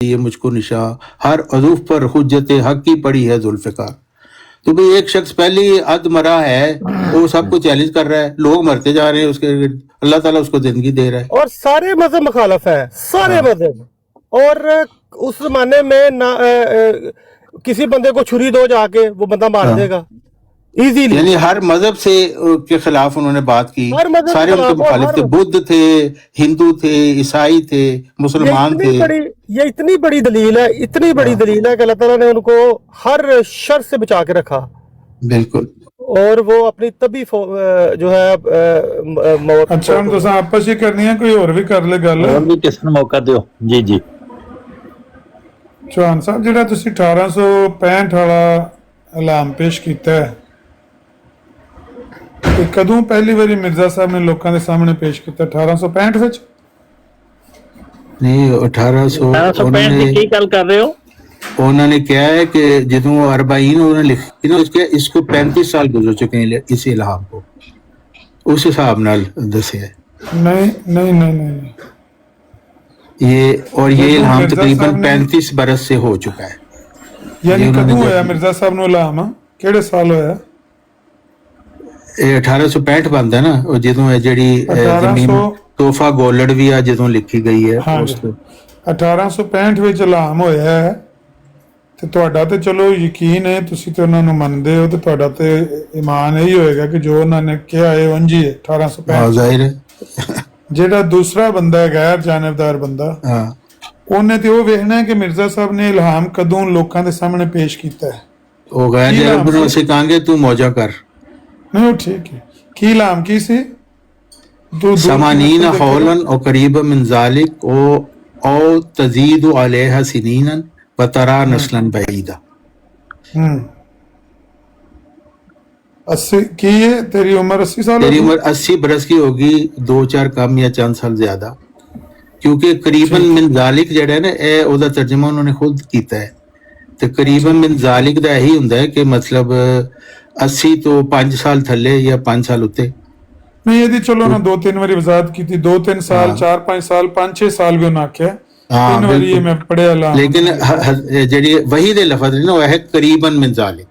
ये मुझको निशा हर अजूफ पर हुज्जत हक की पड़ी है जुल्फ़िकार। तो भाई एक शख्स पहले ही अद मरा है, वो सबको चैलेंज कर रहा है, लोग मरते जा रहे हैं उसके, अल्लाह ताला उसको जिंदगी दे रहा है। और सारे मजहब मुखालफ है, सारे मजहब। और उस जमाने में ना किसी बंदे को छुरी दो जाके वो बंदा मार देगा इजीली। यानी हर मजहब से के खिलाफ उन्होंने बात की, सारे उनके मुखालिफ थे, बुद्ध थे, हिंदू थे, ईसाई थे, मुसलमान थे। ये इतनी बड़ी दलील है, इतनी बड़ी दलील है कि अल्लाह ताला ने उनको हर शर से बचा के रखा। बिल्कुल। और वो अपनी तभी जो है अच्छा हम तो आपस ही करनी है, कोई और भी कर ले गल, और भी किस ने मौका दियो। जी जी चौहान साहब ਜਿਹੜਾ ਤੁਸੀਂ 1865 ਵਾਲਾ ਐਲਾਨ ਪੇਸ਼ ਕੀਤਾ ਹੈ, ਤੇ ਕਦੋਂ ਪਹਿਲੀ ਵਾਰੀ ਮਿਰਜ਼ਾ ਸਾਹਿਬ ਨੇ ਲੋਕਾਂ ਦੇ ਸਾਹਮਣੇ ਪੇਸ਼ ਕੀਤਾ? 1865 ਵਿੱਚ? नहीं 1865 ਦੀ ਕੀ ਗੱਲ ਕਰ ਰਹੇ ਹੋ? उन्होंने क्या है कि ਜਦੋਂ 40 उन्होंने लिखी ना, इसको 35 साल गुजर चुके हैं इस इल्हाम को, उस हिसाब नाल दसिया। नहीं नहीं नहीं नहीं ये और ये इल्हाम तकरीबन 35 बरस से हो चुका है। यानी कदों होया मिर्जा साहब ਨੂੰ ਇਲਹਾਮ? ਕਿਹੜੇ ਸਾਲ ਹੋਇਆ? ਇਹ 1865 ਬਣਦਾ ਨਾ, ਉਹ ਜਦੋਂ ਇਹ ਜਿਹੜੀ ਜ਼ਮੀਨ ਤੋਹਫਾ ਗੋਲੜ ਵੀ ਆ ਜਦੋਂ ਲਿਖੀ ਗਈ ਹੈ ਉਸ ਤੋਂ 1865 ਵਿੱਚ ਇਲਹਾਮ ਹੋਇਆ ਹੈ। ਤੇ ਤੁਹਾਡਾ ਤੇ ਚਲੋ ਯਕੀਨ ਹੈ, ਤੁਸੀਂ ਤੇ ਉਹਨਾਂ ਨੂੰ ਮੰਨਦੇ ਹੋ, ਤੇ ਤੁਹਾਡਾ ਤੇ ਈਮਾਨ ਇਹੀ ਹੋਏਗਾ ਕਿ ਜੋ ਉਹਨਾਂ ਨੇ ਕਿਹਾ ਹੈ ਉਂਝ ਹੀ ਹੈ। 1865 ਜ਼ਾਹਿਰ ਹੈ। ਜਿਹੜਾ ਦੂਸਰਾ ਬੰਦਾ ਹੈ ਗੈਰ ਜਾਨਬਦਾਰ ਬੰਦਾ, ਉਹਨੇ ਤੇ ਉਹ ਵੇਖਣਾ ਕਿ ਮਿਰਜ਼ਾ ਸਾਹਿਬ ਨੇ ਇਲਹਾਮ ਕਦੋਂ ਲੋਕਾਂ ਦੇ ਸਾਹਮਣੇ ਪੇਸ਼ ਕੀਤਾ ਹੈ। ਉਹ ਗੈਰ ਜਾਨਬਦਾਰ ਨੂੰ ਅਸੀਂ ਕਹਾਂਗੇ ਤੂੰ ਮੌਜਾ ਕਰ। ਨਹੀਂ ਠੀਕ ਹੈ। ਕੀ ਇਲਹਾਮ ਕੀ ਸੀ? समानीन हौलन और करीब मिन ज़ालिक ओ तज़ीद अलैहा सिनीनन व तरा नस्लन बईदा। 80 की है तेरी उम्र? 80 साल? तेरी उम्र 80 बरस की होगी, 2-4 कम या चंद साल ज्यादा, क्योंकि करीबन मिन ज़ालिक जेड़ा है ना, ए ओदा तर्जुमा उन्होंने खुद कीता है। ते करीबन मिन ज़ालिक दा यही हुंदा है कि मतलब 80 तो 5 साल थल्ले या 5 साल उत्ते नहीं। यदि चलो ना 2-3 बारी वजाहत की थी, 2-3 साल 4-5 साल 5-6 साल भी उन्हें आख्या 3 बारी ये मैं पढ़िया ला। लेकिन जेडी वही दे लफ्ज ने वो है करीबन मिन ज़ालिक।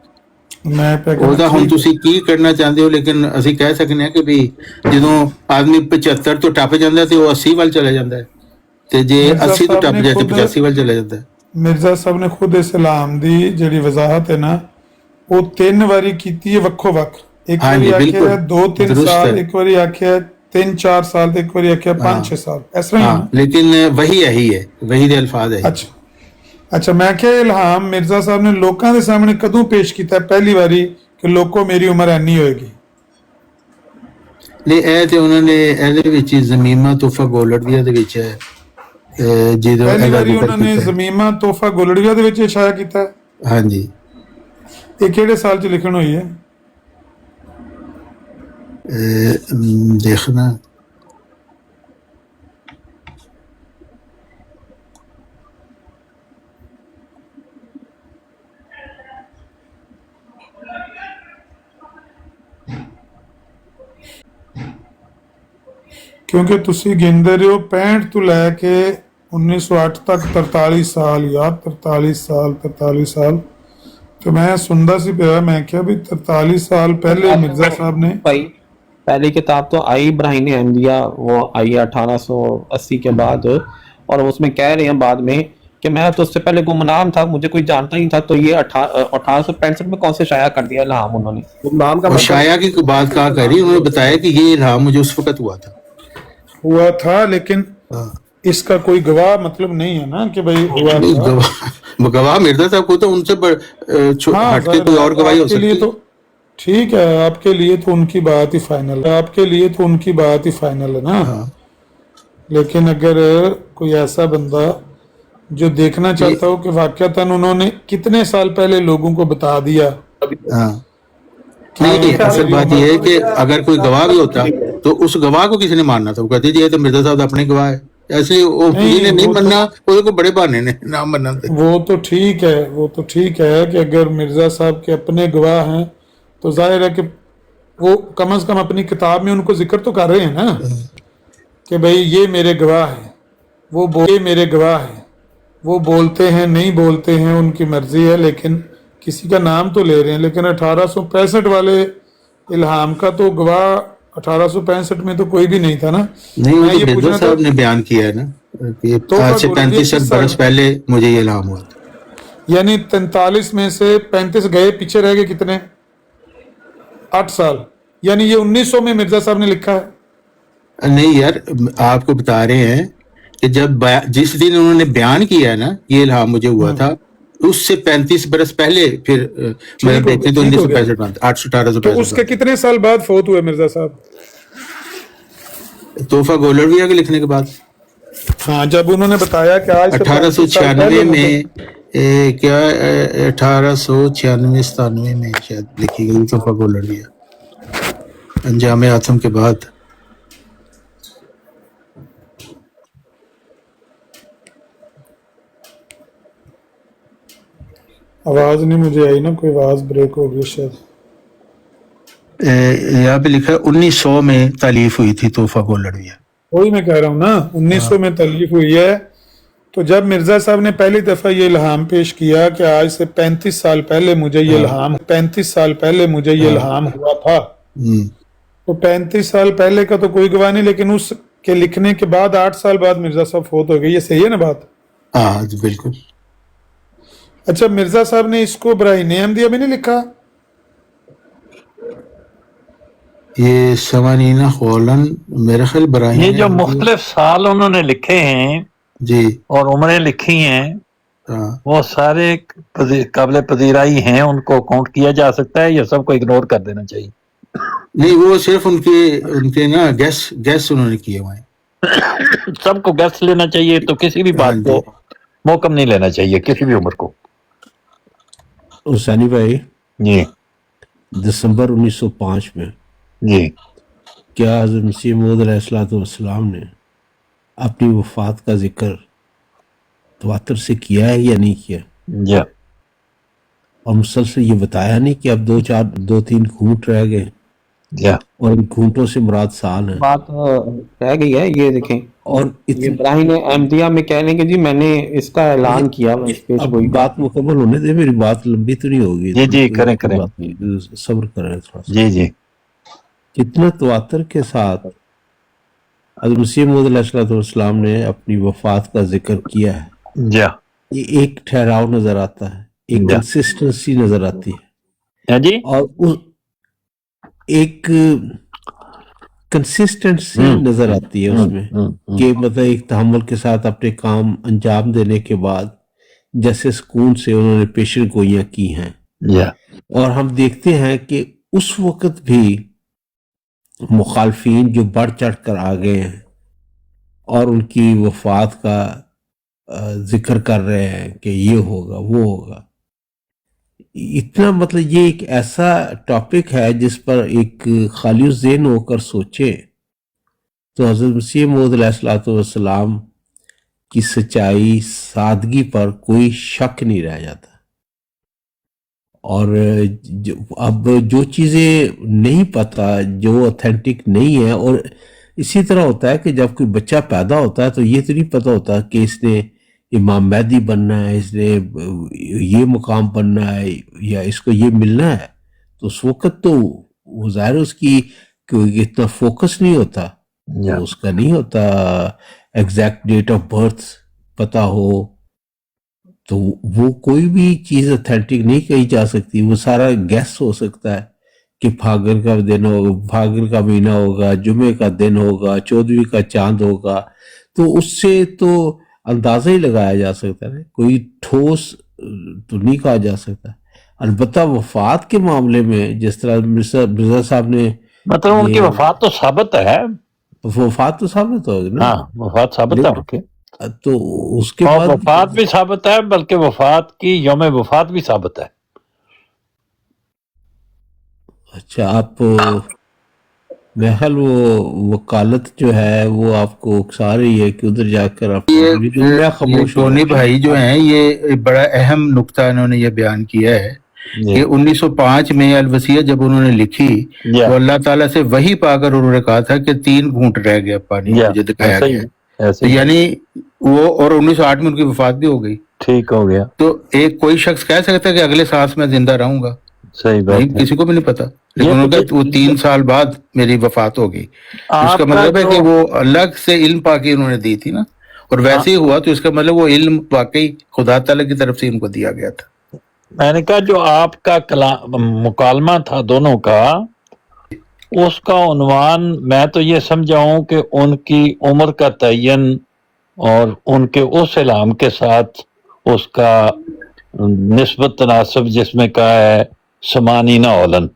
मैं ਉਹਦਾ ਹੁਣ ਤੁਸੀਂ ਕੀ ਕਰਨਾ ਚਾਹੁੰਦੇ ਹੋ, ਲੇਕਿਨ ਅਸੀਂ ਕਹਿ ਸਕਦੇ ਹਾਂ ਕਿ ਵੀ ਜਦੋਂ ਆਦਮੀ 75 ਤੋਂ ਟੱਪ ਜਾਂਦਾ ਤੇ ਉਹ 80 ਵੱਲ ਚਲਾ ਜਾਂਦਾ ਹੈ, ਤੇ ਜੇ 80 ਤੋਂ ਟੱਪ ਜਾਏ ਤੇ 85 ਵੱਲ ਚਲਾ ਜਾਂਦਾ ਹੈ। ਮਿਰਜ਼ਾ ਸਾਹਿਬ ਨੇ ਖੁਦ ਇਸਲਾਮ ਦੀ ਜਿਹੜੀ ਵਜ਼ਾਹਤ ਹੈ ਨਾ, ਉਹ 3 ਵਾਰੀ ਕੀਤੀ ਹੈ ਵੱਖੋ ਵੱਖ। ਇੱਕ ਵਾਰੀ ਆਖਿਆ 2-3 ਸਾਲ, ਇੱਕ ਵਾਰੀ ਆਖਿਆ 3-4 ਸਾਲ, ਤੇ ਇੱਕ ਵਾਰੀ ਆਖਿਆ 5-6 ਸਾਲ, ਇਸ ਤਰ੍ਹਾਂ ਹੀ। लेकिन वही यही है, वही दे अल्फाज है। ਅੱਛਾ ਮੈਂ ਕਿਹਾ ਇਲਹਾਮ ਮਿਰਜ਼ਾ ਸਾਹਿਬ ਨੇ ਲੋਕਾਂ ਦੇ ਸਾਹਮਣੇ ਕਦੋਂ ਪੇਸ਼ ਕੀਤਾ ਪਹਿਲੀ ਵਾਰੀ ਕਿ ਲੋਕੋ ਮੇਰੀ ਉਮਰ ਇੰਨੀ ਹੋਏਗੀ? ਨਹੀਂ ਇਹ ਤੇ ਉਹਨਾਂ ਨੇ ਇਹਦੇ ਵਿੱਚ ਜ਼ਮੀਮਾ ਤੋਹਫਾ ਗੋਲੜਵੀਆ ਦੇ ਵਿੱਚ ਹੈ, ਜਦੋਂ ਪਹਿਲੀ ਵਾਰੀ ਉਹਨਾਂ ਨੇ ਜ਼ਮੀਮਾ ਤੋਹਫਾ ਗੋਲੜਵੀਆ ਦੇ ਵਿੱਚ ਇਸ਼ਾਰਾ ਕੀਤਾ। ਹਾਂਜੀ। ਇਹ ਕਿਹੜੇ ਸਾਲ 'ਚ ਲਿਖਣ ਹੋਈ ਹੈ? देखना ਕਿਉਂਕਿ ਤੁਸੀਂ ਗਿਣਦੇ ਰਹੇ ਹੋ 65 ਤੋਂ ਲੈ ਕੇ 1908 ਤੱਕ 43 ਸਾਲ ਯਾਰ, 43 ਸਾਲ। ਤੇ ਮੈਂ ਸੁਣਦਾ ਸੀ ਪਿਆ, ਮੈਂ ਕਿਹਾ ਵੀ 43 ਸਾਲ ਪਹਿਲੇ ਮਿਰਜ਼ਾ ਸਾਹਿਬ ਨੇ पहली किताब तो आई इब्राहिम अहमदिया, वो आई 1880 के बाद, और उसमें कह रहे हैं बाद में कि मैं तो उससे पहले गुमनाम था, मुझे कोई जानता ही था। तो ये 1865 में कौन से शाया कर दिया इल्हाम उन्होंने? गुमनाम का शाया की बात कहा कर रही, उन्होंने बताया कि ये इल्हाम मुझे उस वक्त हुआ था, लेकिन इसका कोई गवाह मतलब नहीं है ना कि भाई हुआ था। गवाह मिर्जा साहब को तो उनसे हट के कोई और गवाही हो सकती है। ठीक है, आपके लिए तो उनकी बात ही फाइनल है, आपके लिए तो उनकी बात ही फाइनल है ना। लेकिन अगर कोई ऐसा बंदा जो देखना चाहता हो कि वाकयातन उन्होंने कितने साल पहले लोगों को बता दिया। नहीं, असल बात यह है कि अगर कोई गवाह भी होता तो उस गवाह को किसी ने मानना था। वो कहते जी ये तो मिर्जा साहब अपने गवाह है, ऐसे नहीं बनना, वो बड़े बहाने ने नाम बनना। वो तो ठीक है कि अगर मिर्जा साहब के अपने गवाह हैं तो जाहिर है कि वो कम से कम अपनी किताब में उनको जिक्र तो कर रहे हैं ना कि भाई ये मेरे गवाह है, वो बोले मेरे गवाह है। वो बोलते हैं नहीं बोलते हैं उनकी मर्जी है, लेकिन किसी का नाम तो ले रहे हैं। लेकिन 1865 वाले इल्हाम का तो गवाह 1865 में तो कोई भी नहीं था ना। नहीं, वो मैं तो ये बेदर पूछना साहब था, ने बयान किया है ना कि तो आज से क्या बोलेंगे 35 किस बरस साल? पहले मुझे ये इल्हाम हुआ था। यानी 43 में से 35 गए, पीछे रह गए कितने? 8 साल। यानी ये 1900 में मिर्जा साहब ने लिखा है। नहीं यार, आपको बता रहे हैं कि जब जिस दिन उन्होंने बयान किया है ना ये इल्हाम मुझे हुआ था, उससे 35 बरस पहले फिर मतलब देखते तो ठीक हो गया। 1965 में 1865 तो उसके कितने साल बाद फौत हुए मिर्जा साहब? तोहफा गोलरविया के लिखने के बाद हाँ, जब उन्होंने बताया कि आज से 35 साल 1896 पहले में क्या 1896-97 में शायद लिखी गई तोहफा गोलरविया अंजाम आतम के बाद। आवाज नहीं मुझे आई ना, कोई आवाज ब्रेक हो गई शायद। यहाँ पे लिखा है 1900 में तालीफ हुई थी तोहफा गोलरविया। वही मैं कह रहा हूँ ना, 1900 में तालीफ हुई है। तो जब मिर्जा साहब ने पहली दफा ये इल्हाम पेश किया कि आज से 35 साल पहले मुझे ये इल्हाम 35 साल पहले मुझे ये इल्हाम हुआ था, तो 35 साल पहले का तो कोई गवाह नहीं, लेकिन उसके लिखने के बाद 8 साल बाद मिर्जा साहब फौत हो गए। ये सही है ना बात? हाँ जी बिल्कुल। अच्छा, मिर्जा साहब ने इसको बराहीन अहमदिया में नहीं लिखा? ये सवानीना खौलन मेरा ख्याल बराहीन ये जो मुख्तलिफ साल उन्होंने लिखे हैं जी और उम्रें लिखी हैं, हाँ वो सारे काबिल पजीराई हैं, उनको काउंट किया जा सकता है या सबको इग्नोर कर देना चाहिए? नहीं, वो सिर्फ उनके ना गैस उन्होंने किए हुए हैं। सबको गैस लेना चाहिए, तो किसी भी बात को मौकम नहीं लेना चाहिए, किसी भी उम्र को। हुसैनी भाई, जी दिसंबर 1905 में जी क्या हज़रत मसीह मौऊद अलैहिस्सलाम ने अपनी वफात का जिक्र तवातर से किया है या नहीं किया? जी और मुसलसल ये बताया नहीं कि अब 2-3 घूंट रह गए जी और इन घूंटों से मुराद साल है। बात रह गई है, ये देखें। और ये इब्राहिम अहमदिया में कह लेंगे जी मैंने इसका ऐलान किया, मैं इस पे अब कोई बात मुकम्मल होने दे, मेरी बात लंबी तो नहीं होगी। जी, जी, करें, करें। बात नहीं, सब्र करें थोड़ा सा। जी जी जितना तवातर के साथ हज़रत मसीह मौऊद अलैहिस्सलाम ने अपनी वफात का जिक्र किया है, जी ये एक ठहराव नजर आता है, एक जी। कंसिस्टेंसी नजर आती है, है जी। और उस एक कंसिस्टेंसी नजर आती है उसमें कि मतलब एक तहम्मुल के साथ अपने काम अंजाम देने के बाद जैसे सुकून से उन्होंने पेशन गोइयां की हैं। जी और हम देखते हैं कि उस वक्त भी मुखालफीन जो बढ़ चढ़ कर आ गए हैं और उनकी वफात का जिक्र कर रहे हैं कि ये होगा वो होगा। इतना मतलब ये एक ऐसा टॉपिक है जिस पर एक खाली ज़हन होकर सोचे तो हज़रत मसीह मौऊद अलैहिस्सलाम की सच्चाई सादगी पर कोई शक नहीं रह जाता। और अब जो चीज़ें नहीं पता, जो ऑथेंटिक नहीं है, और इसी तरह होता है कि जब कोई बच्चा पैदा होता है तो ये तो नहीं पता होता कि इसने इमाम महदी बनना है, इसने ये मुकाम बनना है या इसको ये मिलना है। तो उस वक्त तो वो ज़ाहिर उसकी कोई इतना फोकस नहीं होता, तो उसका नहीं होता एग्जैक्ट डेट ऑफ बर्थ पता हो, तो वो कोई भी चीज़ ऑथेंटिक नहीं कही जा सकती। वो सारा गैस हो सकता है कि फागल का दिन होगा, फागल का महीना होगा, जुमे का दिन होगा, 14वीं का चांद होगा, तो उससे तो अंदाजा ही लगाया जा सकता है, कोई ठोस तो नहीं कहा जा सकता। अलबत्ता वफात के मामले में जिस तरह मिर्जा साहब ने मतलब उनकी वफात तो साबित है। वफात तो साबित होगी ना। हाँ, वफात साबित है उनकी, तो उसके और बाद वफात भी साबित है, बल्कि वफात की यौम वफात भी साबित है। अच्छा, आप महल वो वकालत जो है वो आपको उकसा रही है कि उधर जाकर आप ये खामोश हो टोनी भाई जो हैं ये बड़ा अहम नुक्ता इन्होंने ये बयान किया है कि 1905 में अलवसिया जब उन्होंने लिखी तो अल्लाह ताला से वही पाकर उन्होंने कहा था कि 3 घूंट रह गया पानी मुझे दिखाया गया। तो यानी वो, और 1908 में उनकी वफात भी हो गई। ठीक हो गया, तो एक कोई शख्स कह सकता है कि अगले सांस में जिंदा रहूंगा? सही बात नहीं, है। किसी को भी नहीं पता। लेकिन ये उनका वो 3 साल बाद मेरी वफात हो गई। इसका आपका मतलब है कि जो वो अलग से इल्म पाके उन्होंने दी थी ना, और वैसे ही हुआ, तो इसका मतलब वो इल्म वाकई खुदा ताला की तरफ से इनको दिया गया था। मैंने कहा जो आपका मुकालमा था दोनों का, उसका उन्वान मैं तो ये समझाऊं कि उनकी उम्र का तयन और उनके उस इलाम के साथ उसका निस्बत तनासब जिसमें कहा है समानीना औलन,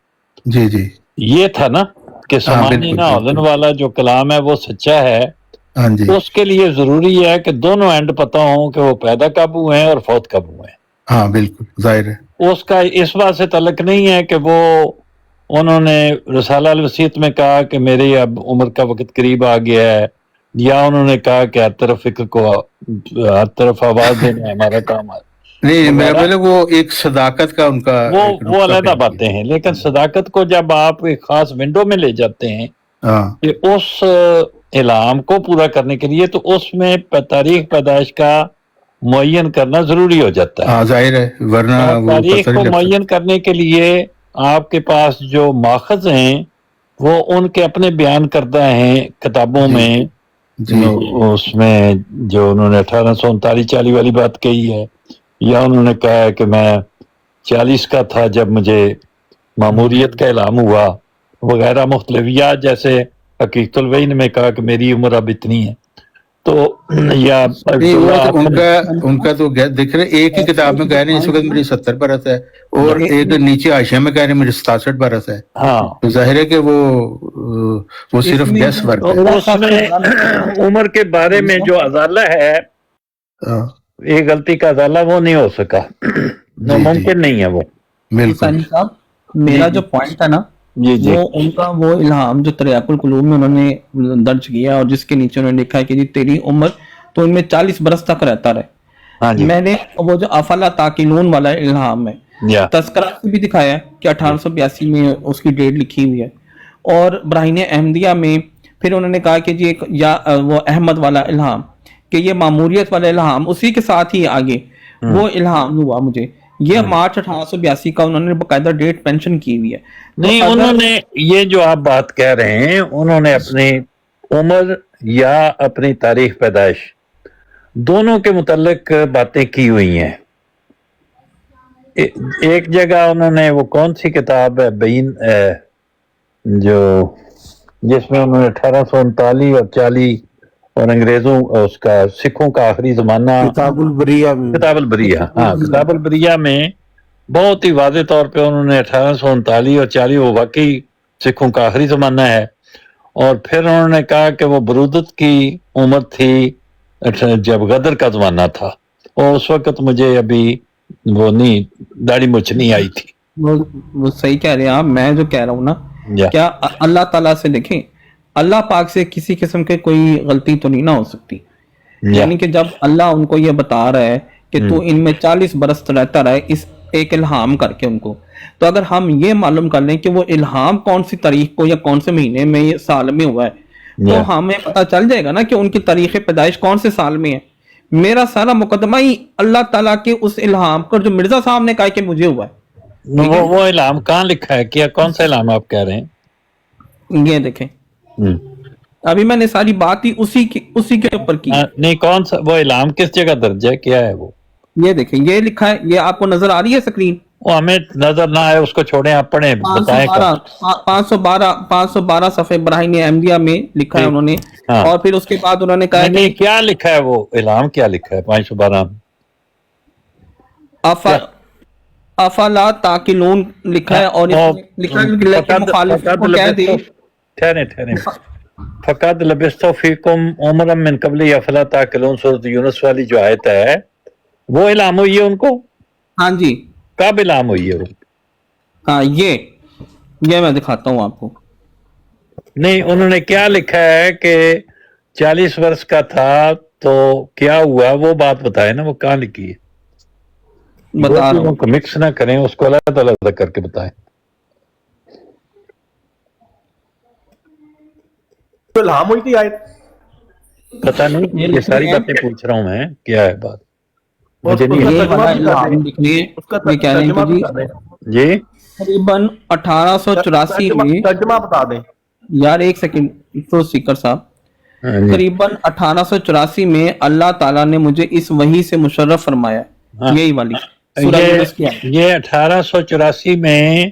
जी जी, ये था ना कि हाँ समानीना औलन बिल्कुल, वाला जो कलाम है वो सच्चा है। हाँ जी, उसके लिए जरूरी है कि दोनों एंड पता हो कि वो पैदा कब हुए हैं और फौत कब हुए हैं। हाँ बिल्कुल, जाहिर है। उसका इस बात से तल्लुक नहीं है कि वो उन्होंने रसाला अल वसीयत में कहा कि मेरी अब उम्र का वक्त करीब आ गया है, या उन्होंने कहा कि हर तरफ फिक्र को हर तरफ आवाज देना हमारा काम है नहीं, मेरा वगैरह। मतलब वो एक सदाकत का उनका एक वो नुस्खा अलहदा बयान बातें किया। हैं, लेकिन सदाकत को जब आप एक खास विंडो में ले जाते हैं हाँ कि उस इलाम को पूरा करने के लिए, तो उसमें तारीख पैदाइश का मुअय्यन करना जरूरी हो जाता है। हाँ, जाहिर है, वरना और वो तारीख पता को नहीं लग मुअय्यन सकता। करने के लिए आपके पास जो माखज हैं वो उनके अपने बयान करता है किताबों जी में। जी, उसमें जो उन्होंने 1839-40 वाली बात कही है, या उन्होंने कहा है कि मैं 40 का था जब मुझे मामूरियत का ऐलान हुआ वगैरह मुख्तलिफ, या जैसे हकीकतुल वहीन में कहा कि मेरी उम्र अब इतनी है। तो या नहीं, वो तो उनका हाँ, उनका तो देख रहे, एक ही किताब में कह रहे हैं इस वक्त मेरी 70 बरस है, और एक नीचे हाशिया में कह रहे हैं मेरी 67 बरस है। हाँ, तो जाहिर है कि वो सिर्फ इसमें गैस वर्क तो है। उसमें उम्र के बारे में जो अजाला है, हाँ, ये गलती का अजाला वो नहीं हो सका, वो जी जी, मुमकिन नहीं है वो। बिल्कुल, सानी साहब, मेरा जो पॉइंट है ना, जी जी, वो उनका वो इल्हाम जो तरियाकुल कुलूब में उन्होंने दर्ज किया, और जिसके नीचे उन्होंने लिखा है कि जी तेरी उम्र तो इनमें 40 बरस तक रहता रहे। हाँ जी, मैंने वो जो अफला ताकिलून वाला इल्हाम है, या तस्करा से भी दिखाया है कि 1882 में उसकी डेट लिखी हुई है, और ब्राहीन अहमदिया में फिर उन्होंने कहा कि जी एक वो अहमद वाला इल्हाम, कि ये मामूरियत वाला इल्हाम उसी के साथ ही आगे वो इल्हाम हुआ मुझे। ये मार्च 1882 का उन्होंने बकायदा डेट मेंशन की हुई है। तो नहीं, अगर उन्होंने ये जो आप बात कह रहे हैं, उन्होंने अपनी उम्र या अपनी तारीख पैदाइश दोनों के मुतल्लिक बातें की हुई हैं। एक जगह उन्होंने वो कौन सी किताब है बईन जो जिसमें उन्होंने 1839 और 40 और अंग्रेजों उसका सिखों का आखिरी जमाना, किताबुल बरिया में किताबुल बरिया, हाँ किताबुल बरिया में बहुत ही वाज़े तौर पे उन्होंने 1839 और 40 वो वाकई सिखों का आखिरी जमाना है। और फिर उन्होंने कहा कि वो बरूदत की उम्र थी जब गदर का जमाना था, और उस वक्त मुझे अभी वो नहीं दाढ़ी मुछ नहीं आई थी। वो सही कह रहे हैं आप। मैं जो कह रहा हूँ ना, या क्या अल्लाह ताला से देखें, अल्लाह पाक से किसी किस्म के कोई गलती तो नहीं ना हो सकती। या यानी कि जब अल्लाह उनको ये बता रहा है कि तू इनमें 40 बरस रहता रहे, इस एक इल्हाम करके उनको, तो अगर हम ये मालूम कर लें कि वो इल्हाम कौन सी तारीख को या कौन से महीने में ये साल में हुआ है, तो या हमें पता चल जाएगा ना कि उनकी तारीख पैदाइश कौन से साल में है। मेरा सारा मुकदमा ही अल्लाह ताला के उस इल्हाम पर जो मिर्जा साहब ने कहा कि मुझे हुआ है। वो इलाम कहाँ लिखा है, क्या कौन सा इलाम आप कह रहे हैं? ये देखें, अभी मैंने सारी बात ही उसी के ऊपर की। नहीं, कौन सा वो इलाम किस जगह दर्ज है, क्या है वो? ये देखें, ये लिखा है, ये आपको नजर आ रही है स्क्रीन? वो हमें नजर ना आए उसको छोड़ें, आप पढ़ें, बताएं कब। 512 सफे ब्राहीन अहमदिया में लिखा है उन्होंने। हाँ। और फिर उसके बाद उन्होंने कहा नहीं, कि क्या लिखा है वो इलाम, क्या लिखा है 512? अफला ताकिलून लिखा है, और इसमें लिखा है कि मुखालिफिन को कह दे। ठहरे फकद लबिस्तु फीकुम उमरम मिन कबली अफला ताकिलून, सूरत यूनुस वाली जो आयत है वो इलाम हुई है उनको? हाँ जी, कब इलाम हुई है वो? हाँ, ये मैं दिखाता हूँ आपको। नहीं, उन्होंने क्या लिखा है कि 40 वर्ष का था तो क्या हुआ, वो बात बताए ना, वो कहाँ लिखी है? बता रहा हूँ। मिक्स ना करें, उसको अलग अलग करके बताएं। तो इल्हाम हुई थी आयत پتہ نہیں، یہ ساری باتیں پوچھ رہا ہوں میں، کیا ہے بات مجھے نہیں یہ پتا۔ والا الہام لکھیے، یہ کہہ رہے ہیں کہ جی جی تقریباً 1884 میں، ترجمہ بتا دیں۔ یار ایک سیکنڈ تو سپیکر صاحب، ہاں جی، تقریباً 1884 میں اللہ تعالیٰ نے مجھے اس وحی سے مشرف فرمایا، ہاں۔ یہی والی سورہ یونس کی آیت۔ یہ 1884 میں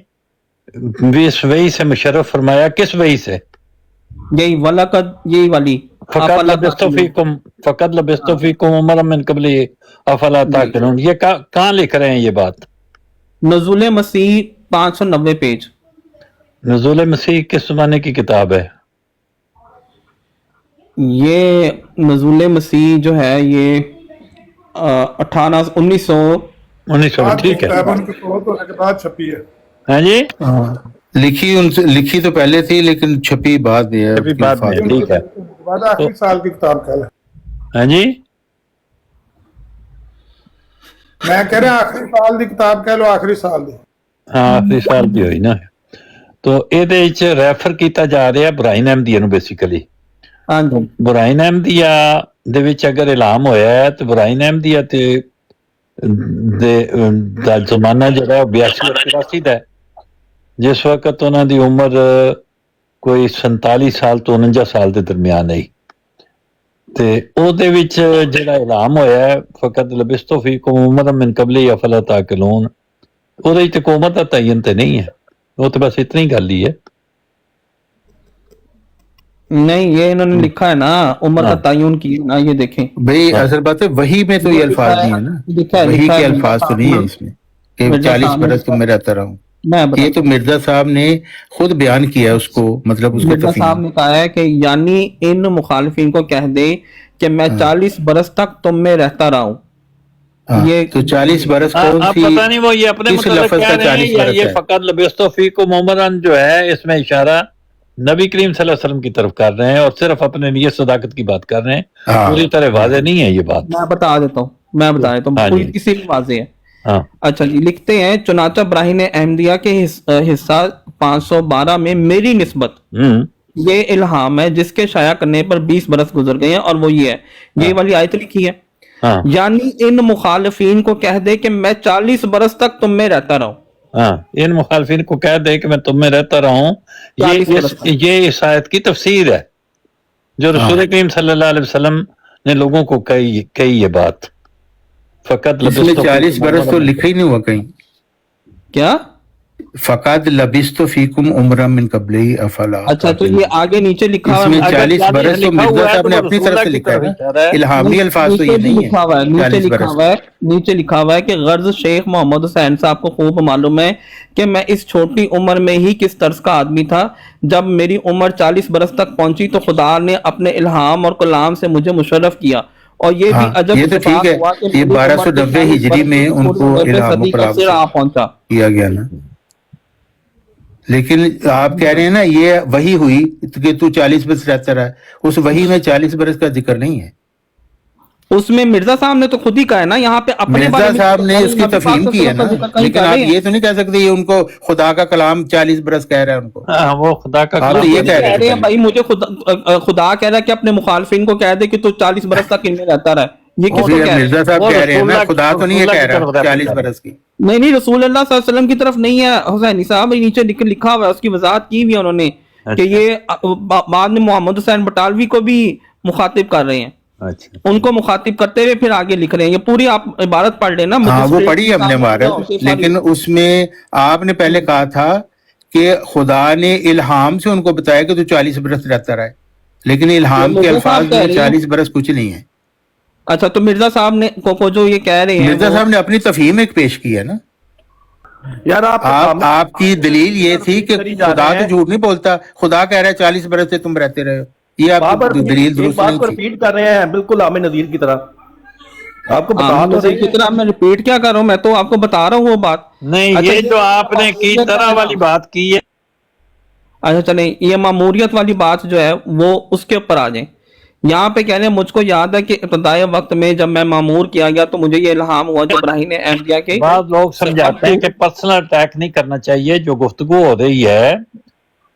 اس وحی سے مشرف فرمایا، کس وحی سے؟ یہی وَلَقَدْ، یہی والی فقط لبثت فیکم، فقط لبثت فیکم عمرا من قبل افلا تعقلون، یہ کہاں لکھ رہے ہیں یہ بات؟ نزول مسیح 590 پیج۔ نزول مسیح کس زمانے کی کتاب ہے؟ یہ نزول مسیح جو ہے یہ 1900 ٹھیک ہے، ہاں جی، لکھی تو پہلے تھی لیکن چھپی بعد میں ہے، ابھی بعد میں، ٹھیک ہے، آخری سال کی کتاب کہہ لیں، ہاں جی، میں کہہ رہا آخری سال کی کتاب کہہ لو، آخری سال دی۔ ہاں آخری سال بھی ہوئی نا۔ تو ਇਹਦੇ ਵਿੱਚ ਰੈਫਰ ਕੀਤਾ ਜਾ ਰਿਹਾ ਬੁਰਾਈਨ ਅਹਿਮਦੀਆ ਨੂੰ ਬੇਸਿਕਲੀ। ہاں جی ਬੁਰਾਈਨ ਅਹਿਮਦੀਆ ਦੇ ਵਿੱਚ ਅਗਰ ਇਲਾਮ ਹੋਇਆ ਹੈ ਤੇ ਬੁਰਾਈਨ ਅਹਿਮਦੀਆ ਤੇ ਦਾ ਜ਼ਮਾਨਾ ਜਿਹੜਾ ਹੈ 82-84 ਦਾ ਹੈ, ਜਿਸ ਵਕਤ ਉਹਨਾਂ ਦੀ ਉਮਰ ਕੋਈ 47 ਸਾਲ ਤੋਂ 49 ਸਾਲ ਦੇ ਦਰਮਿਆਨ ਹੈ। ਤੇ ਉਹਦੇ ਵਿੱਚ ਜਿਹੜਾ ਇਲਾਮ ਹੋਇਆ ਹੈ ਫਕਤ ਲਬਿਸਤੋ ਫੀਕੁਮ ਉਮਰਨ ਮਿਨ ਕਬਲੀ ਅਫਲਾ ਤਾਕਿਲੂਨ, ਉਹਦੇ ਵਿੱਚ ਹਕੂਮਤ ਦਾ ਤਅਯਨ ਤੇ نہیں ہے، وہ تو بس اتنی گل ہی ہے۔ نہیں، یہ انہوں نے لکھا ہے نا عمر کا تعین کی نا، یہ دیکھیں بھئی اصل بات ہے وہی میں تو یہ الفاظ نہیں ہے نا، وہی کے الفاظ تو نہیں ہے اس میں کہ 40 برس تو میں رہتا رہا ہوں۔ میں یہ تو مرزا صاحب نے خود بیان کیا اس کو، مطلب اس کو مرزا صاحب نے کہا ہے کہ یعنی ان مخالفین کو کہہ دے کہ میں 40 برس تک تم میں رہتا رہا ہوں۔ یہ تو 40 برس کون اب سی، پتہ نہیں وہ یہ اپنے کس متعلق لفظ کہہ کا رہے ہیں 40 یا برس یہ ہے؟ فقط لبستو فیکم عمرن جو ہے اس میں اشارہ نبی کریم صلی اللہ علیہ وسلم کی طرف کر رہے ہیں اور صرف اپنے نیت صداقت کی بات کر رہے ہیں، پوری طرح واضح نہیں ہے یہ بات۔ میں بتا دیتا ہوں، ہاں پوری جی، کسی بھی واضح ہے۔ ہاں اچھا جی، لکھتے ہیں چنانچہ براہین احمدیہ کے حصہ 512 میں میری نسبت یہ الہام ہے جس کے شائع کرنے پر 20 برس گزر گئے ہیں، اور وہ یہ ہے، یہ والی آیت لکھی ہے، ہاں یعنی ان مخالفین کو کہہ دے کہ میں 40 برس تک تم میں رہتا رہا ہوں۔ ہاں، ان مخالفین کو کہہ دے کہ میں تم میں رہتا رہا ہوں، یہ اس آیت کی تفسیر ہے جو رسول کریم صلی اللہ علیہ وسلم نے لوگوں کو کہی یہ بات۔ فقط اس میں 40 برس تو لکھا ہی نہیں ہوا کہیں، کیا؟ فقط لبثت فیکم عمرا من قبلی افلا۔ اچھا تو یہ آگے نیچے لکھا اس ہوا میں ہے، 40 برس تو مرزا صاحب نے اپنی طرف سے لکھا ہے نا، الہامی الفاظ تو یہ نہیں ہے۔ نیچے لکھا ہوا ہے کہ غرض شیخ محمد حسین صاحب کو خوب معلوم ہے کہ میں اس چھوٹی عمر میں ہی کس طرز کا آدمی تھا۔ جب میری عمر 40 برس تک پہنچی تو خدا نے اپنے الہام اور کلام سے مجھے مشرف کیا، اور یہ بھی عجب یہ تو ٹھیک ہے، یہ 1290 ہجری میں ان کو الہام و کلام پہنچا کیا گیا نا، لیکن آپ کہہ رہے ہیں نا یہ وہی ہوئی کہ تو 40 برس رہتا رہا، اس وہی میں 40 برس کا ذکر نہیں ہے۔ اس میں مرزا صاحب نے تو خود ہی کہا ہے نا، یہاں پہ اپنے مرزا صاحب نے اس کی تفہیم کی ہے نا، لیکن آپ یہ تو نہیں کہہ سکتے یہ ان کو خدا کا کلام 40 برس کہہ رہا ہے ان کو۔ ہاں وہ خدا کا آپ تو یہ کہہ رہے ہیں بھائی مجھے خدا کہہ رہا ہے کہ اپنے مخالفین کو کہہ دے کہ تو 40 برس تک ان میں رہتا رہا، یہ کس کو کہہ رہا ہے؟ مرزا صاحب کہہ رہے ہیں نا، خدا تو نہیں کہہ رہا 40 برس کی۔ نہیں رسول اللہ صلی اللہ علیہ وسلم کی طرف نہیں ہے حسینی صاحب، نیچے لکھا ہوا ہے، اس کی وضاحت کی ہوئی ہے انہوں نے کہ یہ بعد میں محمد حسین بٹالوی کو بھی مخاطب کر رہے ہیں، ان کو مخاطب کرتے ہوئے پھر آگے لکھ رہے ہیں۔ یہ پوری آپ عبارت پڑھ لینا، ہاں وہ پڑھی ہم نے عبارت، لیکن اس میں آپ نے پہلے کہا تھا کہ خدا نے الہام سے ان کو بتایا کہ تو 40 برس رہتا رہا ہے، لیکن الہام کے الفاظ میں 40 برس کچھ نہیں ہے۔ اچھا تو مرزا صاحب نے کو جو یہ کہہ رہے ہیں، مرزا صاحب نے اپنی تفہیم ایک پیش کی ہے نا، یار آپ کی دلیل یہ تھی کہ خدا تو جھوٹ نہیں بولتا، خدا کہہ رہا ہے 40 برس سے تم رہتے رہے ہو، یہ آپ کی دلیل درست بات نہیں کو تھی۔ ریپیٹ کر رہے ہیں بالکل عام نذیر کی طرح، آپ کو بتا تو صحیح کتنا میں ریپیٹ کیا کر رہا ہوں، میں تو آپ کو بتا رہا ہوں وہ بات۔ نہیں، یہ جو آپ نے کی طرح والی بات کی ہے، اچھا چلیں یہ ماموریت والی بات جو ہے وہ اس کے اوپر آ جائیں۔ یہاں پہ کہہ رہے ہیں مجھ کو یاد ہے کہ ابتدائی وقت میں جب میں مامور کیا گیا تو مجھے یہ الہام ہوا جو براہین احمدیہ کے بعض لوگ سمجھاتے ہیں کہ پرسنل اٹیک نہیں کرنا چاہیے، جو گفتگو ہو رہی ہے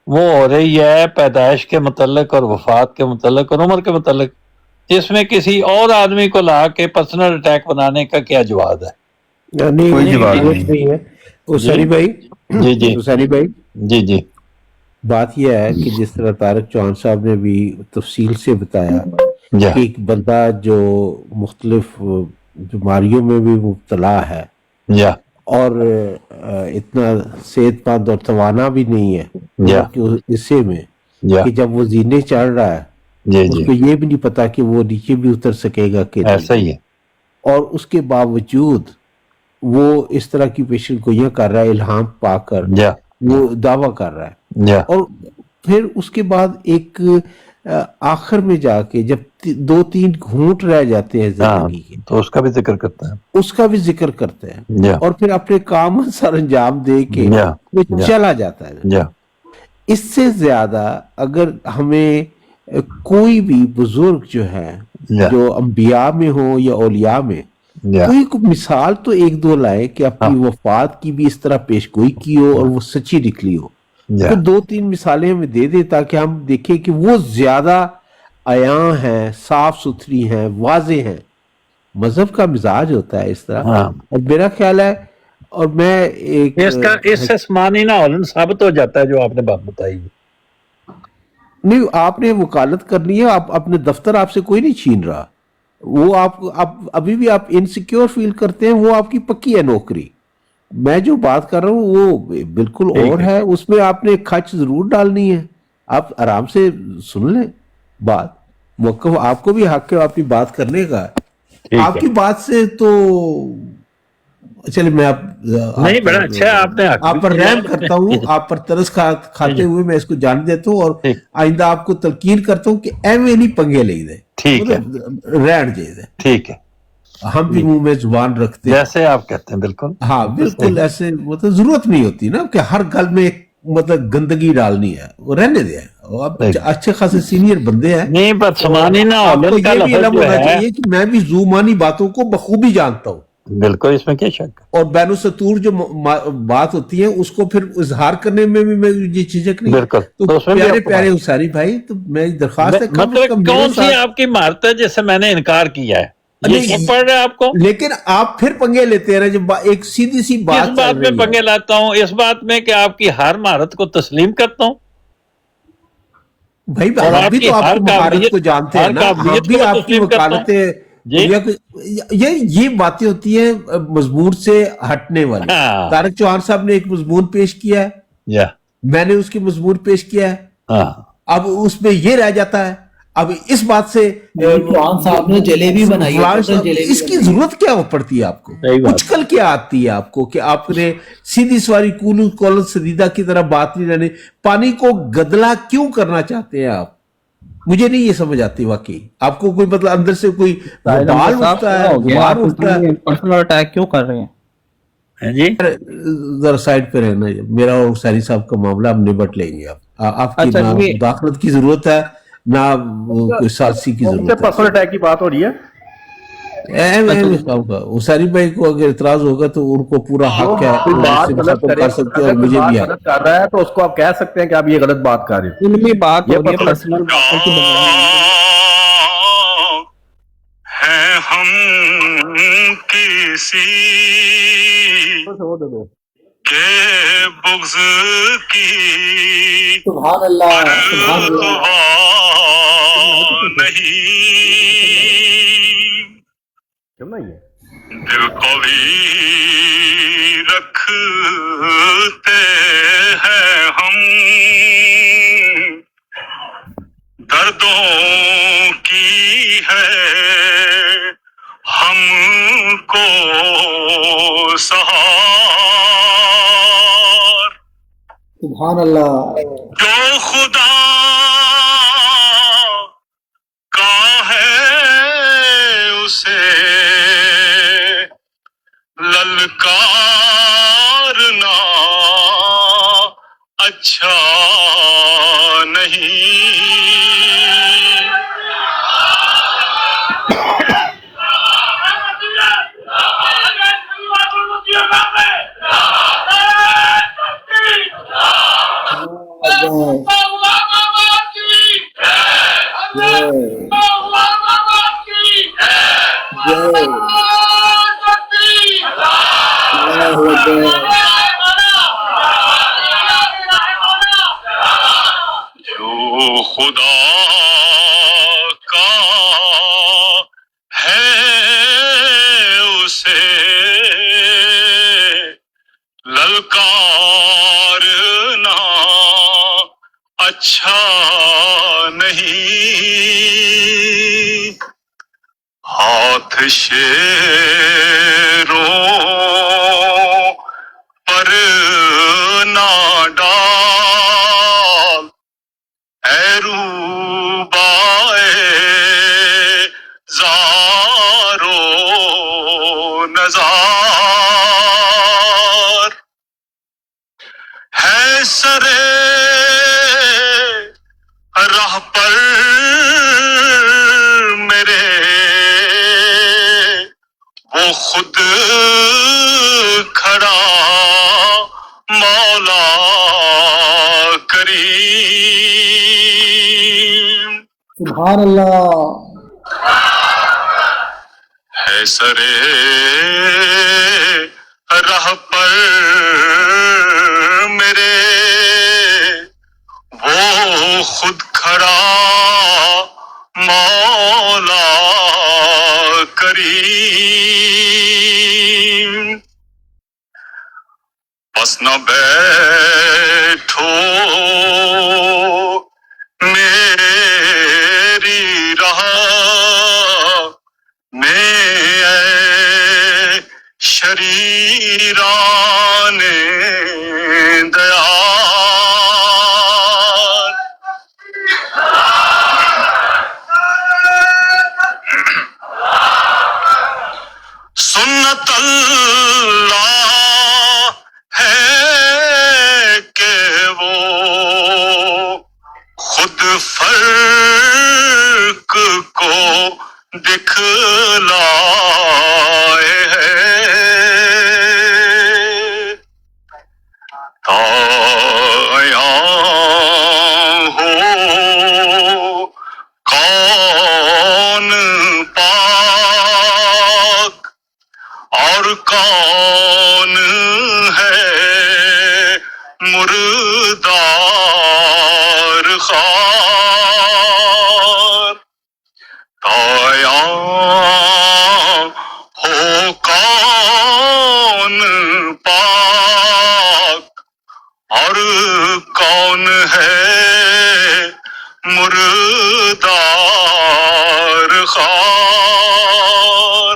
وہ ہو رہی ہے پیدائش کے متعلق اور وفات کے متعلق اور عمر کے متعلق، इसमें किसी और आदमी को ला के पर्सनल अटैक बनाने का क्या जवाब है? नहीं कोई जवाब वो नहीं। नहीं है हुसैनी भाई। जी जी हुसैनी भाई, जी जी बात यह है कि जिस तरह तारक चौहान साहब ने भी तफसील से बताया या कि एक बंदा जो मुख्तलिफ बीमारियों में भी मुब्तला है या और इतना सेहतमंद और तवाना भी नहीं है या कि इससे में या कि जब वो जीने चढ़ रहा है जी उसको जी ये भी नहीं पता कि वो नीचे भी उतर सकेगा कि नहीं। ऐसा ही है। और उसके बावजूद वो इस तरह की पेशन गोइयां कर रहा है, इल्हाम पाकर या वो दावा कर रहा है। या और फिर उसके बाद एक आखिर में जाके जब 2-3 घूंट रह जाते हैं हाँ, जिंदगी के, तो उसका भी जिक्र करता है। उसका भी जिक्र करते हैं या और फिर अपने काम सर अंजाम दे के या वो या चला जाता है। या इससे ज्यादा अगर हमें कोई भी बुजुर्ग जो है, या जो अंबिया में हो या औलिया में, या कोई मिसाल तो एक दो लाए कि अपनी वफात की भी इस तरह पेशगोई की हो और वो सच्ची निकली हो। या तो 2-3 मिसालें हमें दे दे ताकि हम देखें कि वो ज्यादा आया हैं, साफ सुथरी हैं, वाजे हैं। मजहब का मिजाज होता है इस तरह। हाँ। और मेरा ख्याल है, और मैं एक इससे समानी ना होलन साबित हो जाता है जो आपने बात बताई। नहीं, आपने वकालत करनी है, आप अपने दफ्तर आपसे कोई नहीं छीन रहा। वो आप अभी भी आप इनसिक्योर फील करते हैं, वो आपकी पक्की है नौकरी। मैं जो बात कर रहा हूँ वो बिल्कुल और है, उसमें आपने खच जरूर डालनी है। आप आराम से सुन लें बात, मौका आपको भी हक है अपनी बात करने का। आपकी बात से तो चलिए मैं नहीं, बड़ा अच्छा है, आपने आप पर रहम करता हूँ, आप पर तरस खाते हुए मैं इसको जान देता हूँ और आइंदा आपको तलकीन करता हूँ कि एवं नहीं पंगे ले दे, ठीक है, रहन दे। ठीक है, हम भी मुंह में जुबान रखते हैं जैसे आप कहते हैं। बिल्कुल, हाँ बिल्कुल ऐसे, मतलब जरूरत नहीं होती ना कि हर गल में मतलब गंदगी डालनी है, वो रहने दे। आप अच्छे खासे सीनियर बंदे हैं, नहीं पर समानी ना आपको का ये भी लफ्ज इल्म जो होना है, चाहिए कि मैं भी जुमानी बातों को बखूबी जानता हूँ। बिल्कुल, इसमें क्या शक। और बैनो सतूर जो बात होती है उसको फिर इजहार करने में भी मैं ये झिझक नहीं। बिल्कुल, तो प्यारे प्यारे हुसैनी भाई, तो मेरी दरख्वास्त है मतलब कौन सी आपकी महारत है जिससे मैंने इनकार किया है? ये सब पढ़ रहे हैं आपको, लेकिन आप फिर पंगे लेते हैं जब एक सीधी सी बात। इस बात में पंगे लाता हूँ, इस बात में कि आपकी हर महारत को तस्लीम करता हूँ भाई। हम भी तो आपकी महारत को जानते हैं ना, हम भी आपकी वकालतें, ये बातें होती है मजबूर से हटने वाली। तारक चौहान साहब ने एक मजमून पेश किया है, मैंने उसकी मजमून पेश किया है, अब उसमें ये रह जाता है। अब इस बात से चौहान साहब ने जलेबी बनाई है, इसकी जरूरत क्या पड़ती है आपको? उछकल क्या आती है आपको कि आपने सीधी सवारी कूलू कौल सदीदा की तरह बात नहीं रहने, पानी को गदला क्यों करना चाहते हैं आप? मुझे नहीं ये समझ आती वाकई। आपको कोई मतलब अंदर से कोई बाल उठता है, बाहर उठता है, पर्सनल अटैक क्यों कर रहे हैं जी? जरा साइड पे रहना, मेरा और हुसैनी साहब का मामला हम निपट लेंगे। आपकी ना दाखलत की जरूरत है ना कोई सालसी की जरूरत है। पर्सनल अटैक की बात हो रही है। हुसैनी भाई को अगर इतराज होगा तो उनको पूरा हक है, बात गलत कर सकते हैं और मुझे भी गलत कर रहा है तो उसको आप कह सकते हैं कि आप ये गलत बात कर रहे हो। इनमें बात हो रही है पर्सनल बातों की है हम किसी के बुग़्ज़ की सुभान अल्लाह, सुभान अल्लाह। नहीं दिल कवी रखते हैं हम दर्दों की है हमको सहार, सुभान अल्लाह। जो खुदा का है उसे ललकारना अच्छा नहीं। अल्लाहु अकबर। जो खुदा का है उसे ललकारना अच्छा नहीं, हाथ शेरों पर ना डाल ऐ रूबाए ज़ारो नज़ार, है सरे राह पर मेरे वो खुद खड़ा मौला करीम, सुभान अल्लाह। है सरे राह पर मेरे वो खुद खड़ा मौला करीम, बस न बैठो मेरी राह में शरीराने दयाल, सुन्नत अल्लाह है कि वो खुद फर्क को दिखलाए है, ताया हो कौन पाक और कौन है मुर्दार खार, ताया हो कौन पाक और कौन है मुर्दार खार,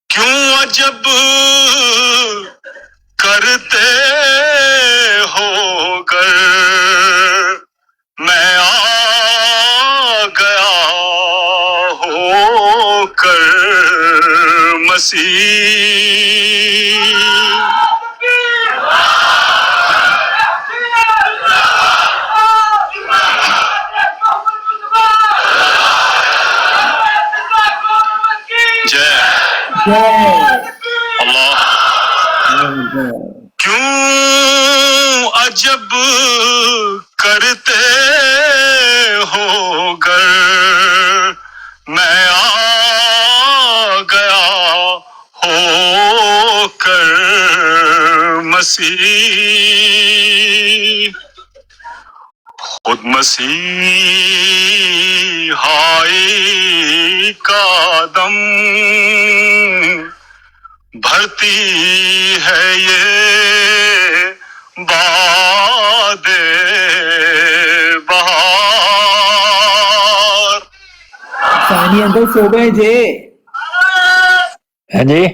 क्यों अजब करते हो गर मैं आ गया हो कर मसीह, जय अल्लाह। क्यों अजब करते हो गर मैं आ गया हो कर मसीह, खुद मसीहाई का दम भरती है ये बादे बहार। सानी अंकल सो गए जे? हैं जी,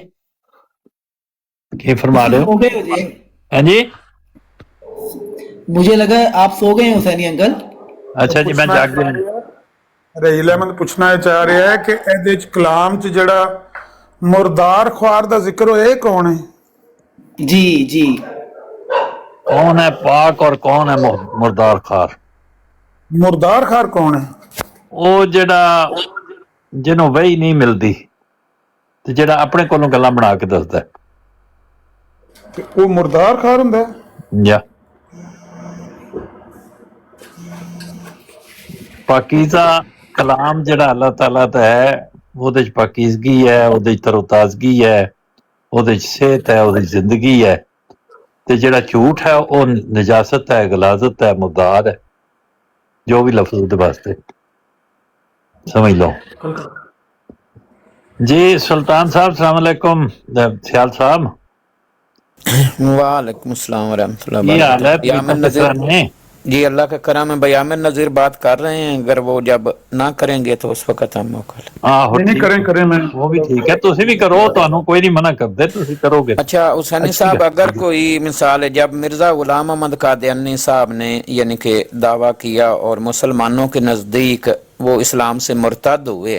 क्या फरमा रहे सो हो? गए हो जे? हैं जी, मुझे लगा आप सो गए हो सैनी अंकल। अच्छा जी, मैं जाग गया। ਰਹੀਲ ਅਹਿਮਦ ਪੁੱਛਣਾ ਚਾਹ ਰਿਹਾ ਹੈ ਕਿ ਇਹਦੇ ਚ ਕਲਾਮ ਚ ਜਿਹੜਾ ਮੁਰਦਾਰ ख्वार ਦਾ ਜ਼ਿਕਰ ਹੋਇਆ ਇਹ ਕੌਣ ਹੈ? जी जी। कौन है पाक और कौन है मुर्दार खार? ਮੁਰਦਾਰ ਖਾਰ ਕੌਣ ਹੈ? ਉਹ ਜਿਹੜਾ ਜਿਹਨੂੰ ਵਹੀ ਨਹੀਂ ਮਿਲਦੀ ਤੇ ਜਿਹੜਾ ਆਪਣੇ ਕੋਲੋਂ ਗੱਲਾਂ ਬਣਾ ਕੇ ਦੱਸਦਾ ਹੈ। ਤੇ ਉਹ ਮੁਰਦਾਰ ਖਾਰ ਹੁੰਦਾ ਹੈ? ਜਾਂ ਪਾਕੀਜ਼ਾ ਕਲਾਮ ਜਿਹੜਾ ਅੱਲਾਹ ਤਾਲਾ ਦਾ ਹੈ ਉਹਦੇ ਚ ਪਾਕੀਜ਼ਗੀ ਹੈ, ਉਹਦੇ ਚ ਤਰੋਤਾਜ਼ਗੀ ਹੈ, ਉਹਦੇ 'ਚ ਸਿਹਤ ਹੈ, ਉਹਦੀ ਜ਼ਿੰਦਗੀ ਹੈ। ਤੇ ਜਿਹੜਾ ਝੂਠ ਹੈ ਉਹ ਨਜਾਸਤ ਹੈ, ਗਲਾਜ਼ਤ ਹੈ, ਮੁਰਦਾਰ ਹੈ, ਜੋ ਵੀ ਲਫ਼ਜ਼ ਉਹਦੇ ਵਾਸਤੇ ਸਮਝ ਲਓ ਜੀ। ਸੁਲਤਾਨ साहब अस्सलाम वालेकुम। सियाल साहब वालेकुम अस्सलाम वरहमतुल्लाहि ये हाल है, वबरकातुहू। यामिन तरीका नज़ीर किसान है। जी, अल्लाह का करम है। यामिन नज़ीर बात कर रहे हैं, अगर वो जब ना करेंगे तो उस वक्त हम मौका लें। ਆਹੋ ਠੀਕ करें मैं ਉਹ ਵੀ ਠੀਕ ਹੈ, ਤੁਸੀਂ ਵੀ ਕਰੋ, ਤੁਹਾਨੂੰ ਕੋਈ ਨਹੀਂ मना करते, ਤੁਸੀਂ ਕਰੋਗੇ। अच्छा हुसैनी अच्छी साहब, बात अगर है। कोई मिसाल है जब मिर्ज़ा गुलाम अहमद कादियानी साहब ने यानी कि दावा किया और मुसलमानों के नज़दीक वो इस्लाम से मुर्तद हुए,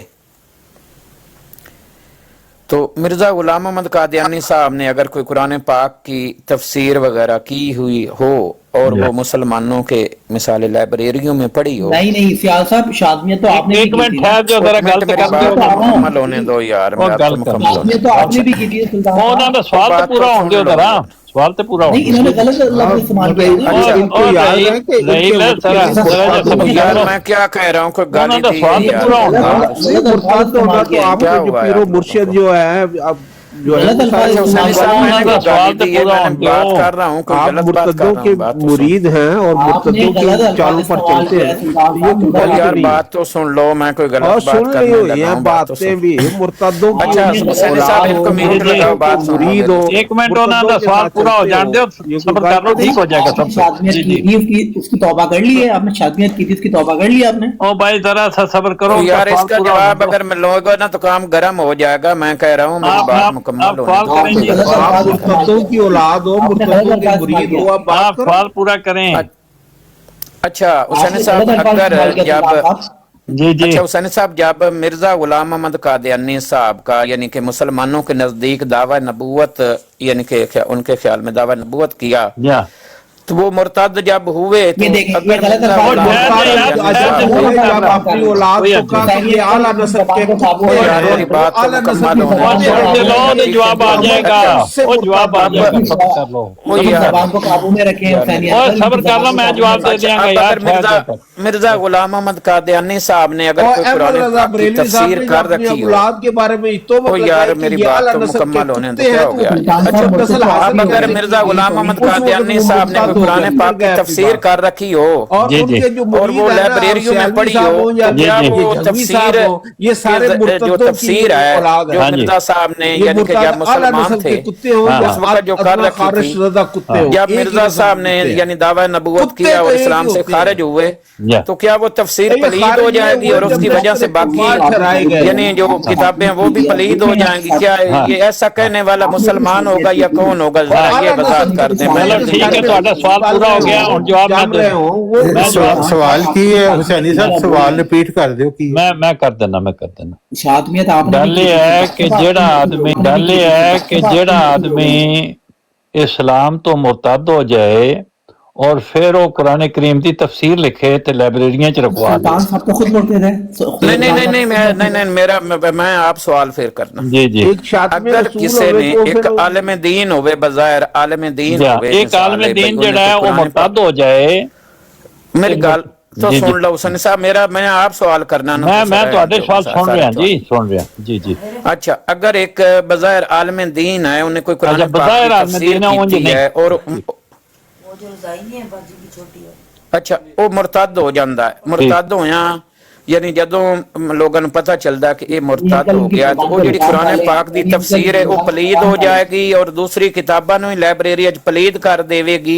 तो मिर्ज़ा गुलाम अहमद कादियानी साहब ने अगर कोई कुरान पाक की तफसीर वगैरह की हुई हो और वो मुसलमानों के मिसाल लाइब्रेरियों में पढ़ी हो। नहीं सियाल साहब, शादमियत तो आपने एक भी की मिनट थी ना। ठहर जाओ जरा, एक मिनट गल मेरी कर बात दो। को मुकम्मल होने दो यार, और मेरा गल तो कर मुकम्मल होने शादमियत तो आपने भी की थी सुल्तान ਉਹਨਾਂ साहब। ਦਾ ਸਵਾਲ बात ਤੇ तो ਪੂਰਾ सुन ਹੋਣ ਦਿਓ लो। जरा, सवाल ते पूरा होने नहीं, इन्होंने गलत लफ्ज़ इस्तेमाल किया है ना। इनको याद है कि नहीं इनके ले जरा मुर्तद जरा दो। समझ यार लो। मैं क्या कह रहा हूँ, कोई ना, गाली ना, दी सवाल है तो यार। पूरा होना। नहीं, मुर्तद होगा तो आपको क्या जो हुआ पीरो यार? मुर्शिद जो है, अब जो है गलत अल्फाज अच्छा, हुसैनी इस्तेमाल साहब, कर मैंने रहे कोई हैं। सवाल गाली तो दी है, पूरा मैंने होने बात दो। कर रहा हूँ, कोई आप गलत बात कर मुर्तदों रहा के हूँ, बात तो सुन। मुरीद हैं और आपने मुर्तदों गलत के अल्फाज चालों पर इस्तेमाल चलते किया है हैं, सुल्तान ये साहब। कोई तो गलत यार नहीं। बात तो सुन लो, मैं कोई और गलत बात सुन करने लियो लगा ये हूँ, बात तो बातें सुन। भी मुर्तदों की अच्छा, हुसैनी साहब, औलाद इनको हो, म्यूट लगाओ, बात सुनो मुरीद हो, मेरी। एक मिनट होना मुर्तदों था, के सवाल साथ पूरा हो चलते जान दो, ये कोई सब्र कर लो, गलत ठीक हो जाएगा आपने सब शादमियत जी की जी। थी, उसकी तौबा कर ली है आपने? शादमियत की थी, उसकी तौबा कर ली आपने? ओ भाई जरा सा सब्र करो, तो उनका यार सवाल इसका पूरा होने जवाब दो। अगर मैं लूंगा ना तो काम गर्म हो जाएगा। मैं कह रहा हूँ मेरी बात आप मुकम्मल होने सवाल दो। करें जी, गलत सवाल अल्फाज पूरा- इस्तेमाल मुर्तदों की औलाद हो, आपने मुर्तदों गलत के अल्फाज मुरीद इस्तेमाल हो, किया। आप बात आप करो। सवाल पूरा करें। अच्छा हुसैनी आपने साहब, गलत अल्फाज अगर इस्तेमाल किया जब सुल्तान साहब। जी जी अच्छा हुसैनी साहब, जब मिर्जा गुलाम अहमद कादियानी साहब का यानी कि मुसलमानों के नजदीक दावा नबूवत यानी कि उनके ख्याल में दावा नबूवत किया, या तो वो मुर्तद जब हुए तो ये देखें, ये अगर गलत मिर्जा अल्फाज गुलाम है, अहमद ये कादियानी यार, साहब है, ने- जब अपनी औलाद को कहा कि ये आला नस्ल के कुत्ते ओ हैं, यार मेरी बात तो आला नस्ल मुकम्मल की होने वो दो। छोड़ दे लो, तो जवाब आ जाएगा, वो जवाब आ जाएगा, अपनी सब्र कर लो। वो अपनी यार ज़बान को काबू में रखें हुसैनी और अंकल, सब्र इनकी कर लो, ज़बान को मैं काबू जवाब में दे रखें। दियांगा अब यार, अगर ठहर मिर्जा जा। मिर्जा गुलाम अहमद कादियानी साहब ने अगर और कोई अहमद कुरान रजा पाक की बरेलवी साहब तफसीर ने कर अपनी रखी हो, औलाद के बारे में तो ओ यार मेरी बात तो मुकम्मल होने दो, क्या हो गया? अच्छा, अब अगर मिर्जा गुलाम अहमद कादियानी साहब ने कोई कुरान पाक की तफसीर कर रखी हो और जी, उनके जो और मुरीद वो हैं ना, लाइब्रेरियों में सियालवी पढ़ी साहब हो, या तो क्या जी, वो जंगवी तफसीर साहब हो, ये सारे जो मुर्तदों की तफसीर है औलाद है। जो हाँ जी। मिर्जा साहब ने ये यानी कि मुर्तद जब आला मुसलमान नस्ल थे के कुत्ते हो हाँ। या उस वक्त जो कर अदना रखी खारिश थी, रजा कुत्ते हो, जब एक ही मिर्जा नस्ल साहब के ने कुत्ते हैं। यानी दावा नबूवत कुत्ते किया तो और एक ही इस्लाम से होते खारिज हैं। हुए, या। तो क्या वो तफसीर ये पलीद हो खारिज नहीं जाएगी हुए और उसकी जब वजह से कुफार बाकी ठहराए गए। यानी जो किताबें वो भी पलीद हो जाएंगी? क्या हाँ। ये ऐसा कहने वाला मुसलमान होगा या कौन होगा? जरा ये आला वजाहत नस्ल कर के दें। कुत्ते चलो मैं ठीक है, तुम्हारा सवाल पूरा हो गया, और जवाब मैं जान दे रहे दूं। हो वो मैं जवाब सवाल की है हुसैनी साहब, सवाल रिपीट कर दो कि मैं कर देना, मैं कर देना। शादमियत आपने भी गल की ये थी, है सुल्तान कि साहब, जेड़ा आपने भी आदमी की गल थी, ये है सुल्तान कि साहब, जेड़ा आपने भी की थी। आदमी इस्लाम तो मुर्तद हो जाए और फिर वो कुरान करीम की तफसीर लिखे तो लाइब्रेरियां च रखवा दे। सुल्तान साहब तो खुद बोलते थे। नहीं मेरा मैं आप सवाल फिर करना। जी जी एक शादी में अगर रसूल किसी होवे ने तो एक फिर आलिम दीन होवे, बजायर आलिम दीन या, होवे, एक मिसाल आलिम है, दीन भाई, जेड़ा है वो कुरान मुर्तद हो जाए। मेरी एक गल तो जी, सुन जी। लो हुसैन साहब, मेरा मैं आप सवाल करना ना मैं ਤੁਹਾਡੇ सवाल सुन रहा जी, सुन रहा जी जी। अच्छा, अगर एक बजायर आलिम दीन है, उन्हें कोई कुरान अच्छा, पाक बज़ाहिर की आलिम तफसीर दीन है, उंज की नहीं। है और अच्छा वो मुर्तद हो जाता है। मुर्तद होया यानी जदों लोगों को पता चलता कि ये मुर्तद हो गया तो वो जी कुरान पाक की तफसीर है वो पलीद हो जाएगी और दूसरी किताबों ਨੂੰ लाइब्रेरी पलीद कर देवेगी।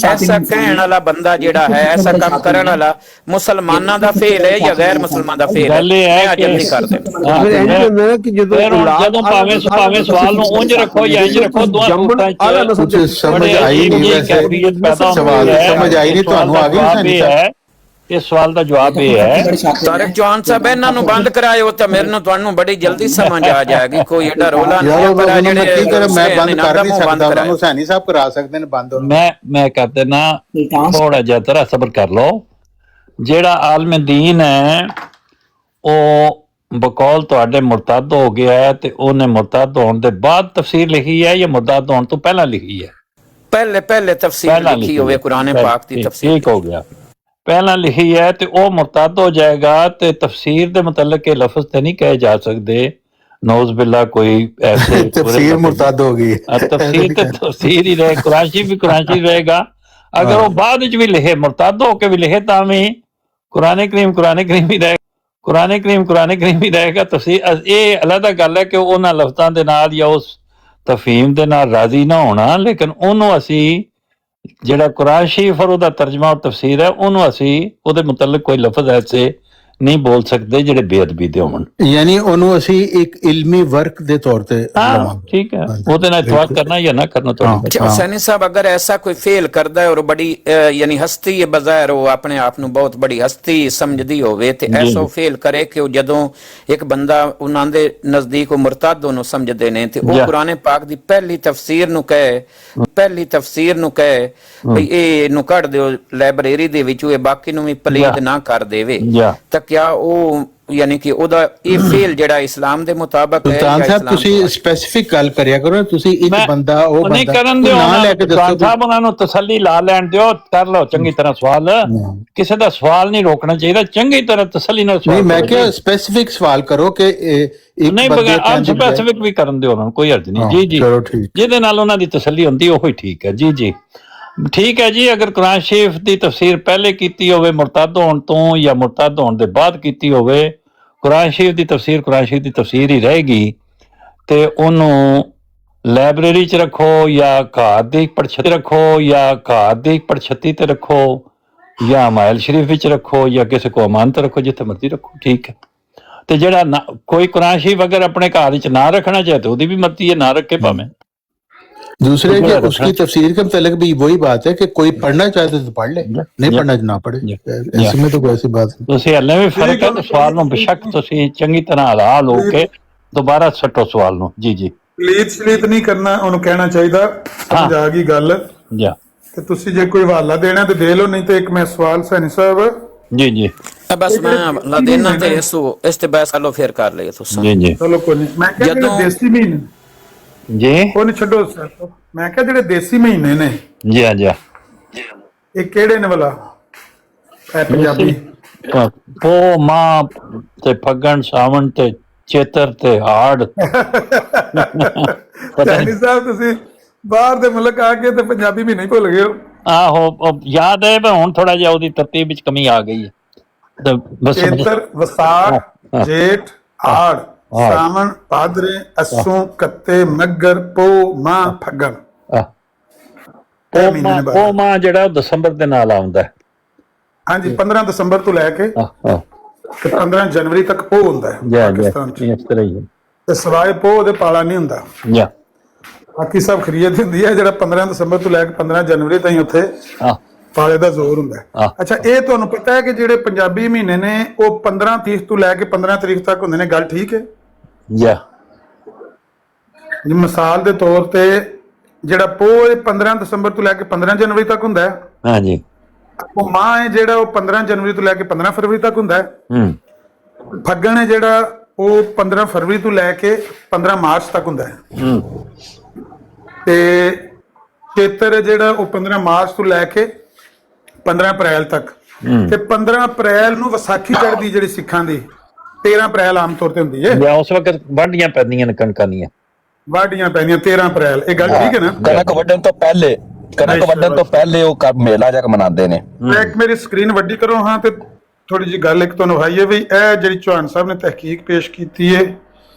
ऐसा कहने वाला बंदा जेड़ा है, ऐसा काम करने वाला मुसलमाना दा फेल है या गैर मुसलमान दा फेल है? गल ये है मैं कि जल्दी कर दे। फिर इंज होंदा है कि ਜਦੋਂ फिर औलाद ਜਦੋਂ ਭਾਵੇਂ ਸਵਾਲ ਨੂੰ ਉਂਝ ਰੱਖੋ ਜਾਂ ਇੰਝ ਰੱਖੋ, ਦੋਹਾਂ आला नस्ल कुछ समझ आई नहीं वैसे सवाल समझ आई नहीं ਤੁਹਾਨੂੰ ਆ ਗਈ हुसैनी साहब? ਇਸ ਸਵਾਲ ਦਾ ਜਵਾਬ ਇਹ ਹੈ तारिक चौहान साहब ਇਹਨਾਂ ਨੂੰ ਬੰਦ ਕਰਾਇਓ ਤਾਂ ਮੇਰੇ ਨੂੰ ਤੁਹਾਨੂੰ ਬੜੀ ਜਲਦੀ ਸਮਝ ਆ ਜਾਏਗੀ। ਕੋਈ ਏਡਾ ਰੋਲਾ ਯਾਰ ਨਹੀਂ ਉਹ ਪਰ ਉਹਨਾਂ ਜਿਹੜੇ ਮੈਂ ਕੀ ਕਰਾਂ, ਮੈਂ ਬੰਦ ਇਹਨਾਂ ਕਰ ਦਾ ਨਹੀਂ ਮੂੰਹ ਬੰਦ ਸਕਦਾ, ਉਹਨਾਂ ਕਰਾਇਓ। ਨੂੰ ਹੁਸੈਨੀ ਸਾਹਿਬ ਕਰਾ ਸਕਦੇ ਨੇ ਬੰਦ ਉਹਨਾਂ ਮੈਂ ਕਰ ਦੇਣਾ। सुल्तान ਥੋੜਾ ਜਿਹਾ ਤਰਾ ਸਬਰ ਕਰ ਲਓ। ਜਿਹੜਾ ਆਲਮ ਦੀਨ ਹੈ ਉਹ ਬਕੌਲ ਤੁਹਾਡੇ ਮੁਰਤਦ ਹੋ ਗਿਆ ਹੈ ਤੇ ਉਹਨੇ ਮੁਰਤਦ ਹੋਣ ਦੇ ਬਾਅਦ ਤਫਸੀਰ ਲਿਖੀ ਹੈ ਜਾਂ ਮੁਰਤਦ ਹੋਣ ਤੋਂ ਪਹਿਲਾਂ ਲਿਖੀ ਹੈ? पहले तफसीर ਪਹਿਲਾਂ लिखी हुए कुरान ਪਹਿਲਾਂ, पाक की तफसीर। ठीक हो गया। ਪਹਿਲਾਂ ਲਿਖੀ ਹੈ ਤੇ ਉਹ ਮੁਰਤਦ ਹੋ ਜਾਏਗਾ ਤੇ ਤਫਸੀਰ ਦੇ ਮੁਤਲਕ ਇਹ ਲਫ਼ਜ਼ ਤੇ ਨਹੀਂ ਕਹੇ ਜਾ ਸਕਦੇ नौज बिल्ला कोई ऐसे तफसीर मुर्ताद हो गई तफसीर तो तफसीर ही रहे, कुराशी भी कुराशी रहेगा। अगर वो बाद भी लिखे मुर्ताद होके भी लिखे तामी कुरान करीम ही रहेगा, कुरान करीम ही रहेगा। तफसीर ये अलग गल है कि उन्होंने लफ्जां दे नाल या उस तफहीम दे नाल राजी ना होना, लेकिन उन्होंने असी ਜਿਹੜਾ ਕੁਰਾਨ ਸ਼ਰੀਫ ਔਰ ਉਹਦਾ ਤਰਜਮਾ ਔਰ ਤਫਸੀਰ ਹੈ ਉਹਨੂੰ ਅਸੀਂ ਉਹਦੇ ਮੁਤਲਕ ਕੋਈ ਲਫ਼ਜ਼ ਐਸੇ ਨਹੀਂ ਬੋਲ ਸਕਦੇ ਜਿਹੜੇ ਬੇਅਦਬੀ ਦੇ ਹੋਣ। ਯਾਨੀ ਉਹਨੂੰ ਅਸੀਂ ਇੱਕ ਇਲਮੀ ਵਰਕ ਦੇ ਤੌਰ ਤੇ हाँ ठीक है, ਉਹਦੇ ਨਾਲ ਇਤਫਾਕ ਕਰਨਾ या ना करना ਤੁਹਾਡੀ अच्छा हुसैनी साहब, अगर ऐसा कोई फेल करता है और बड़ी यानी हस्ती है बज़ाहिर वो अपने आप ਨੂੰ ਬਹੁਤ ਬੜੀ ਹਸਤੀ ਸਮਝਦੀ ਹੋਵੇ ਤੇ ਐਸਾ ਫੇਲ ਕਰੇ ਕਿ ਉਹ ਜਦੋਂ ਇੱਕ ਬੰਦਾ ਉਹਨਾਂ ਦੇ ਨਜ਼ਦੀਕ ਉਹ ਮੁਰਤਦ ਉਹਨੂੰ ਸਮਝਦੇ ਨੇ ਤੇ ਉਹ ਕੁਰਾਨ ਪਾਕ ਦੀ ਪਹਿਲੀ ਤਫਸੀਰ ਨੂੰ ਕਹੇ ਵੀ ਇਹ ਨੂੰ ਕੱਢ ਦਿਓ ਲਾਇਬ੍ਰੇਰੀ ਦੇ ਵਿੱਚੋਂ, ਇਹ ਬਾਕੀ ਨੂੰ ਵੀ ਪਲੀਤ ਨਾ ਕਰ ਦੇਵੇ, ਤਾਂ ਕਿਆ ਉਹ ਯਾਨੀ ਕਿ ਉਹਦਾ ਇਹ ਫੇਲ ਜਿਹੜਾ ਇਸਲਾਮ ਦੇ ਮੁਤਾਬਕ ਹੈ ਸੁਲਤਾਨ ਸਾਹਿਬ ਤੁਸੀਂ ਸਪੈਸੀਫਿਕ ਗੱਲ ਕਰਿਆ ਕਰੋ, ਤੁਸੀਂ ਇੱਕ ਬੰਦਾ ਉਹ ਨਹੀਂ ਬੰਦਾ ਕਰਨ ਦਿਓ ਨਾਂ ਲੈ ਕੇ ਸੁਲਤਾਨ ਦੱਸੋ। ਸਾਹਿਬ ਉਹਨਾਂ ਨੂੰ ਤਸੱਲੀ ਲਾ ਲੈਣ ਦਿਓ, ਕਰ ਲਓ ਚੰਗੀ ਤਰ੍ਹਾਂ ਸਵਾਲ, ਕਿਸੇ ਦਾ ਸਵਾਲ ਨਹੀਂ ਰੋਕਣਾ ਚਾਹੀਦਾ, ਚੰਗੀ ਤਰ੍ਹਾਂ ਤਸੱਲੀ ਨਾਲ ਸਵਾਲ ਨਹੀਂ ਮੈਂ ਕਿਹਾ ਸਪੈਸੀਫਿਕ ਸਵਾਲ ਕਰੋ ਕਿ ਇੱਕ ਨਹੀਂ ਬੰਦੇ ਬਗੈਰ ਆਪ ਸਪੈਸੀਫਿਕ ਵੀ ਕਰਨ ਦਿਓ ਉਹਨਾਂ ਨੂੰ, ਕੋਈ ਹਰਜ ਨਹੀਂ। ਜੀ ਜੀ ਚਲੋ ਠੀਕ, ਜਿਹਦੇ ਨਾਲ ਉਹਨਾਂ ਦੀ ਤਸੱਲੀ ਹੁੰਦੀ ਉਹ ਹੀ ਠੀਕ ਹੈ। ਜੀ ਜੀ ਠੀਕ ਹੈ ਜੀ। ਅਗਰ ਕੁਰਾਨ ਸ਼ਰੀਫ ਦੀ ਤਫਸੀਰ ਪਹਿਲੇ ਕੀਤੀ ਹੋਵੇ ਮੁਰਤਦ ਹੋਣ ਤੋਂ ਜਾਂ ਮੁਰਤਦ ਹੋਣ ਦੇ ਬਾਅਦ ਕੀਤੀ ਹੋਵੇ, ਕੁਰਾਨ ਸ਼ਰੀਫ ਦੀ ਤਫਸੀਰ ਹੀ ਰਹੇਗੀ ਤੇ ਉਹਨੂੰ ਲਾਇਬ੍ਰੇਰੀ 'ਚ ਰੱਖੋ ਜਾਂ ਘਰ ਦੀ ਪੜਛੱਤੀ ਤੇ ਰੱਖੋ ਜਾਂ ਮਾਇਲ ਸ਼ਰੀਫ ਵਿੱਚ ਰੱਖੋ ਜਾਂ ਕਿਸੇ ਕੋ ਅਮਾਨਤ ਰੱਖੋ, ਜਿੱਥੇ ਮਰਜ਼ੀ ਰੱਖੋ, ਠੀਕ ਹੈ। ਤੇ ਜਿਹੜਾ ਕੋਈ ਕੁਰਾਨ ਸ਼ਰੀਫ ਅगर अपने घर ਵਿੱਚ ਨਾ ਰੱਖਣਾ ਚਾਹੇ तो ਉਹਦੀ ਵੀ ਮਰਜ਼ੀ ਹੈ, ਨਾ ਰੱਖੇ ਭਾਵੇਂ। दूसरे के उसकी तफसीर के मतलब भी वही बात है कि कोई पढ़ना चाहते तो पढ़ ले, नहीं पढ़ना ना पढ़े, ऐसे में तो कोई ऐसी बात नहीं। ਤੁਸੀਂ ਹਲੇ ਵੀ ਫਰਕ ਹੈ ਸਵਾਲ ਨੂੰ ਬੇਸ਼ੱਕ ਤੁਸੀਂ ਚੰਗੀ ਤਰ੍ਹਾਂ ਹਲਾ ਲੋ ਕੇ ਦੁਬਾਰਾ ਸੱਟੋ ਸਵਾਲ ਨੂੰ। ਜੀ ਜੀ ਪਲੀਤ ਨਹੀਂ ਕਰਨਾ, ਉਹਨੂੰ ਕਹਿਣਾ ਚਾਹੀਦਾ ਸਮਝ ਆ ਗਈ ਗੱਲ। ਜਾ ਤੇ ਤੁਸੀਂ ਜੇ ਕੋਈ ਹਵਾਲਾ ਦੇਣਾ ਤੇ ਦੇ ਲਓ, ਨਹੀਂ ਤੇ ਇੱਕ ਮੈਂ ਸਵਾਲ ਸੈਣੀ ਸਾਹਿਬ ਜੀ ਜੀ ਬਸ ਮੈਂ ਲਾ ਦੇਣਾ ਤੇ ਇਸ ਤੇ ਬਹਿਸ ਕਰ ਲਓ, ਫਿਰ ਕਰ ਲਈਏ ਤੁਸੀਂ। ਜੀ ਜੀ ਚਲੋ ਕੋਈ ਨਹੀਂ। ਮੈਂ ਕਿਹਾ ਜਿਹੜੇ ਦੇਸੀ ਮਹੀਨੇ ਜੀ ਉਹ ਨਹੀਂ ਛੱਡੋ ਸਰ, ਮੈਂ ਕਿਹਾ ਜਿਹੜੇ ਦੇਸੀ ਮਹੀਨੇ ਨੇ ਜੀ ਹਾਂ ਜੀ ਇਹ ਕਿਹੜੇ ਨੇ ਭਲਾ? ਇਹ ਪੰਜਾਬੀ ਪੋ ਮਾਂ ਤੇ ਫੱਗਣ ਸਾਵਣ ਤੇ ਚੇਤਰ ਤੇ ਹਾੜ। ਸੈਣੀ ਸਾਹਿਬ ਤੁਸੀਂ ਬਾਹਰ ਦੇ ਮੁਲਕ ਆ ਕੇ ਤੇ ਪੰਜਾਬੀ ਵੀ ਨਹੀਂ ਭੁੱਲ ਗਏ ਹੋ। ਆਹੋ ਯਾਦ ਹੈ, ਪਰ ਹੁਣ ਥੋੜਾ ਜਿਹਾ ਉਹਦੀ ਤਰਤੀਬ ਵਿੱਚ ਕਮੀ ਆ ਗਈ ਹੈ। ਚੇਤਰ, ਵਿਸਾਖ, ਜੇਠ, ਹਾੜ, ਸਾਵਣ, ਭਾਦਰੇ, ਅੱਸੂ, ਕੱਤੇ, ਮੱਘਰ, ਪੋ, ਮਾਂ, ਫੱਗਣ। ਪੋ ਮਾਂ ਜਿਹੜਾ ਦਸੰਬਰ ਦੇ ਨਾਲ ਆਉਂਦਾ ਹੈ। ਹਾਂਜੀ 15 ਦਸੰਬਰ ਤੋਂ ਲੈ ਕੇ ਤੇ 15 ਜਨਵਰੀ ਤੱਕ ਪੋ ਹੁੰਦਾ ਹੈ ਪਾਕਿਸਤਾਨ ਚ। ਇਸ ਤਰ੍ਹਾਂ ਹੀ ਤੇ ਸਵਾਏ ਪੋ ਉਹਦੇ ਪਾਲਾ ਨਹੀਂ ਹੁੰਦਾ, ਹੈ। ਬਾਕੀ ਸਭ ਖਰੀਦ ਹੁੰਦੀ ਹੈ। ਜਿਹੜਾ 15 ਦਸੰਬਰ ਤੋਂ ਲੈ ਕੇ 15 ਜਨਵਰੀ ਤਾਈਂ ਉੱਥੇ ਪਾਲੇ ਦਾ ਜ਼ੋਰ ਹੁੰਦਾ ਹੈ। ਅੱਛਾ ਇਹ ਤੁਹਾਨੂੰ ਪਤਾ ਹੈ ਕਿ ਜਿਹੜੇ ਪੰਜਾਬੀ ਮਹੀਨੇ ਨੇ ਉਹ 15 ਤਰੀਕ ਤੋਂ ਲੈ ਕੇ 15 ਤਰੀਕ ਤੱਕ ਹੁੰਦੇ ਨੇ, ਗੱਲ ਠੀਕ ਹੈ? ਜੀ ਮਿਸਾਲ ਦੇ ਤੌਰ ਤੇ ਜਿਹੜਾ ਪੋਹ 15 ਦਸੰਬਰ ਤੋਂ ਲੈ ਕੇ 15 ਜਨਵਰੀ ਤੱਕ ਹੁੰਦਾ ਹੈ। ਹਾਂਜੀ। ਉਹ ਮਾਹ ਹੈ ਜਿਹੜਾ ਉਹ 15 ਜਨਵਰੀ ਤੋਂ ਲੈ ਕੇ 15 ਫਰਵਰੀ ਤੱਕ ਹੁੰਦਾ ਹੈ। ਫੱਗਣ ਹੈ ਜਿਹੜਾ ਉਹ 15 ਫਰਵਰੀ ਤੋਂ ਲੈ ਕੇ 15 ਮਾਰਚ ਤੱਕ ਹੁੰਦਾ ਹੈ। ਤੇ ਚੇਤਰ ਹੈ ਜਿਹੜਾ ਉਹ 15 ਮਾਰਚ ਤੋਂ ਲੈ ਕੇ 15 ਅਪ੍ਰੈਲ ਤੱਕ। ਤੇ 15 ਅਪ੍ਰੈਲ ਨੂੰ ਵਿਸਾਖੀ ਚੜ੍ਹਦੀ ਜਿਹੜੀ ਸਿੱਖਾਂ ਦੀ 13 ਅਪ੍ਰੈਲ ਆਮ ਤੌਰ ਤੇ ਹੁੰਦੀ ਹੈ। ਉਸ ਵਕਤ ਵਾਢੀਆਂ ਪੈਂਦੀਆਂ ਨੇ, ਕਣਕਾਂ ਦੀਆਂ ਵਾਢੀਆਂ ਪੈਂਦੀਆਂ 13 ਅਪ੍ਰੈਲ। ਇਹ ਗੱਲ ਠੀਕ ਹੈ ਨਾ? ਕਣਕ ਵੱਢਣ ਤੋਂ ਪਹਿਲੇ ਉਹ ਮੇਲਾ ਜਗ ਮਨਾਉਂਦੇ ਨੇ। ਇੱਕ ਮੇਰੀ ਸਕਰੀਨ ਵੱਡੀ ਕਰੋ ਹਾਂ ਤੇ ਥੋੜੀ ਜਿਹੀ ਗੱਲ ਇੱਕ ਤੁਹਾਨੂੰ ਵਿਖਾਈਏ ਵੀ ਇਹ ਜਿਹੜੀ ਚੌਹਾਨ ਸਾਹਿਬ ਨੇ ਤਹਿਕੀਕ ਪੇਸ਼ ਕੀਤੀ ਹੈ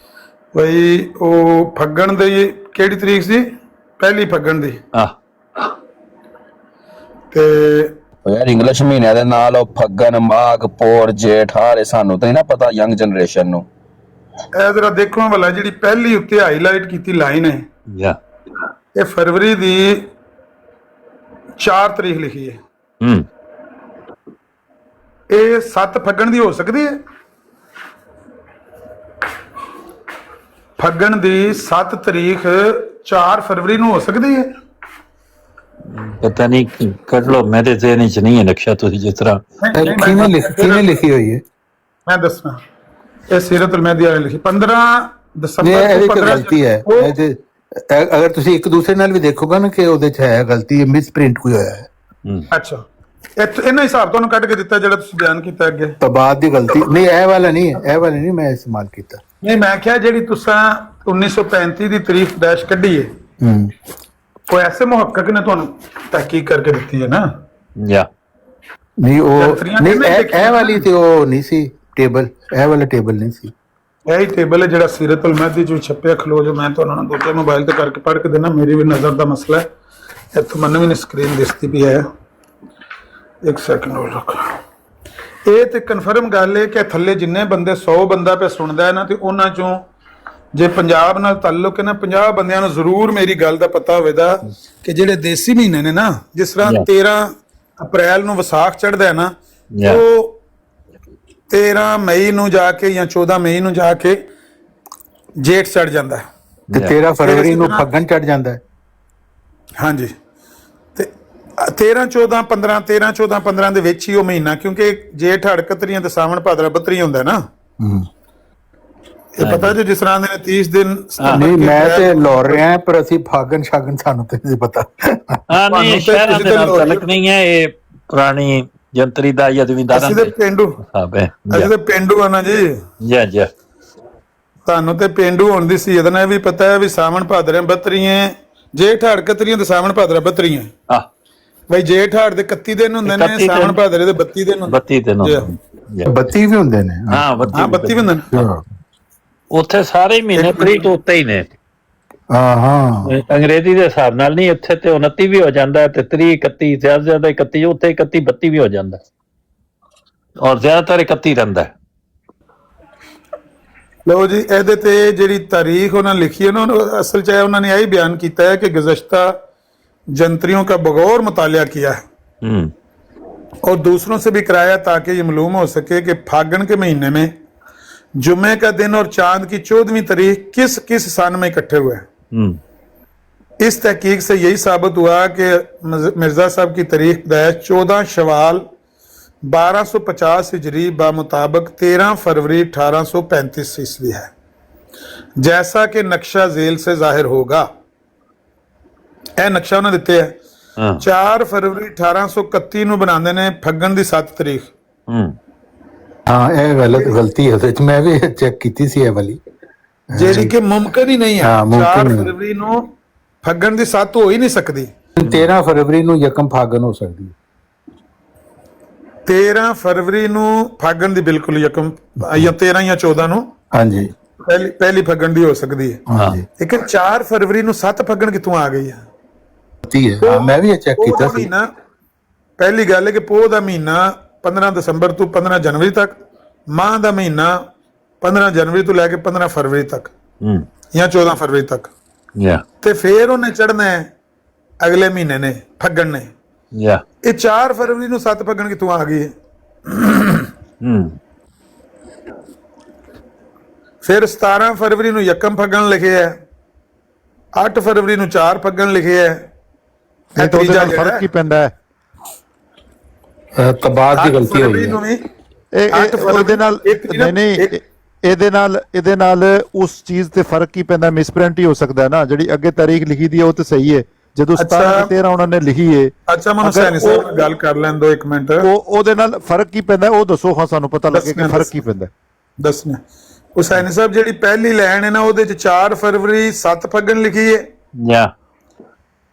ਬਈ ਉਹ ਫੱਗਣ ਦੀ ਕਿਹੜੀ ਤਰੀਕ ਸੀ? ਪਹਿਲੀ ਫੱਗਣ ਦੀ। ਤੇ ਯਾਰ ਇੰਗਲਿਸ਼ ਮਹੀਨਿਆਂ ਦੇ ਨਾਲ ਉਹ ਫੱਗਣ, ਮਾਘ, ਪੋਰ, ਜੇਠ, ਹਾੜ ਸਾਨੂੰ ਤਾਂ ਨਹੀਂ ਨਾ ਪਤਾ ਯੰਗ ਜਨਰੇਸ਼ਨ ਨੂੰ। ਇਹ ਜਰਾ ਦੇਖੋ ਭਲਾ ਜਿਹੜੀ ਪਹਿਲੀ ਉੱਤੇ ਹਾਈਲਾਈਟ ਕੀਤੀ ਲਾਈਨ ਹੈ ਇਹ ਫਰਵਰੀ ਦੀ 4 ਤਰੀਕ ਲਿਖੀ ਹੈ। ਇਹ 7 ਫੱਗਣ ਦੀ ਹੋ ਸਕਦੀ ਹੈ? ਫੱਗਣ ਦੀ 7 ਤਰੀਕ 4 ਫਰਵਰੀ ਨੂੰ ਹੋ ਸਕਦੀ ਹੈ? ਪਤਾ ਨਹੀਂ, ਕੱਢ ਲਓ, ਮੈਂ ਤੇ ਜ਼ਹਿਨ ਚ ਨਹੀਂ ਹੈ ਨਕਸ਼ਾ ਤੁਸੀਂ ਜਿਸ ਤਰ੍ਹਾਂ ਕਿਹਨੇ ਲਿਖੀ ਹੋਈ ਹੈ? ਮੈਂ ਦੱਸਣਾ, ਇਹ ਸੀਰਤ ਅਲ-ਮਹਿਦੀ ਵਾਲੇ ਲਿਖੀ 15 ਦਸੰਬਰ ਇਹ ਗਲਤੀ ਹੈ। ਅਗਰ ਤੁਸੀਂ ਇੱਕ ਦੂਸਰੇ ਨਾਲ ਵੀ ਦੇਖੋਗੇ ਨਾ ਕਿ ਉਹਦੇ ਚ ਹੈ ਗਲਤੀ, ਹੈ ਮਿਸਪ੍ਰਿੰਟ ਕੋਈ ਹੋਇਆ ਹੈ। ਅੱਛਾ ਇਹਨਾਂ ਹਿਸਾਬ ਤੁਹਾਨੂੰ ਕੱਢ ਕੇ ਦਿੱਤਾ ਜਿਹੜਾ ਤੁਸੀਂ ਬਿਆਨ ਕੀਤਾ ਅੱਗੇ। ਤਬਾਦ ਦੀ ਗਲਤੀ ਨਹੀਂ, ਇਹ ਵਾਲਾ ਨਹੀਂ ਹੈ, ਇਹ ਵਾਲਾ ਨਹੀਂ ਮੈਂ ਇਸਤੇਮਾਲ ਕੀਤਾ। ਨਹੀਂ ਮੈਂ ਕਿਹਾ ਜਿਹੜੀ ਤੁਸੀਂ 1935 ਦੀ ਤਾਰੀਖ ਡੈਸ਼ ਕੱਢੀ ਹੈ ਹੂੰ ਉਹ ਐਸੇ ਮੁਹੱਕਕ ਨੇ ਤੁਹਾਨੂੰ ਤਹਿਕੀਕ ਕਰਕੇ ਦਿੱਤੀ ਹੈ ਨਾ। या ਨਹੀਂ ਉਹ ਜੰਤਰੀਆਂ ਨਹੀਂ ਕਿਵੇਂ ਇਹ ਦੇਖੀਆਂ ਵਾਲੀ ਤੇ ਉਹ ਨਹੀਂ ਸੀ ਟੇਬਲ, ਇਹ ਵਾਲਾ ਟੇਬਲ ਨਹੀਂ ਸੀ। ਇਹੀ ਟੇਬਲ ਹੈ ਜਿਹੜਾ ਸੀਰਤੁਲ ਮਹਿਦੀ ਚ ਵੀ ਛਪਿਆ। ਖਲੋ ਜੋ ਮੈਂ ਤੁਹਾਨੂੰ ਨਾ ਦੂਜੇ ਮੋਬਾਈਲ ਤੇ ਕਰਕੇ ਪੜ੍ਹ ਕੇ ਦੇਣਾ, ਮੇਰੀ ਵੀ ਨਜ਼ਰ ਦਾ ਮਸਲਾ ਹੈ। ਇੱਥੋਂ ਮੈਨੂੰ ਵੀ ਸਕਰੀਨ ਦਿਸਦੀ ਵੀ ਹੈ, ਇੱਕ ਸੈਕਿੰਡ ਹੋਰ ਰੱਖ। ਇਹ ਤੇ ਕਨਫਰਮ ਗੱਲ ਹੈ ਕਿ ਥੱਲੇ ਜਿੰਨੇ ਬੰਦੇ 100 ਬੰਦਾ ਪਿਆ ਸੁਣਦਾ ਹੈ ਨਾ, ਤੇ ਉਹਨਾਂ ਚੋਂ ਜੇ ਪੰਜਾਬ ਨਾਲ ਤਾਲੁਕ ਹੈ ਨਾ 50 ਬੰਦਿਆਂ ਨੂੰ ਜ਼ਰੂਰ ਮੇਰੀ ਗੱਲ ਦਾ ਪਤਾ ਹੋਵੇਗਾ ਕਿ ਜਿਹੜੇ ਦੇਸੀ ਮਹੀਨੇ ਨੇ ਨਾ, ਜਿਸ ਤਰ੍ਹਾਂ 13 ਅਪ੍ਰੈਲ ਨੂੰ ਵਿਸਾਖ ਚੜ੍ਹਦਾ ਹੈ ਨਾ, ਉਹ 13 ਮਈ ਨੂੰ ਜਾ ਕੇ ਜਾਂ 14 ਮਈ ਨੂੰ ਜਾ ਕੇ ਜੇਠ ਚੜ ਜਾਂਦਾ ਹੈ ਤੇ 13 ਫਰਵਰੀ ਨੂੰ ਫੱਗਣ ਚੜ ਜਾਂਦਾ ਹੈ। ਹਾਂਜੀ, ਤੇ 13 14 15 13 14 15 ਦੇ ਵਿੱਚ ਹੀ ਉਹ ਮਹੀਨਾ, ਕਿਉਂਕਿ ਜੇਠ ਹੜ ਕਤਰੀਆਂ ਤੇ ਸਾਵਣ ਭਾਦਰਾ ਬੱਤਰੀ ਹੁੰਦਾ ਹੈ ਨਾ। ਇਹ ਪਤਾ ਜੋ ਜਿਸ ਤਰ੍ਹਾਂ ਦੇ 30 ਦਿਨ ਨਹੀਂ ਮੈਂ ਤੇ ਲੋੜ ਰਿਹਾ, ਪਰ ਅਸੀਂ ਫਾਗਣ ਸ਼ਾਗਣ ਸਾਨੂੰ ਤੇ ਨਹੀਂ ਪਤਾ। हाँ नहीं शहर ਦੇ ਨਾਲ ਤਲਕ ਨਹੀਂ ਹੈ, ਇਹ ਪੁਰਾਣੀ ਜੰਤਰੀ ਦਾ ਜਾਂ ਜ਼ਮੀਂਦਾਰਾਂ ਅਸੀਂ ਤੇ ਪਿੰਡੂ ਹਿਸਾਬ ਹੈ। ਅਸੀਂ ਤੇ ਪਿੰਡੂ ਆ ਨਾ ਜੀ। ਜੀ ਜੀ ਤੁਹਾਨੂੰ ਤੇ ਪਿੰਡੂ ਹੋਣ ਦੀ ਸੀ ਇਹਦਾ ਵੀ ਪਤਾ ਹੈ ਵੀ ਸਾਵਣ ਭਾਦਰਾ ਬੱਤਰੀਆਂ, ਜੇਠ ਹੜ ਕਤਰੀਆਂ ਤੇ ਸਾਵਣ ਭਾਦਰਾ ਬੱਤਰੀਆਂ। ਹਾਂ ਬਈ ਜੇਠ ਹੜ ਦੇ 31 ਦਿਨ ਹੁੰਦੇ ਨੇ, 31 ਸਾਵਣ ਭਾਦਰੇ ਦੇ 32 ਦਿਨ ਹੁੰਦੇ 32 ਦਿਨ ਜੀ। 32 ਵੀ ਹੁੰਦੇ ਨੇ। ਹਾਂ ਹਾਂ 32 ਵੀ ਹੁੰਦੇ ਨੇ। ਉੱਥੇ ਸਾਰੇ ਮਹੀਨੇ ਤਰੀਕ ਤੋਂ ਉੱਤੇ ਹੀ ਨੇ। ਹਾਂ ਹਾਂ ਅੰਗਰੇਜ਼ੀ ਦੇ ਹਿਸਾਬ ਨਾਲ ਨਹੀਂ, ਇੱਥੇ ਤੇ 29 ਵੀ ਹੋ ਜਾਂਦਾ ਤੇ 30 31 ਜ਼ਿਆਦਾ 31, ਉੱਥੇ 31 32 ਵੀ ਹੋ ਜਾਂਦਾ ਔਰ ਜ਼ਿਆਦਾਤਰ 31 ਰਹਿੰਦਾ। ਲਓ ਜੀ, ਇਹਦੇ ਤੇ ਜਿਹੜੀ ਤਾਰੀਖ ਉਹਨਾਂ ਲਿਖੀ ਹੈ ਨਾ, ਅਸਲ ਚ ਉਹਨਾਂ ਨੇ यही बयान किया है कि गुज़श्ता जंत्रियों का बगौर मुतालिया किया है और दूसरों से भी कराया ताकि ये मालूम हो सके कि फागण के महीने में जुम्मे का दिन और चांद की 14वीं तारीख किस किस सन में इकट्ठे हुए हैं। इस तहकीक से यही साबित हुआ कि मिर्जा साहब की तारीख 14 शवाल 1250 हिजरी बामुताबिक 13 फरवरी 1835 ईस्वी है, जैसा कि नक्शा झेल से जाहिर होगा। यह नक्शा उन्होंने दिते है। 4 फरवरी 1831 ਨੂੰ ਬਣਾਉਂਦੇ ਨੇ ਫੱਗਣ ਦੀ 7 ਤਾਰੀਖ। ਹਾਂ ਇਹ ਗਲਤੀ ਹੈ, ਤੇ ਮੈਂ ਵੀ ਚੈੱਕ ਕੀਤੀ ਸੀ ਇਹ ਵਾਲੀ, ਜਿਹੜੀ ਕਿ ਮੁਮਕਿਨ ਹੀ ਨਹੀਂ ਹੈ। 4 ਫਰਵਰੀ ਨੂੰ ਫੱਗਣ ਦੀ 7 ਹੋ ਹੀ ਨਹੀਂ ਸਕਦੀ। 13 ਫਰਵਰੀ ਨੂੰ ਯਕਮ ਫਾਗਣ ਹੋ ਸਕਦੀ ਹੈ। 13 ਫਰਵਰੀ ਨੂੰ ਫੱਗਣ ਦੀ ਬਿਲਕੁਲ ਯਕਮ, ਜਾਂ 13 ਜਾਂ 14 ਨੂੰ ਹਾਂਜੀ ਪਹਿਲੀ ਫੱਗਣ ਦੀ ਹੋ ਸਕਦੀ ਹੈ। ਹਾਂਜੀ ਲੇਕਿਨ 4 ਫਰਵਰੀ ਨੂੰ 7 ਫੱਗਣ ਕਿੱਥੋਂ ਆ ਗਈ ਹੈ? ਹਾਂ ਮੈਂ ਵੀ ਚੈੱਕ ਕੀਤਾ ਸੀ। ਮਹੀਨਾ ਪਹਿਲੀ ਗੱਲ ਹੈ ਕਿ ਪੋਹ ਦਾ ਮਹੀਨਾ 15 ਦਸੰਬਰ ਤੋਂ 15 ਜਨਵਰੀ ਤੱਕ, ਮਾਹ ਦਾ ਮਹੀਨਾ 15 ਜਨਵਰੀ ਤੋਂ ਲੈ ਕੇ 15 ਫਰਵਰੀ ਤੱਕ ਜਾਂ 14 ਫਰਵਰੀ ਤੱਕ। ਤੇ ਫਿਰ ਉਹਨੇ ਚੜਨਾ ਹੈ ਅਗਲੇ ਮਹੀਨੇ ਨੇ ਫੱਗਣ ਨੇ। ਇਹ 4 ਫਰਵਰੀ ਨੂੰ 7 ਫੱਗਣ ਕਿੱਥੋਂ ਆ ਗਈ ਹੈ? ਫਿਰ 17 ਫਰਵਰੀ ਨੂੰ ਯਕਮ ਫੱਗਣ ਲਿਖਿਆ ਹੈ, 8 ਫਰਵਰੀ ਨੂੰ 4 ਫੱਗਣ ਲਿਖਿਆ ਹੈ। ਇਹ ਤਾਂ ਉਹਦੇ ਨਾਲ ਫਰਕ ਕੀ ਪੈਂਦਾ ਹੈ? ਤਬਾਦ ਦੀ ਗਲਤੀ ਹੋਈ ਹੈ। ਇਹਦੇ ਨਾਲ ਨਹੀਂ ਇਹਦੇ ਨਾਲ ਉਸ ਚੀਜ਼ ਤੇ ਫਰਕ ਕੀ ਪੈਂਦਾ? ਮਿਸਪ੍ਰਿੰਟ ਹੀ ਹੋ ਸਕਦਾ ਹੈ ਨਾ। ਜਿਹੜੀ ਅੱਗੇ ਤਾਰੀਖ ਲਿਖੀ ਦੀ ਹੈ ਉਹ ਤੇ ਸਹੀ ਹੈ, ਜਦੋਂ 17 ਤੇ 13 ਉਹਨਾਂ ਨੇ ਲਿਖੀ ਹੈ। ਅੱਛਾ ਮੈਨੂੰ ਸੈਣੀ ਸਾਹਿਬ ਗੱਲ ਕਰ ਲੈਣ ਦਿਓ ਇੱਕ ਮਿੰਟ। ਉਹਦੇ ਨਾਲ ਫਰਕ ਕੀ ਪੈਂਦਾ ਉਹ ਦੱਸੋ, ਹਾਂ ਸਾਨੂੰ ਪਤਾ ਲੱਗੇ ਕਿ ਫਰਕ ਕੀ ਪੈਂਦਾ। ਦੱਸਣਾ ਹੁਸੈਨ ਸਾਹਿਬ, ਜਿਹੜੀ ਪਹਿਲੀ ਲਾਈਨ ਹੈ ਨਾ ਉਹਦੇ ਚ 4 ਫਰਵਰੀ 7 ਫੱਗਣ ਲਿਖੀ ਹੈ,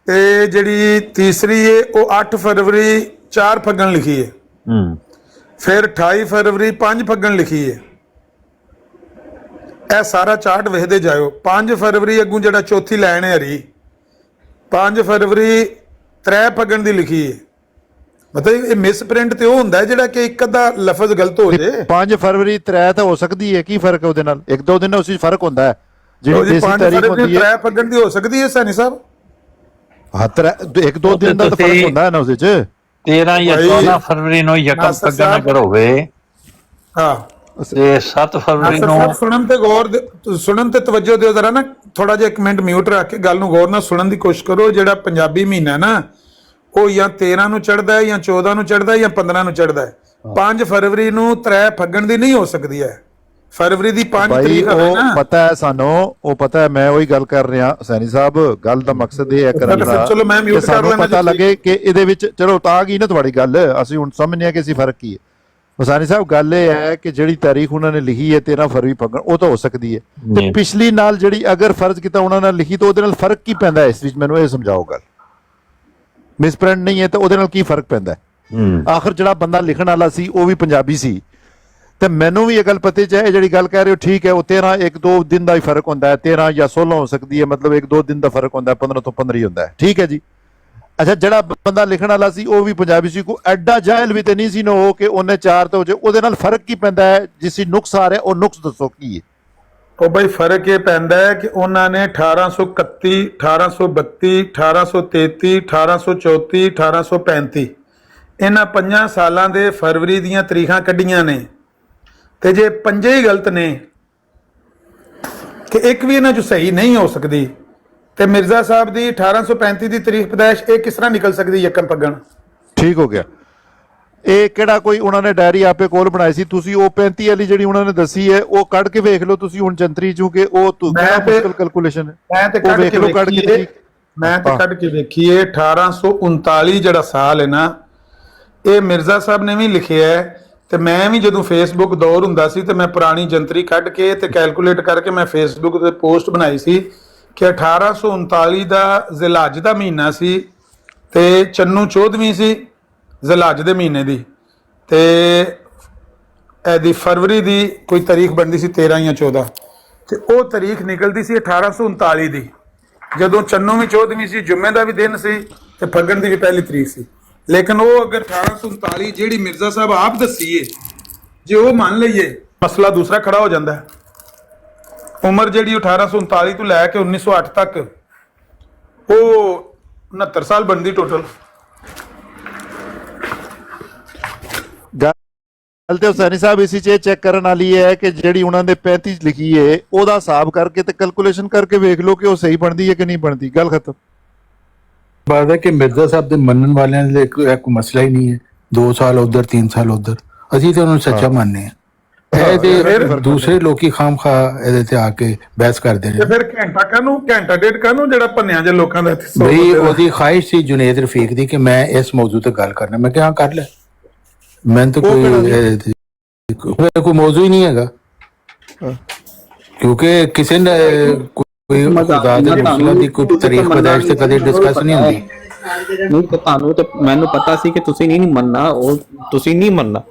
ਤੇ ਜਿਹੜੀ ਤੀਸਰੀ ਹੈ ਉਹ 8 ਫਰਵਰੀ 4 ਫੱਗਣ ਲਿਖੀ ਹੈ। ਫਿਰ 28 ਫਰਵਰੀ 5 ਫੱਗਣ ਲਿਖੀ ਹੈ। ਇਹ ਸਾਰਾ ਚਾਰਟ ਵੇਖਦੇ ਜਾਇਓ। 5 ਫਰਵਰੀ ਅੱਗੋਂ ਜਿਹੜਾ ਚੌਥੀ ਲਾਈਨ ਹੈ ਹਰੀ, 5 ਫਰਵਰੀ 3 ਫੱਗਣ ਦੀ ਲਿਖੀ ਹੈ। ਮਤਲਬ ਇਹ ਮਿਸਪ੍ਰਿੰਟ ਤੇ ਉਹ ਹੁੰਦਾ ਜਿਹੜਾ ਕਿ ਇੱਕ ਅੱਧਾ ਲਫ਼ਜ਼ ਗਲਤ ਹੋ ਜੇ। 5 ਫਰਵਰੀ 3 ਤਾਂ ਹੋ ਸਕਦੀ ਹੈ, ਕੀ ਫਰਕ ਹੈ ਉਹਦੇ ਨਾਲ? ਇੱਕ ਦੋ ਦਿਨ ਉਸ ਵਿੱਚ ਫਰਕ ਹੁੰਦਾ ਹੈ। ਜਿਹੜੀ ਦੇਸੀ ਤਾਰੀਖ ਹੁੰਦੀ ਹੈ 3 ਫੱਗਣ ਦੀ ਹੋ ਸਕਦੀ ਹੈ ਸੈਣੀ ਸਾਹਿਬ। ਹਾਂ, ਇੱਕ ਦੋ ਦਿਨ ਦਾ ਤਾਂ ਫਰਕ ਹੁੰਦਾ ਹੈ ਨਾ ਉਸ ਵਿੱਚ। 13 ਜਾਂ 14 ਫਰਵਰੀ ਨੂੰ ਯਕਮ ਫੱਗਣ ਅਗਰ ਹੋਵੇ, ਹਾਂ, ਤੇ 7 ਫਰਵਰੀ ਨੂੰ ਸੁਣਨ ਤੇ ਗੌਰ, ਸੁਣਨ ਤੇ ਤਵੱਜੋ ਦਿਓ ਜਰਾ ਨਾ। ਥੋੜਾ ਜਿਹਾ ਇੱਕ ਮਿੰਟ ਮਿਊਟ ਰੱਖ ਕੇ ਗੱਲ ਨੂੰ ਗੌਰ ਨਾਲ ਸੁਣਨ ਦੀ ਕੋਸ਼ਿਸ਼ ਕਰੋ। ਜਿਹੜਾ ਪੰਜਾਬੀ ਮਹੀਨਾ ਨਾ ਉਹ ਜਾਂ 13 ਨੂੰ ਚੜ੍ਹਦਾ ਹੈ, ਜਾਂ 14 ਨੂੰ ਚੜ੍ਹਦਾ ਹੈ, ਜਾਂ 15 ਨੂੰ ਚੜ੍ਹਦਾ ਹੈ। 5 ਫਰਵਰੀ ਨੂੰ 3 ਫੱਗਣ ਦੀ ਨਹੀਂ ਹੋ ਸਕਦੀ ਹੈ। ਫਰਵਰੀ ਦੀ 5 ਤਰੀਕ ਹੈ ਨਾ। ਪਤਾ ਹੈ ਸਾਨੂੰ, ਉਹ ਪਤਾ ਹੈ। ਮੈਂ ਉਹੀ ਗੱਲ ਕਰ ਰਿਹਾ ਸੈਣੀ ਸਾਹਿਬ, ਗੱਲ ਦਾ ਮਕਸਦ ਇਹ ਹੈ ਕਰਨ ਦਾ ਚਲੋ ਮੈਂ ਮਿਊਟ ਕਰ ਸਾਨੂੰ ਲੈਣਾ, ਪਤਾ ਲੱਗੇ ਕਿ ਇਹਦੇ ਵਿੱਚ ਚਲੋ ਤਾਂ ਗਈ ਨਾ ਤੁਹਾਡੀ ਗੱਲ। ਅਸੀਂ ਹੁਣ ਸਮਝਨੇ ਆ ਕਿ ਅਸੀਂ ਫਰਕ ਕੀ ਹੈ। ਹੁਸੈਨੀ ਸਾਹਿਬ ਗੱਲ ਇਹ ਹੈ ਕਿ ਜਿਹੜੀ ਤਾਰੀਖ ਉਹਨਾਂ ਨੇ ਲਿਖੀ ਹੈ 13 ਫਰਵਰੀ ਫੱਗਣ, ਉਹ ਤਾਂ ਹੋ ਸਕਦੀ ਹੈ, ਤੇ ਪਿਛਲੀ ਨਾਲ ਜਿਹੜੀ ਅਗਰ ਫਰਜ਼ ਕੀਤਾ ਉਹਨਾਂ ਨਾਲ ਲਿਖੀ ਤਾਂ ਉਹਦੇ ਨਾਲ ਫਰਕ ਕੀ ਪੈਂਦਾ ਇਸ ਵਿੱਚ, ਮੈਨੂੰ ਇਹ ਸਮਝਾਓ ਗੱਲ। ਮਿਸਪ੍ਰਿੰਟ ਨਹੀਂ ਹੈ ਤਾਂ ਉਹਦੇ ਨਾਲ ਕੀ ਫਰਕ ਪੈਂਦਾ? ਆਖਰ ਜਿਹੜਾ ਬੰਦਾ ਲਿਖਣ ਵਾਲਾ ਸੀ ਉਹ ਵੀ ਪੰਜਾਬੀ ਸੀ, ਤੇ ਮੈਨੂੰ ਵੀ ਇਹ ਗੱਲ ਪਤਾ ਚ ਹੈ, ਇਹ ਜਿਹੜੀ ਗੱਲ ਕਹਿ ਰਹੇ ਹੋ ਠੀਕ ਹੈ, ਉਹ 13 1-2 ਦਿਨ ਦਾ ਹੀ ਫਰਕ ਹੁੰਦਾ ਹੈ, 13 ਜਾਂ 16 ਹੋ ਸਕਦੀ ਹੈ, ਮਤਲਬ 1-2 ਦਿਨ ਦਾ ਫਰਕ ਹੁੰਦਾ ਹੈ, 15 ਤੋਂ 15 ਹੀ ਹੁੰਦਾ ਹੈ, ਠੀਕ ਹੈ ਜੀ। ਅੱਛਾ, ਜਿਹੜਾ ਬੰਦਾ ਲਿਖਣ ਵਾਲਾ ਸੀ ਉਹ ਵੀ ਪੰਜਾਬੀ ਸੀ, ਕੋਈ ਐਡਾ ਜਾਹਿਲ ਵੀ ਤੇ ਨਹੀਂ ਸੀ ਨਾ ਹੋ ਕਿ ਉਹਨੇ 4 ਤੇ ਹੋ ਜਾਏ, ਉਹਦੇ ਨਾਲ ਫਰਕ ਕੀ ਪੈਂਦਾ ਹੈ? ਜਿਸ ਨੁਕਸ ਆ ਰਿਹਾ ਉਹ ਨੁਕਸ ਦੱਸੋ ਕੀ ਹੈ? ਉਹ ਬਈ ਫਰਕ ਇਹ ਪੈਂਦਾ ਹੈ ਕਿ ਉਹਨਾਂ ਨੇ 1831 1832 1833 1834 1835 ਇਹਨਾਂ 5 ਸਾਲਾਂ ਦੇ ਫਰਵਰੀ ਦੀਆਂ ਤਰੀਖਾਂ ਕੱਢੀਆਂ ਨੇ, ਤੇ ਜੇ ਪੰਜੇ ਹੀ ਗਲਤ ਨੇ ਕਿ ਇੱਕ ਵੀ ਇਹਨਾਂ 'ਚ ਸਹੀ ਨਹੀਂ ਹੋ ਸਕਦੀ, ਤੇ ਮਿਰਜ਼ਾ ਸਾਹਿਬ ਦੀ 1835 ਦੀ ਤਰੀਖ ਪਦਾਇਸ਼ ਇਹ ਕਿਸ ਤਰ੍ਹਾਂ ਨਿਕਲ ਸਕਦੀ ਯਕਮ ਪੱਗਣ? ਠੀਕ ਹੋ ਗਿਆ। ਇਹ ਕਿਹੜਾ ਕੋਈ ਉਹਨਾਂ ਨੇ ਡਾਇਰੀ ਆਪੇ ਕੋਲ ਬਣਾਈ ਸੀ? ਤੁਸੀਂ ਉਹ 35 ਵਾਲੀ ਜਿਹੜੀ ਉਹਨਾਂ ਨੇ ਦੱਸੀ ਹੈ ਉਹ ਕੱਢ ਕੇ ਵੇਖ ਲਓ ਤੁਸੀਂ ਹੁਣ ਜੰਤਰੀ ਚੋਂ, ਕਿ ਉਹ ਮੁਸ਼ਕਲ ਕੈਲਕੂਲੇਸ਼ਨ ਹੈ। ਮੈਂ ਤੇ ਕੱਢ ਕੇ ਵੇਖੀਏ 1839 ਜਿਹੜਾ ਸਾਲ ਹੈ ਨਾ, ਇਹ ਮਿਰਜ਼ਾ ਸਾਹਿਬ ਨੇ ਵੀ ਲਿਖਿਆ ਹੈ, ਤੇ ਮੈਂ ਵੀ ਜਦੋਂ ਫੇਸਬੁੱਕ ਦੌਰ ਹੁੰਦਾ ਸੀ ਤੇ ਮੈਂ ਪੁਰਾਣੀ ਜੰਤਰੀ ਕੱਢ ਕੇ ਤੇ ਕੈਲਕੂਲੇਟ ਕਰਕੇ ਮੈਂ ਫੇਸਬੁੱਕ ਤੇ ਪੋਸਟ ਬਣਾਈ ਸੀ ਕਿ 1839 ਦਾ ਜ਼ਿਲਹੱਜ ਦਾ ਮਹੀਨਾ ਸੀ, ਤੇ ਚੰਨੂ 14ਵੀਂ ਸੀ ਜ਼ਿਲਹੱਜ ਦੇ ਮਹੀਨੇ ਦੀ, ਤੇ ਇਹਦੀ ਫਰਵਰੀ ਦੀ ਕੋਈ ਤਾਰੀਖ ਬਣਦੀ ਸੀ 13 ਜਾਂ 14, ਤੇ ਉਹ ਤਾਰੀਖ ਨਿਕਲਦੀ ਸੀ 1839 ਦੀ, ਜਦੋਂ ਚੰਨੂ ਵੀ 14ਵੀਂ ਸੀ, ਜੁਮੇ ਦਾ ਵੀ ਦਿਨ ਸੀ, ਤੇ ਫੱਗਣ ਦੀ ਵੀ ਪਹਿਲੀ ਤਰੀਕ ਸੀ। ਲੇਕਿਨ ਉਹ ਅਗਰ 1839 ਜਿਹੜੀ ਮਿਰਜ਼ਾ ਸਾਹਿਬ ਆਪ ਦੱਸੀਏ, ਜੇ ਉਹ ਮੰਨ ਲਈਏ, ਮਸਲਾ ਦੂਸਰਾ ਖੜਾ ਹੋ ਜਾਂਦਾ ਹੈ। ਉਮਰ ਜਿਹੜੀ 1839 ਤੋਂ ਲੈ ਕੇ 1908 ਤੱਕ ਉਹ 69 ਸਾਲ ਬਣਦੀ ਟੋਟਲ। ਗੱਲ ਤੇ ਹੁਸੈਨੀ ਸਾਹਿਬ ਇਸੇ 'ਚ ਚੈੱਕ ਕਰਨ ਵਾਲੀ ਹੈ ਕਿ ਜਿਹੜੀ ਉਹਨਾਂ ਨੇ 35 ਲਿਖੀ ਹੈ ਉਹਦਾ ਹਿਸਾਬ ਕਰਕੇ ਤੇ ਕੈਲਕੂਲੇਸ਼ਨ ਕਰਕੇ ਵੇਖ ਲਓ ਕਿ ਉਹ ਸਹੀ ਬਣਦੀ ਹੈ ਕਿ ਨਹੀਂ ਬਣਦੀ, ਗੱਲ ਖਤਮ। ਬਾਤ ਹੈ ਕਿ ਮਿਰਜ਼ਾ ਸਾਹਿਬ ਦੇ ਮੰਨਣ ਵਾਲਿਆਂ ਦੇ ਕੋਈ ਮਸਲਾ ਹੀ ਨਹੀਂ ਹੈ, 2 ਸਾਲ ਉਧਰ 3 ਸਾਲ ਉਧਰ, ਅਸੀਂ ਤਾਂ ਉਹਨਾਂ ਨੂੰ ਸੱਚਾ ਮੰਨਦੇ ਹਾਂ। ਇਹਦੇ ਦੂਸਰੇ ਲੋਕੀ ਖਾਮਖਾ ਇਹਦੇ ਤੇ ਆ ਕੇ ਬਹਿਸ ਕਰਦੇ ਨੇ। ਫਿਰ ਘੰਟਾ ਡੇਢ ਕਾਹਨੂੰ ਜਿਹੜਾ ਭੰਨਿਆ ਜੇ ਲੋਕਾਂ ਦਾ ਬਈ ਉਹਦੀ ਖਾਹਿਸ਼ ਸੀ ਜੁਨੇਦ ਰਫੀਕ ਦੀ ਕਿ ਮੈਂ ਇਸ ਮੌਜੂ ਤੇ ਗੱਲ ਕਰਨਾ, ਮੈਂ ਕਿਹਾ ਹਾਂ ਕਰ ਲੈ, ਮੈਂ ਤਾਂ ਕੋਈ ਮੌਜੂ ਹੀ ਨਹੀਂ ਹੈਗਾ, ਕਿਉਂਕਿ ਕਿਸੇ ਨੇ ਕੋਈ ਖੁਦਾ ਦੇ ਰਸੂਲ ਦੀ ਕੋਈ ਤਾਰੀਖ ਪਦਾਇਸ਼ ਤੇ ਕਦੇ ਡਿਸਕਸ ਨਹੀਂ ਹੁੰਦੀ। ਨਹੀਂ ਤਾਂ ਤੁਹਾਨੂੰ ਤੇ ਮੈਨੂੰ ਪਤਾ ਸੀ ਕਿ ਤੁਸੀਂ ਨਹੀਂ ਮੰਨਣਾ, ਉਹ ਤੁਸੀਂ ਨਹੀਂ ਮੰਨਣਾ,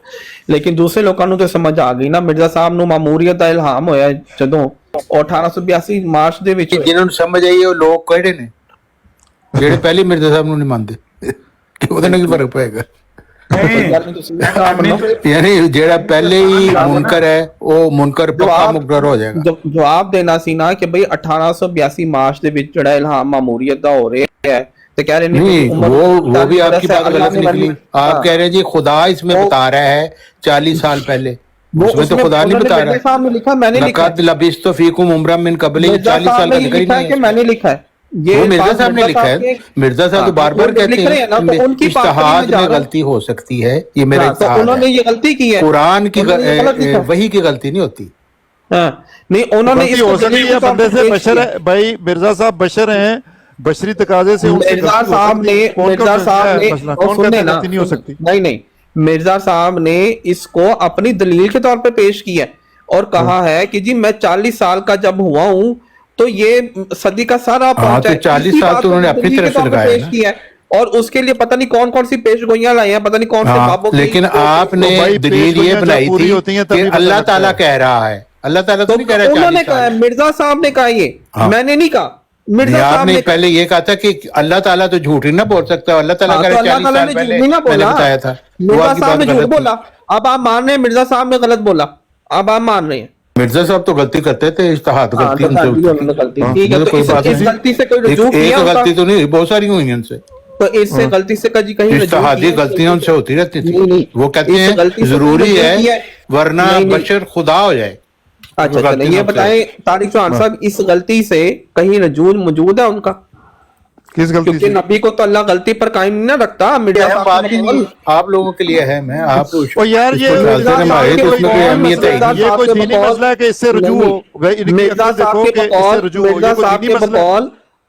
ਲੇਕਿਨ ਦੂਸਰੇ ਲੋਕਾਂ ਨੂੰ ਤੇ ਸਮਝ ਆ ਗਈ ਨਾ। ਮਿਰਜ਼ਾ ਸਾਹਿਬ ਨੂੰ ਮਾਮੂਰੀਅਤ ਦਾ ਇਲਹਾਮ ਹੋਇਆ ਜਦੋਂ 1882 ਮਾਰਚ ਦੇ ਵਿੱਚ। ਜਿਹਨਾਂ ਨੂੰ ਸਮਝ ਆਈ ਉਹ ਲੋਕ ਕਿਹੜੇ ਨੇ ਜਿਹੜੇ ਪਹਿਲੇ ਮਿਰਜ਼ਾ ਸਾਹਿਬ ਨੂੰ ਨਹੀਂ ਮੰਨਦੇ, ਕਿ ਉਹਦੇ ਨਾਲ ਕੀ ਫਰਕ ਪਏਗਾ? ਯਾਨੀ ਜਿਹੜਾ ਪਹਿਲੇ ਹੀ ਮੁਨਕਰ ਹੈ ਉਹ ਮੁਨਕਰ ਪੱਕਾ ਮੁਕਰਰ ਹੋ ਜਾਏਗਾ। ਜਵਾਬ ਦੇਣਾ ਸੀ ਨਾ ਕਿ ਬਈ 1882 ਮਾਰਚ ਦੇ ਵਿੱਚ ਜਿਹੜਾ ਇਲਹਾਮ ਮਾਮੂਰੀਅਤ ਦਾ ਹੋ ਰਿਹਾ है तो कह रहे नहीं वो भी आपकी बात गलत निकली। आप कह रहे हैं जी खुदा इसमें बता रहा है 40 साल पहले, उसमें तो खुदा नहीं बता रहा। सामने लिखा, मैंने लिखा लबिस्तु फीकुम उम्रा मिन क़ब्लिही 40 साल का जिक्र नहीं है, मैंने लिखा है। ये मिर्जा साहब ने लिखा है। मिर्जा साहब तो बार बार कहते हैं इज्तिहाद में गलती हो सकती है, ये मेरा इज्तिहाद है। उन्होंने ये गलती की है, कुरान की वही की गलती नहीं होती। नहीं उन्होंने हो सकती है बंदे से बशर है भाई, मिर्जा साहब बशर हैं, बशरी तकाजे से मिर्जा साहब ने नहीं हो सकती। नहीं मिर्जा साहब ने इसको अपनी दलील के तौर पे पेश किया और कहा है कि जी मैं 40 साल का जब हुआ हूं तो ये सदी का सारा पहुंचा, 40 साल तो उन्होंने अपनी तरफ से लगाया पेश किया है और उसके लिए पता नहीं कौन कौन सी पेश गोइयां लाई हैं, पता नहीं कौन से बाबों। लेकिन आपने दलील ये बनाई थी कि अल्लाह ताला कह रहा है, अल्लाह ताला तो नहीं कह रहा। उन्होंने कहा, मिर्जा साहब ने कहा, ये मैंने नहीं कहा। मिर्जा साहब ने पहले ये कहा था कि अल्लाह ताला तो झूठ ही ना बोल सकता, अल्लाह ताला कह रहा है 40 साल पहले मैंने बताया था। मिर्जा साहब ने झूठ बोला, अब आप मान रहे हैं मिर्जा साहब ने गलत बोला, अब आप मान रहे हैं। मिर्जा साहब तो गलती करते थे, इज्तिहाद गलती ठीक है, तो इस गलती से कोई रुजू किया? एक गलती तो नहीं, बहुत सारी हुई इनसे, तो इससे गलती से कहीं इज्तिहादी गलतियां उनसे होती रहती थी। वो कहते हैं जरूरी है वरना बशर खुदा हो जाए। अच्छा चलो ये बताएं तारिक चौहान साहब, इस गलती से कहीं रजूल मौजूद है उनका? किस गलती क्योंकि नबी को तो अल्लाह गलती पर कायम नहीं रखता। आप लोगों के लिए है, मैं आप यार ये अहमियत है, ये कोई दीनी मसला है कि इससे रुजू हो। मिर्जा साहब के बकौल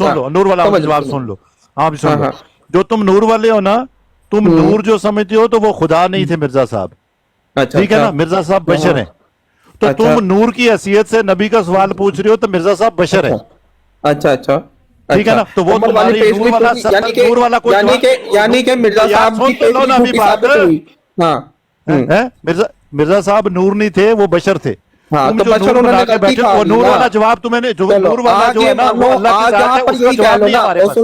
सुन लो, नूर वाला जवाब सुन लो, आप सुन लो। जो तुम नूर वाले हो ना, तुम नूर जो समझते हो तो वो खुदा नहीं थे मिर्जा साहब, ठीक है ना, मिर्जा साहब बशर हैं। तो तुम नूर की हैसियत से नबी का सवाल पूछ रहे हो तो मिर्जा साहब बशर है। अच्छा अच्छा ठीक है ना, तो वो उमर वाली तुम्हारी पेश नूर गोई वाला थोड़ी- यानी नूर वाला कि कोई यानी कि मिर्जा यार साहब सुन की तो लो ना अभी पेश बात। साबित हुई। हाँ हैं? मिर्जा साहब नूर नहीं थे, वो बशर थे। हाँ, तुम तो जो बशर नूर उन्होंने बना के गलती बैठे, खा वो ली नूर ना। वाला जवाब तुम्हें जो चलो, नूर वाला आज जो ये है ना, मान वो लो, अल्लाह की आज जात यहाँ है, पर उसका यही कह जवाब लो नहीं है ना, हमारे वो पास।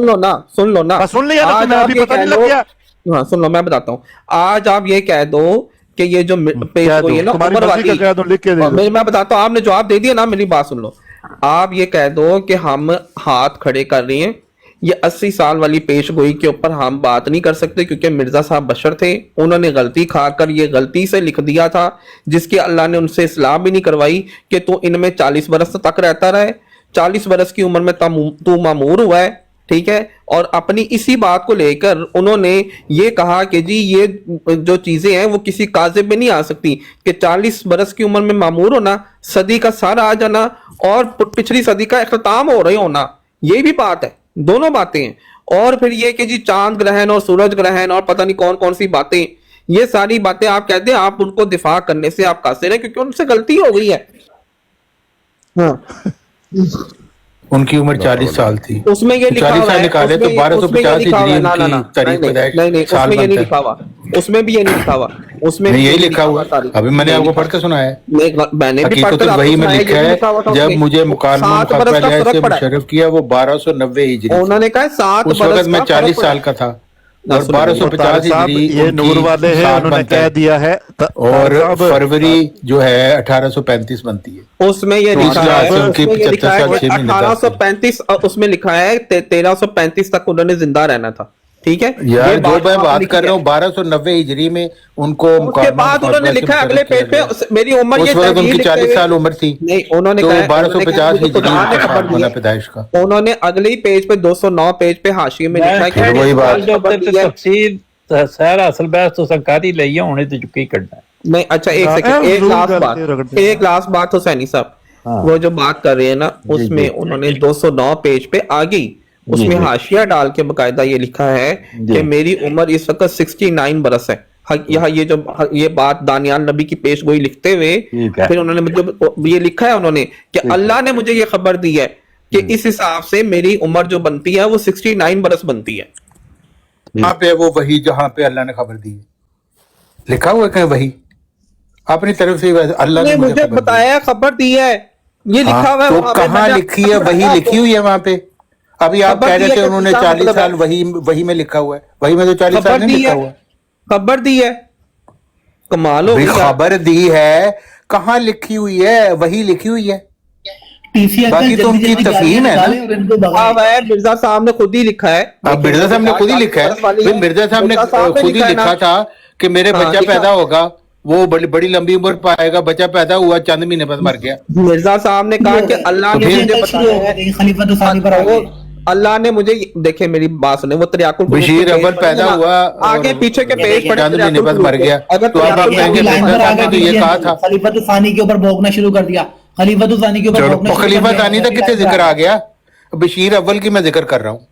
सुन लो ना बस सुन लिया ना आज तुमने, आप अभी ये पता कह नहीं लग लो- गया? हाँ सुन लो, मैं बताता हूँ। आज आप ये कह दो कि ये जो पेश कह हुई दो, है ना तुम्हारी उमर मर्जी का वाली, कह दो, लिख के दे दो। मैं बताता हूँ, आपने जवाब दे दिया ना, मेरी बात सुन लो। आप ये कह दो कि हम हाथ खड़े कर रहे हैं, ये 80 साल वाली पेश गोई के ऊपर हम बात नहीं कर सकते क्योंकि मिर्जा साहब बशर थे, उन्होंने गलती खाकर ये गलती से लिख दिया था, जिसकी अल्लाह ने उनसे इस्लाह भी नहीं करवाई कि तू इनमें 40 बरस तक रहता रहे। 40 बरस की उम्र में तू मामूर हुआ है, ठीक है। और अपनी इसी बात को लेकर उन्होंने ये कहा कि जी ये जो चीजें हैं वो किसी काजिब में नहीं आ सकती, कि 40 बरस की उम्र में मामूर होना, सदी का सारा आ जाना और पिछली सदी का इख्तिताम हो रही होना, ये भी बात है, दोनों बातें हैं। और फिर ये कि जी चांद ग्रहण और सूरज ग्रहण और पता नहीं कौन कौन सी बातें, ये सारी बातें आप कहते हैं, आप उनको दिफा करने से आप कासिर हैं क्योंकि उनसे गलती हो गई है। हाँ, उनकी उम्र 40 साल थी, उसमें ये लिखा 40 हुआ साल है, निकाले तो उसमें- 1250 उसमें ये लिखा हुआ है, हिजरी ना, ना, ना, उनकी तारीख नहीं, पैदाइश नहीं, साल उसमें ये नहीं बनता लिखा हुआ, उसमें भी ये नहीं लिखा हुआ, उसमें नहीं, भी यही ये लिखा हुआ है। तारीख। अभी मैंने नहीं आपको लिखा। पढ़ के सुनाया है। मैंने भी हकीकत पढ़कर आपको वही में सुनाया, लिखा ये भी है, लिखा हुआ था जब उसमें। मुझे मुकालमा 7 बरस का मुखाफा फर्क पड़ा है। मुशर्रफ किया वो 1290 हिजरी, उन्होंने कहा 7 उस बरस वक्त मैं का 40 फर्क पड़ा साल है। का था और सुनो, 1250 साहब हिजरी ये उनकी नूर वाले हैं, साल उन्होंने बनता कह है। दिया है और साहब, फरवरी जो है 1835 बनती है। उसमें ये तो लिखा इस है, लिहाज से उनकी उसमें ये लिखा 75 है साल, 6 महीने 1835, उसमें लिखा है 1335 तक उन्होंने जिंदा रहना था, ठीक है। यार ये जो मैं वहाँ पे बात लिखी कर रहा है। हूँ 1290 हिजरी में उनको उसके मुकालमा बाद मुखाफा उन्होंने से लिखा है अगले मुशर्रफ पेज किया पे, गया। मेरी उम्र उस ये वक्त तहरीर उनकी लिखते 40 हुए- साल उम्र थी, नहीं, उन्होंने तो कहा है, 1250 मुझे खुदा ने हिजरी खबर दी होना है। पैदाइश का। उन्होंने अगले ही पेज पे 209 पेज पे हाशिए में लिखा है कि फिर वही बात। जो तफसीर सारा असल बहस तो सरकारी ਲਈ ਹੋਣੇ ਤੇ ਚੁੱਕੀ ਕੱਢਣਾ नहीं, अच्छा एक हाँ, सेकंड, एक जरूर लास्ट गलती बात, रगड़ते हैं। एक लास्ट बात हुसैनी साहब, हाँ। वो जो बात कर रहे हैं ना उसमें जी। उन्होंने 209 पेज पे आ गई, उसमें जी। हाशिया डाल के बकायदा ये लिखा है जी। कि मेरी उम्र इस वक्त 69 बरस है। यहाँ ये जो ये बात दानियाल नबी की पेश गोई लिखते हुए ठीक है। फिर उन्होंने मुझे ये लिखा है उन्होंने कि अल्लाह ने मुझे ये खबर दी है कि इस हिसाब से मेरी उम्र जो बनती है वो 69 बरस बनती है। यहाँ पे वो वही जहाँ पे अल्लाह ने खबर दी है, लिखा हुआ है कहीं वही अपनी तरफ से अल्लाह ने मुझे खबर दी है। बताया, खबर दी है, ये लिखा हाँ, हुआ है तो वहाँ पे, कहाँ मैंने लिखी है? आपको वही बताया लिखी हुई है वहां पे। अभी आप खबर कह दी रहे है थे कि उन्होंने क्या 40 मतलब साल है? वही में लिखा हुआ है, वही में तो 40 साल नहीं लिखा हुआ है। खबर दी है, कमाल हो भाई गई यार। खबर दी है, कहाँ लिखी हुई है? वही लिखी हुई है। टीसीएस बाकी तो उनकी तफहीम है ना। और इनको भगाएं। अब है मिर्जा साहब ने खुद ही लिखा है, अब मिर्जा साहब ने खुद ही लिखा है, भाई मिर्जा साहब ने खुद ही लिखा था कि मेरे हाँ, बच्चा लिखा। पैदा होगा, वो बड़ी बड़ी लंबी उम्र पाएगा, बच्चा पैदा हुआ, चंद महीने बाद मर गया। मिर्जा साहब ने कहा कि अल्लाह ने फिर मुझे शुरू हो बताया गए खलीफा तो सानी पर आ वो गए। अल्लाह ने मुझे, देखे मेरी बात सुने, वो तरियाकुल कुलूब बशीर के पेज अव्वल पढ़े पैदा ना, हुआ आगे और पीछे के पेज पढ़े चंद महीने तरियाकुल बाद कुलूब मर के। गया। अगर तो आप तरियाकुल ये कहेंगे अभी लाइन मिर्जा पर आ साहब ने तो गए, ये कहा था। खलीफा तो सानी के ऊपर भोंकना शुरू कर दिया, खलीफा तो सानी के ऊपर चलो भोंकना शुरू खलीफा कर दिया। तानी तक कितने जिक्र आ गया, बशीर अव्वल की मैं जिक्र कर रहा हूँ।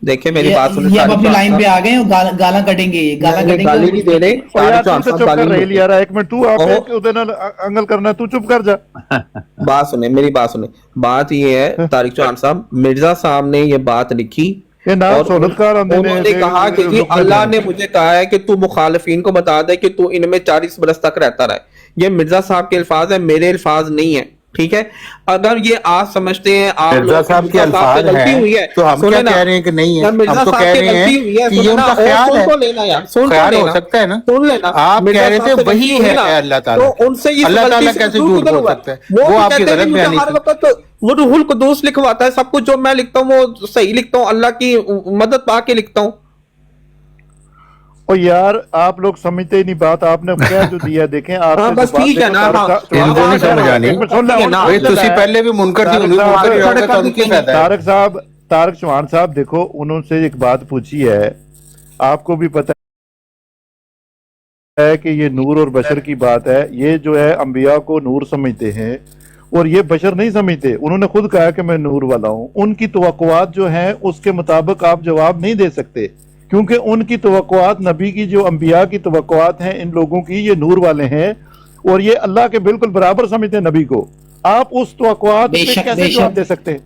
देखे मेरी बात सुने, ये अब अपनी लाइन पे आ गए हैं, गाला कटेंगे, गाला गाली कटेंगे। नहीं दे रहे, और यार तारिक तू तो साहब चुप कर गाली रही नहीं यार, एक मिनट तू आप ओहो। ਉਹਦੇ ਨਾਲ अंगल करना, तू चुप कर जा। बात सुने, मेरी बात सुने, बात ये है तारिक चौहान साहब, मिर्जा साहब ने ये बात लिखी ये नाम और सोलतकार आंदे ने उन्होंने कहा कि जी अल्लाह ने मुझे कहा है कि तू मुखालिफिन को बता दे कि तू इनमें 40 बरस तक रहता रहे। ये मिर्जा साहब के अल्फाज है, मेरे अल्फाज नहीं है, ठीक है। अगर ये आप समझते हैं आप मिर्जा लोग साहब के मिर्जा साहब अल्फाज से गलती हैं, हुई है, तो हम सुने क्या ना, कह रहे हैं कि नहीं है? जब मिर्जा हम तो साहब कह की रहे हैं गलती हुई है, कि सुने ये ना, उनका और ख्याल सुन है। तो लेना यार, सुन तो ख्याल हो लेना, सकता है ना। सुन लेना। आप मिर्जा कह रहे साहब थे से वही गलती हुई है ना, अल्लाह ताला। तो उनसे इस अल्लाह गलती ताला से कैसे दूर झूठ किधर बोल हुआ? सकता है? वो वो तो आपकी कहते हैं गलत मुझे बयानी हर थी। वक्त वो रूहुल कुदूस लिखवाता है, सब कुछ जो मैं लिखता हूँ वो सही लिखता हूँ, अल्लाह की मदद पा के लिखता हूँ। और यार आप लोग समझते ही नहीं बात, आपने कह जो दिया देखें आप हाँ, बस ठीक है ना, हाँ। इनको नहीं समझ आनी। भाई तुसी पहले भी मुनकर थी, उन्हें मुनकर ही होगा तो उनकी फायदा है। तारक चौहान साहब देखो, उन्होंने एक बात पूछी है, आपको भी पता है कि ये नूर और बशर की बात है, ये जो है अंबिया को नूर समझते हैं और ये बशर नहीं समझते। उन्होंने खुद कहा कि मैं नूर वाला हूं, उनकी तवक्कुआत जो हैं उसके मुताबिक आप जवाब नहीं दे सकते, क्योंकि उनकी तवक्कुआत नबी की जो अंबिया की तवक्कुआत हैं, इन लोगों की, ये नूर वाले हैं और ये अल्लाह के बिल्कुल बराबर समझते हैं नबी को। आप उस तवक्कुआत पे बेशक, कैसे बेशक। जवाब दे सकते हैं?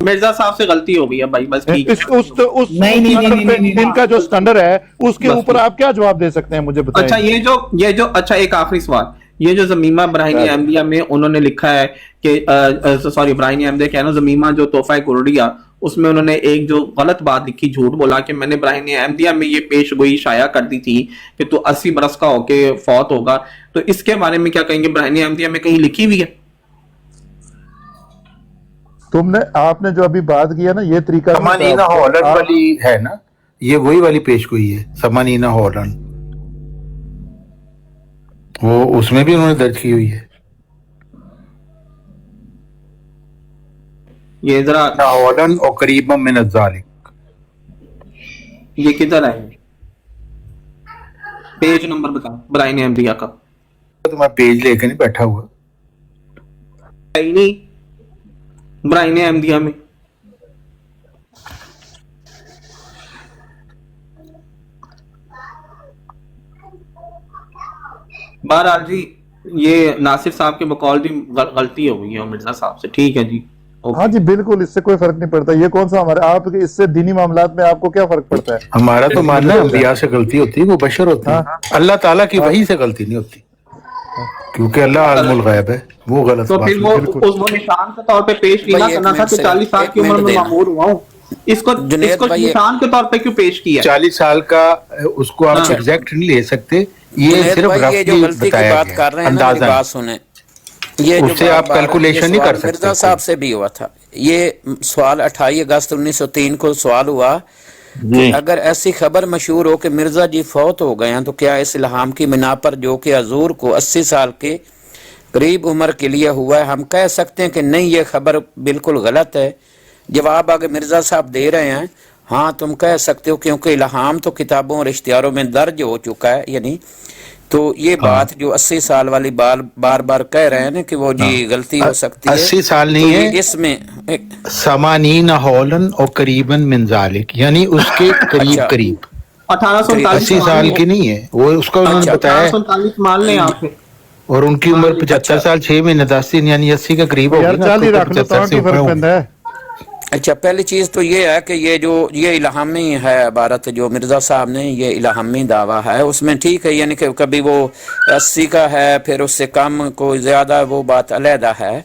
मिर्जा साहब से गलती हो गई है भाई, बस ठीक है। उस नहीं, इनका जो स्टैंडर्ड है उसके ऊपर आप क्या जवाब दे सकते हैं मुझे बताएं। अच्छा ये जो अच्छा एक आखिरी सवाल, ये जो ज़मीमा ब्राहिनी अहमदिया में उन्होंने लिखा है कि सॉरी ब्राहिनी अहमदिया क्या है ना, ज़मीमा जो तोहफा कुर्डिया, उसमें उन्होंने एक जो गलत बात लिखी, झूठ बोला कि मैंने ब्राहिनी अहमदिया में ये पेशगोई शाया कर दी थी कि तू 80 बरस का होके फौत होगा। तो इसके बारे में क्या कहेंगे? ब्राहिनी अहमदिया में कहीं लिखी हुई है? आपने जो अभी बात किया ना, ये तरीका समानीना हॉलैंड वाली है ना, ये वही वाली पेशगोई है समानीना हॉलैंड, वो उसमें भी उन्होंने दर्ज की हुई है। ये जरा हॉलैंड और करीबन मिन ज़ालिक, ये किधर है? पेज नंबर बता ब्राहिनी अहमदिया का। तो मैं पेज लेके नहीं बैठा हुआ, है ही नहीं ब्राहिनी अहमदिया में। बहरहाल जी, ये नासिर साहब के बकौल भी गलती हो गई है मिर्जा साहब से, ठीक है जी। हाँ जी बिल्कुल, इससे कोई फर्क नहीं पड़ता। ये कौन सा हमारे आप इससे दीनी मामलात में आपको क्या फर्क पड़ता है? हमारा तो मानना है अंबिया से गलती होती है, वो बशर होती है, अल्लाह ताला की वही से गलती नहीं होती, क्योंकि अल्लाह आलमुल गैब है। वो गलत तो फिर वो निशान के तौर पे पेश नहीं करना था कि 40 साल की उम्र में मामूर हुआ हूँ, इसको निशान के तौर पे क्यों पेश किया? 40 साल का उसको आप एग्जैक्ट नहीं ले सकते, ये सिर्फ रफली बताया गया, अंदाजा। सुने, ये उससे आप कैलकुलेशन नहीं कर सकते। मिर्जा साहब से भी हुआ था ये सवाल, 28 अगस्त 1903 को सवाल हुआ कि अगर ऐसी खबर मशहूर हो कि मिर्जा जी फौत हो गए हैं तो क्या इस इल्हाम की बिना पर जो कि हजूर को 80 साल के करीब उम्र के लिए हुआ है, हम कह सकते हैं कि नहीं ये खबर बिल्कुल गलत है? जवाब आगे मिर्जा साहब दे रहे हैं, हाँ तुम कह सकते हो, क्योंकि इल्हाम तो किताबों और इश्तिहारों में दर्ज हो चुका है। यानी तो ये बात जो 80 साल वाली बार बार कह रहे हैं ना कि वो जी गलती हो सकती है, 80 साल नहीं तो है, इसमें समानीना हौलन और करीबन मिन ज़ालिक, यानी उसके करीब करीब 1839 80 साल की नहीं है वो, उसका उन्होंने बताया 1839 मान लें आप, और उनकी उम्र 75 साल 6 महीने 10 दिन, यानी 80 के करीब होगी ना। अच्छा, पहली चीज तो ये है कि ये इल्हामी है इबारत जो मिर्जा साहब ने, ये इल्हामी दावा है, उसमें ठीक है, यानी कि कभी वो 80 का है फिर उससे कम कोई ज्यादा, वो बात अलहदा है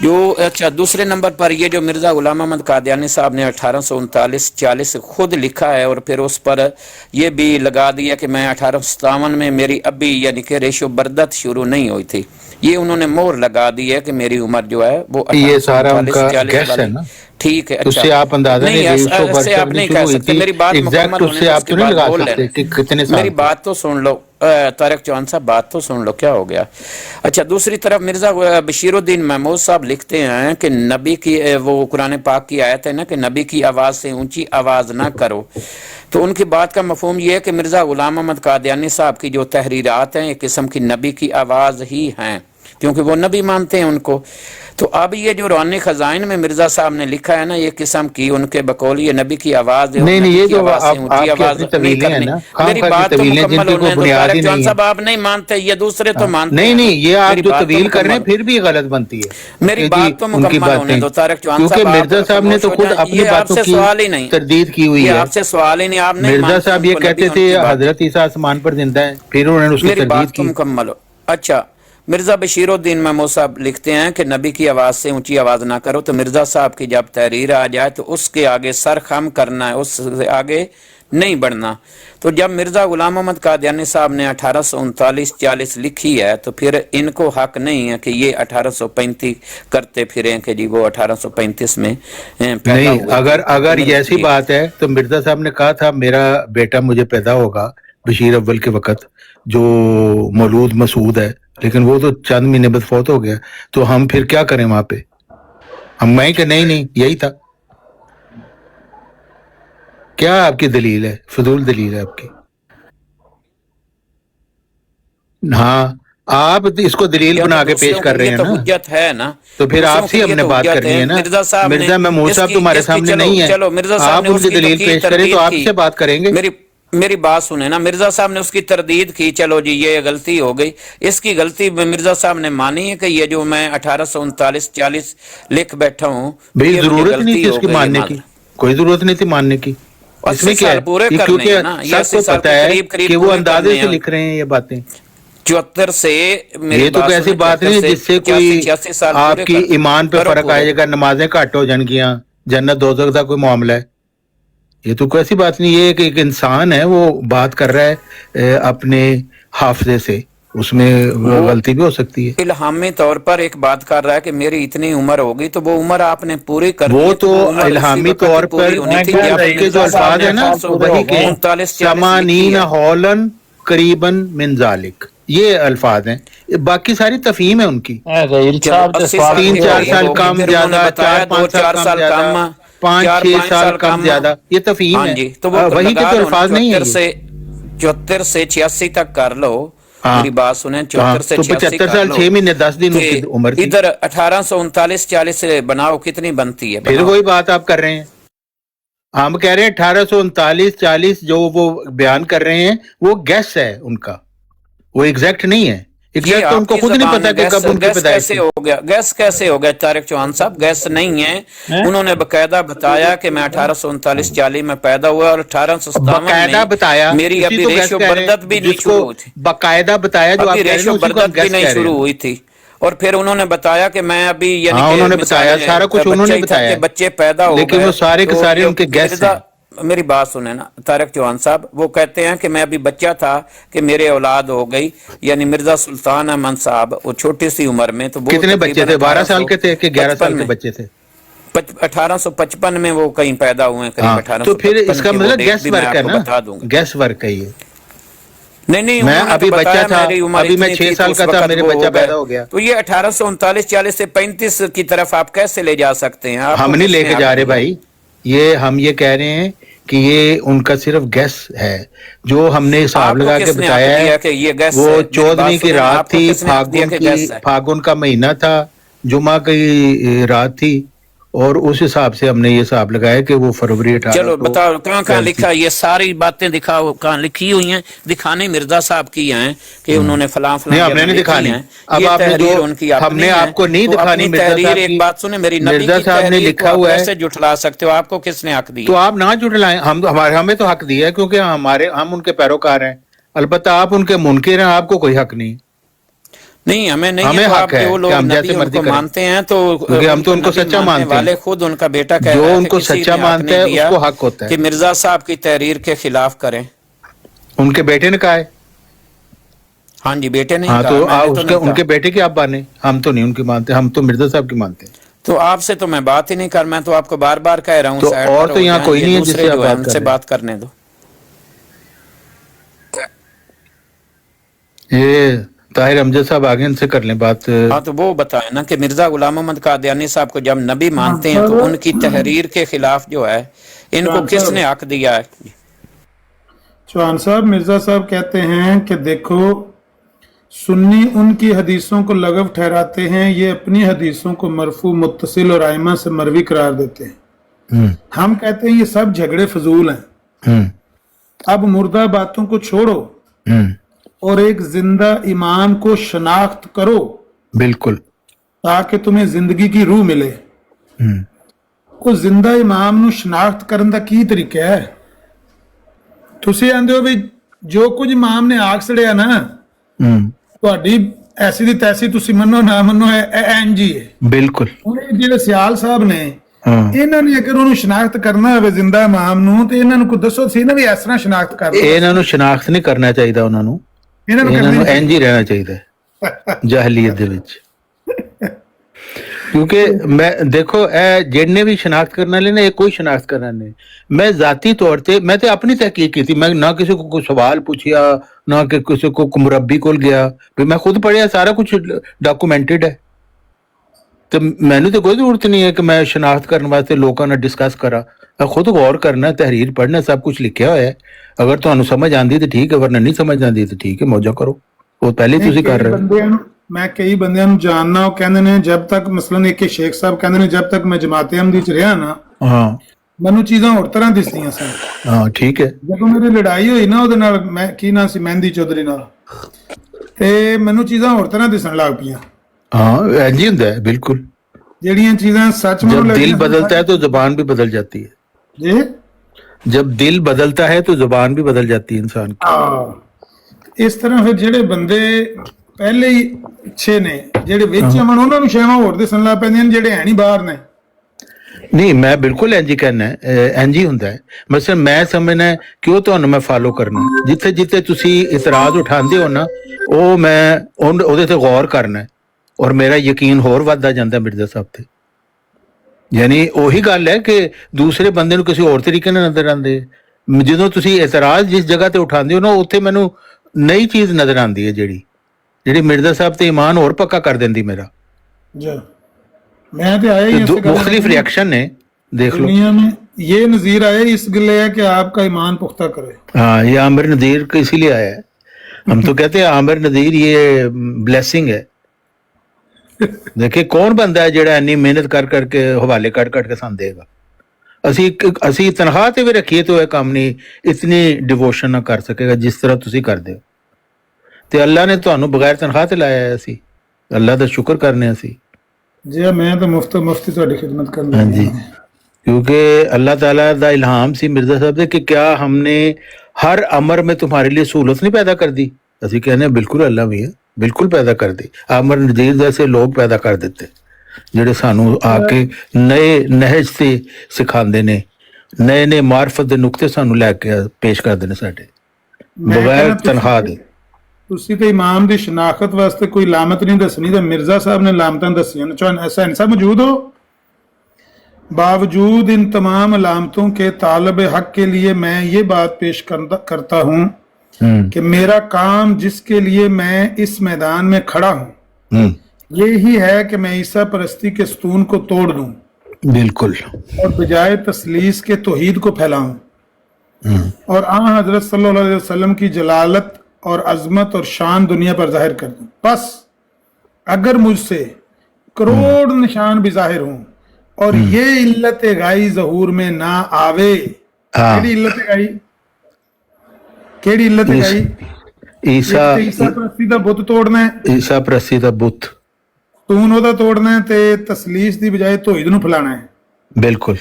जो। अच्छा, दूसरे नंबर पर ये जो मिर्जा गुलाम अहमद कादियानी साहब ने 1839-40 खुद लिखा है और फिर उस पर ये भी लगा दिया कि मैं 1857 में मेरी अभी यानी कि रेशो बर्दत शुरू नहीं हुई थी, ये उन्होंने मोहर लगा दी है कि मेरी उम्र जो है वो ये सारा उनका गैस है ना, ठीक है। उससे आप अंदाजा नहीं ऐसे आप नहीं कह सकते, मेरी बात मुकम्मल होने उससे आप नहीं लगा सकते कि कितने साल। मेरी बात तो सुन लो तारिक चौहान साहब, बात तो सुन लो, क्या हो गया। अच्छा, दूसरी तरफ मिर्जा बशीरुद्दीन महमूद साहब लिखते हैं कि नबी की वो कुरान पाक की आयत है ना कि नबी की आवाज से ऊंची आवाज ना करो, तो उनकी बात का मफहूम ये है कि मिर्जा गुलाम अहमद कादियानी साहब की जो तहरीरात हैं एक किस्म की नबी की आवाज ही हैं, क्योंकि वो नबी मानते हैं उनको। तो अब ये जो रूहानी खजाइन में मिर्जा साहब ने लिखा है ना, ये किस्म की उनके बकौल ये नबी की आवाज है, नहीं ये जो आवाज नहीं करनी। मेरी बात तो मुकम्मल होने दो तारिक चौहान साहब, आप नहीं मानते, ये दूसरे तो मानते हैं। नहीं ये आप जो तवील कर रहे हैं फिर भी गलत बनती है। मेरी बात तो मुकम्मल होने दो तारिक चौहान साहब, क्योंकि मिर्जा साहब ने तो खुद अपनी बातों की सवाल ही नहीं, तरदीद की हुई है, आपसे सवाल ही नहीं। आप मिर्जा साहब ये कहते थे हजरत ईसा आसमान पर जिंदा है, फिर उन्होंने उसकी तरदीद की। मुकम्मल हो। अच्छा, मिर्जा बशीरुद्दीन महमूद साहब लिखते हैं कि नबी की आवाज से ऊंची आवाज ना करो, तो मिर्जा साहब की जब तहरीर आ जाए तो उसके आगे सर खम करना है, उससे आगे नहीं बढ़ना। तो जब मिर्जा गुलाम अहमद कादियानी साहब ने 1839-40 लिखी है तो फिर इनको हक नहीं है कि ये 1835 करते फिरें कि जी वो 1835 में नहीं। अगर ये ऐसी बात है तो मिर्जा साहब ने कहा था मेरा बेटा मुझे पैदा होगा बशीर अव्वल के वक्त जो मौलूद मसूद है, लेकिन वो तो चंद महीने बाद फौत हो गया, तो हम फिर क्या करें वहां पे? हम मैं कि नहीं यही था। क्या आपकी दलील है? फजूल दलील है आपकी। हाँ, आप इसको दलील बना के पेश कर रहे हैं ना, हुज्जत है ना, तो फिर आपसे हमने बात करनी है ना। मिर्जा महमूद साहब तुम्हारे सामने नहीं है, आप उनकी दलील पेश करें तो आपसे बात करेंगे। मेरी बात सुने ना, मिर्जा साहब ने उसकी तरदीद की, चलो जी ये गलती हो गई, इसकी गलती मिर्जा साहब ने मानी है कि ये जो मैं 1839-40 लिख बैठा हूँ, भाई ये मुझे जरूरत नहीं गलती थी हो उसकी गई, मानने की, कोई जरूरत नहीं थी मानने की। 80 इसमें क्या साल है पूरे कि करने क्योंकि हैं ना, ये 80 सबको साल पता के है करीब करीब कि वो पूरे अंदाजे करने से हैं। लिख रहे हैं ये बातें। 74 से ये तो कैसी बात नहीं है जिससे कोई आपकी ईमान पे फर्क आएगा, नमाजें घट हो जाएंगियां, जन्नत दोज़ख का कोई मामला है। ये तो कोई ऐसी बात नहीं, ये एक इंसान है, वो बात कर रहा है अपने हाफजे से, उसमें गलती भी हो सकती है। इल्हामी तौर पर एक बात कर रहा है कि मेरी इतनी उम्र होगी, तो वो उम्र आपने पूरी कर दी, वो तो उम्र इल्हामी उसी वक्त तौर पूरी पर होनी थी मैं कि कह आपने रही के जो अल्फाज है ना वही के 39-40 समानीन हौलन करीबन मिन ज़ालिक, ये अल्फाज हैं, बाकी सारी तफहीम है उनकी। रहील साहब दे सवाल 3-4 साल कम ज्यादा, 4-5 साल कम ज्यादा, 5-6 साल कम ज्यादा, ये तफहीम हाँ है, जी, तो वो वही के तो अल्फाज नहीं है। 74 से 86 तक कर लो, हाँ, मेरी बात सुने, 74 से तो 86 75 साल 6 महीने 10 दिन उनकी उम्र थी। इधर 1839-40 से बनाओ, कितनी बनती है? फिर वही बात आप कर रहे हैं, हम कह रहे हैं 1839-40 जो वो बयान कर रहे हैं वो गैस है उनका, वो एग्जैक्ट नहीं है। एग्जैक्ट तो उनको खुद नहीं पता कि कब उनकी पैदाइश कैसे हो गया, गैस कैसे हो गया तारिक चौहान साहब? गैस नहीं है, उन्होंने बकायदा बताया कि मैं 1839-40 में पैदा हुआ और 1857 बकायदा बताया, मेरी उसी अभी को गैस रेशो कह रहे हैं, बर्दत भी नहीं जिसको शुरू हुई थी, बकायदा बताया जो आप अभी कह रहे हैं रेशो उसी को हम बर्दत भी गैस नहीं कह रहे शुरू हैं। हुई थी। और फिर उन्होंने बताया कि मैं अभी यानी हाँ, कि उन्होंने मिसाल बताया, है, सारा कुछ बच्चा उन्होंने ही था बताया, कि बच्चे पैदा हो लेकिन गए, वो सारे के तो सारे जो उनके गैस मिर्जा, हैं। मेरी बात सुने ना तारिक चौहान साहब, वो कहते हैं कि मैं अभी बच्चा था कि मेरे औलाद हो गई, यानी मिर्जा सुल्तान अहमद साहब वो छोटी सी उम्र में, तो वो कितने बच्चे थे? 12 साल के थे कि 11 साल के 1855 बच्चे थे? 1855 में वो कहीं पैदा हुए हैं, करीब हाँ, 1855 तो फिर इसका की, वो मतलब डेट गैस भी मैं वर्क है आपको ना, बता दूंगा। गैस वर्क है ये। नहीं, मैं उन्होंने अभी तो बच्चा बताया था, मेरी उम्र अभी मैं इतनी 6 थी, साल तो उस का था, वक्त मेरे वो बच्चा गए। पैदा हो गया। तो ये 1839-40 से 35 की तरफ आप कैसे ले जा सकते हैं? आपको हम नहीं किसने लेके जा रहे भाई, ये हम ये कह रहे हैं कि ये उनका सिर्फ गैस है, जो हमने हिसाब आपको लगा के किसने बताया हक दिया है। कि ये गैस वो है? मेरी 14वीं बात की सुनिए, रात आपको थी, किसने हक दिया कि गैस है? फागुन का महीना था, जुमा की रात थी, और उस हिसाब से हमने ये हिसाब लगाया कि वो फरवरी 18 चलो बताओ कहाँ लिखा है? ये सारी बातें दिखाओ, कहाँ लिखी हुई हैं? दिखाने मिर्जा साहब की हैं कि उन्होंने फलां नहीं, हमने नहीं दिखानी। अब आपने जो हमने आपको नहीं दिखानी मिर्जा साहब की, एक बात सुने, मेरी नबी मिर्जा की साहब ने तहरीर लिखा को हुआ आप है, कैसे जुटला सकते हो? आपको किसने हक दिया? तो आप ना जुटलाएं, हमें तो हक दिया है क्योंकि हम उनके पैरोकार हैं, अलबत्ता आप उनके मुनकिर हैं, आपको कोई हक नहीं। नहीं, हमें नहीं हमें है, तो हक आप है जो कि लोग हम नबी जैसे मर्जी उनको करें, मानते हैं, तो क्योंकि हम तो उनको नबी सच्चा मानने मानते हैं। वाले खुद उनका बेटा कह जो रहा है कि उनको किसी सच्चा ने हक मानता नहीं है दिया उसको हक होता है कि मिर्जा साहब की तहरीर के खिलाफ करें। उनके बेटे ने कहा है। हाँ जी, बेटे ने हाँ, कहा, तो मैंने तो उसके नहीं कहा। उनके बेटे की आप माने, हम तो नहीं उनकी मानते, हम तो मिर्जा साहब की मानते हैं। तो आपसे तो मैं बात ही नहीं कर, मैं तो आपको बार बार कह रहा हूँ तो साइड और पर तो हो यहाँ जाएं, कोई ये नहीं है दूसरे जिससे आप जो है बात कर उनसे रहे हैं। बात करने दो। ये ताहिर अमजद साहब आगे इनसे कर लें बात। हाँ, तो वो बताए ना कि मिर्जा गुलाम मोहम्मद कादियानी साहब को जब नबी मानते हैं तो उनकी तहरीर के खिलाफ जो है, इनको किसने हक दिया है? चौहान साहब, मिर्जा साहब कहते हैं कि देखो, सुन्नी उनकी हदीसों को लगव ठहराते हैं, ये अपनी हदीसों को मरफू मुत्तसिल और आइमा से मरवी करार देते हैं। हम कहते हैं ये सब झगड़े फजूल हैं। अब मुर्दा बातों को छोड़ो और एक जिंदा इमाम को शनाख्त करो, बिल्कुल, ताकि तुम्हें जिंदगी की रूह मिले। को जिंदा इमाम ਨੂੰ शनाख्त करने ਦਾ ਕੀ ਤਰੀਕਾ ਹੈ? ਤੁਸੀਂ ਆਂਦੇ ਹੋ ਵੀ ਜੋ ਕੁਝ ਇਮਾਮ ਨੇ ਆਖ ਛੜਿਆ ਨਾ, ਤੁਹਾਡੀ ਐਸੀ ਦੀ ਤੈਸੀ ਤੁਸੀਂ ਮੰਨੋ ਨਾ ਮੰਨੋ, ਐਨ ਜੀ ਹੈ। ਬਿਲਕੁਲ। ਹੁਣ ਇਹ ਜਿਹੜੇ ਸਿਆਲ ਸਾਹਿਬ ਨੇ, ਇਹਨਾਂ ਨੇ ਅਗਰ ਉਹਨੂੰ ਸ਼ਨਾਖਤ ਕਰਨਾ ਹੋਵੇ ਜ਼ਿੰਦਾ ਇਮਾਮ ਨੂੰ, ਤੇ ਇਹਨਾਂ ਨੂੰ ਕੋਈ ਦੱਸੋ ਸੀ ਨਾ ਵੀ ਇਸ ਤਰ੍ਹਾਂ ਸ਼ਨਾਖਤ ਕਰ ਲਓ। ਇਹਨਾਂ ਨੂੰ ਸ਼ਨਾਖਤ ਨਹੀਂ ਕਰਨਾ ਚਾਹੀਦਾ, ਉਹਨਾਂ ਨੂੰ ਇੰਜ ਹੀ ਰਹਿਣਾ ਚਾਹੀਦਾ ਹੈ ਜਾਹਲੀਅਤ ਦੇ ਵਿੱਚ। क्योंकि मैं देखो जिन्ने भी शनाख्त करने वाले ने, कोई शनाख्त करना नहीं। मैं जाती तौर पे मैं तो अपनी तहकीक की थी, मैं ना किसी को कोई सवाल पूछिया, ना कि किसी को मुरब्बी को गया, मैं खुद पढ़िया, सारा कुछ डॉक्यूमेंटेड है। तो मैंने तो कोई जरूरत नहीं है कि मैं शनाख्त करने वास्ते लोगों ने डिस्कस करा। खुद गौर करना, तहरीर पढ़ना, सब कुछ लिखा हुआ है। अगर तुहानू समझ आती तो ठीक है, वरना नहीं समझ आती तो ठीक है, मौजा करो। वो पहले तुसी कर रहे हो। मैं कई बंदियां ਨੂੰ ਜਾਣਨਾ, ਉਹ ਕਹਿੰਦੇ ਨੇ ਜਦ ਤੱਕ ਮਸਲਨ ਇੱਕ ਸ਼ੇਖ ਸਾਹਿਬ ਕਹਿੰਦੇ ਨੇ ਜਦ ਤੱਕ ਮੈਂ ਜਮਾਤ ਅਹਿਮਦੀ ਚ ਰਿਹਾ ਨਾ, ਮੈਨੂੰ ਚੀਜ਼ਾਂ ਹੋਰ ਤਰ੍ਹਾਂ ਦਿਸਦੀਆਂ ਸਨ। ਹਾਂ ਠੀਕ ਹੈ। ਜਦੋਂ ਮੇਰੀ ਲੜਾਈ ਹੋਈ ਨਾ ਉਹਦੇ ਨਾਲ, ਮੈਂ ਕੀ ਨਾਂ ਸੀ, ਮਹਿੰਦੀ ਚੌਧਰੀ ਨਾਲ, ਤੇ ਮੈਨੂੰ ਚੀਜ਼ਾਂ ਹੋਰ ਤਰ੍ਹਾਂ ਦਿਸਣ ਲੱਗ ਪਈਆਂ। हाँ ऐसे ही होता है बिल्कुल। ਜਿਹੜੀਆਂ ਚੀਜ਼ਾਂ ਸੱਚ ਮੈਨੂੰ जब दिल ਲੱਗੀਆਂ बदलता है तो जुबान भी बदल जाती है। ਜੀ जब दिल बदलता है तो जुबान भी बदल जाती है इंसान की। ਇਸ ਤਰ੍ਹਾਂ ਫਿਰ ਜਿਹੜੇ ਬੰਦੇ ਪਹਿਲੇ ਹੀ ਅੱਛੇ ਨੇ, ਜਿਹੜੇ ਵਿੱਚ ਅਮਨ, ਉਹਨਾਂ ਨੂੰ ਸ਼ੈਵਾਂ ਹੋਰ ਦਿਸਣ ਲੱਗ ਪੈਂਦੀਆਂ ਨੇ ਜਿਹੜੇ ਹੈ ਨਹੀਂ ਬਾਹਰ ਨੇ। नहीं मैं बिल्कुल इंज ही कहना है, इंज ही ਹੁੰਦਾ ਹੈ। ਮਸਲ ਮੈਂ ਸਮਝਣਾ ਹੈ ਕਿ ਉਹ ਤੁਹਾਨੂੰ ਮੈਂ ਫਾਲੋ ਕਰਨਾ, ਜਿੱਥੇ ਜਿੱਥੇ ਤੁਸੀਂ ਇਤਰਾਜ਼ ਉਠਾਉਂਦੇ ਹੋ ਨਾ, ਉਹ ਮੈਂ ਉਹਦੇ ਤੇ ਗੌਰ ਕਰਨਾ ਹੈ, ਔਰ ਮੇਰਾ ਯਕੀਨ ਹੋਰ ਵੱਧਦਾ ਜਾਂਦਾ ਮਿਰਜ਼ਾ ਸਾਹਿਬ ਤੇ। ਯਾਨੀ ਉਹੀ ਗੱਲ ਹੈ ਕਿ ਦੂਸਰੇ ਬੰਦੇ ਨੂੰ ਕਿਸੇ ਹੋਰ ਤਰੀਕੇ ਨਾਲ ਨਜ਼ਰ ਆਉਂਦੇ, ਜਦੋਂ ਤੁਸੀਂ ਇਤਰਾਜ਼ ਜਿਸ ਜਗ੍ਹਾ ਤੇ ਉਠਾਉਂਦੇ ਹੋ ਨਾ, ਉੱਥੇ ਮੈਨੂੰ ਨਈ ਚੀਜ਼ ਨਜ਼ਰ ਆਉਂਦੀ ਹੈ ਜਿਹੜੀ ਮਿਰਜ਼ਾ ਸਾਹਿਬ ਤੇ ਈਮਾਨ ਹੋਰ ਪੱਕਾ ਕਰ ਦਿੰਦੀ ਮੇਰਾ। जी मैं तो आया ही इस मुख्तलिफ रिएक्शन ने देख लो। दुनिया में ये नजीर आया इस गिले है कि आपका ईमान पुख्ता करे। हाँ, ये आमिर नदीर को इसीलिए आया है। हम तो कहते हैं आमिर नदीर ये ब्लेसिंग है। देखिए कौन बंदा है जेड़ा इन्नी मेहनत कर करके हवाले कट के सान देगा। असी तनख्वाह ते भी रखिए तो यह काम नहीं, इतनी डिवोशन ना कर सकेगा जिस तरह तुसी करदे हो। ते अल्लाह ने तुहानू बगैर तनख्वाह ते लाया है, असी अल्लाह दा शुक्र करने असी। जी मैं तो मुफ्ती ਤੁਹਾਡੀ ਖਿਦਮਤ ਕਰਨ हाँ जी, क्योंकि अल्लाह ताला दा इल्हाम सी मिर्जा साहब से कि क्या हमने हर अमर में तुम्हारे लिए सहूलत नहीं पैदा कर दी। असी कहने बिल्कुल अल्लाह भी है, बिल्कुल पैदा कर दी। आमर नज़ीर जैसे लोग पैदा कर देते ਜਿਹੜੇ ਸਾਨੂੰ ਆ ਕੇ ਨਏ ਨਹਿਜ ਤੇ ਸਿਖਾਉਂਦੇ ਨੇ, ਨਏ ਨਏ ਮਾਰਫਤ ਦੇ ਨੁਕਤੇ ਸਾਨੂੰ ਲੈ ਕੇ ਪੇਸ਼ ਕਰਦੇ ਨੇ ਸਾਡੇ ਬਗੈਰ ਤਨਖਾਹ ਦੇ। ਤੁਸੀਂ ਤੇ ਇਮਾਮ ਦੀ ਸ਼ਨਾਖਤ ਵਾਸਤੇ ਕੋਈ ਲਾਮਤ ਨਹੀਂ ਦੱਸਣੀ, ਤੇ ਮਿਰਜ਼ਾ ਸਾਹਿਬ ਨੇ ਲਾਮਤਾਂ ਦੱਸੀਆਂ ਨੇ। ਚੋਂ ऐसा इंसान मौजूद हो, बावजूद इन तमाम अलामतों के तालब हक के लिए मैं ये बात पेश करता हूँ कि मेरा काम जिसके लिए मैं इस मैदान में खड़ा हूँ यही है कि मैं ईसा परस्ती के स्तून को तोड़ दूं, बिल्कुल, और बजाय तसलीस के तौहीद को फैलाऊं, और आ हजरत सल्लल्लाहु अलैहि वसल्लम की जलालत और अजमत और शान दुनिया पर जाहिर कर दूं। बस अगर मुझसे करोड़ निशान भी जाहिर हों और ये इल्लत गाई ज़हूर में ना आवे। केड़ी इल्लत गाई, केड़ी इल्लत गाई? ईसा परस्ती दा बुत तोड़ना है, ईसा परस्ती दा बुत तून ओदा तोड़ना है, ते तसलीस दी बजाय तौहीद नूं फैलाना है। बिल्कुल,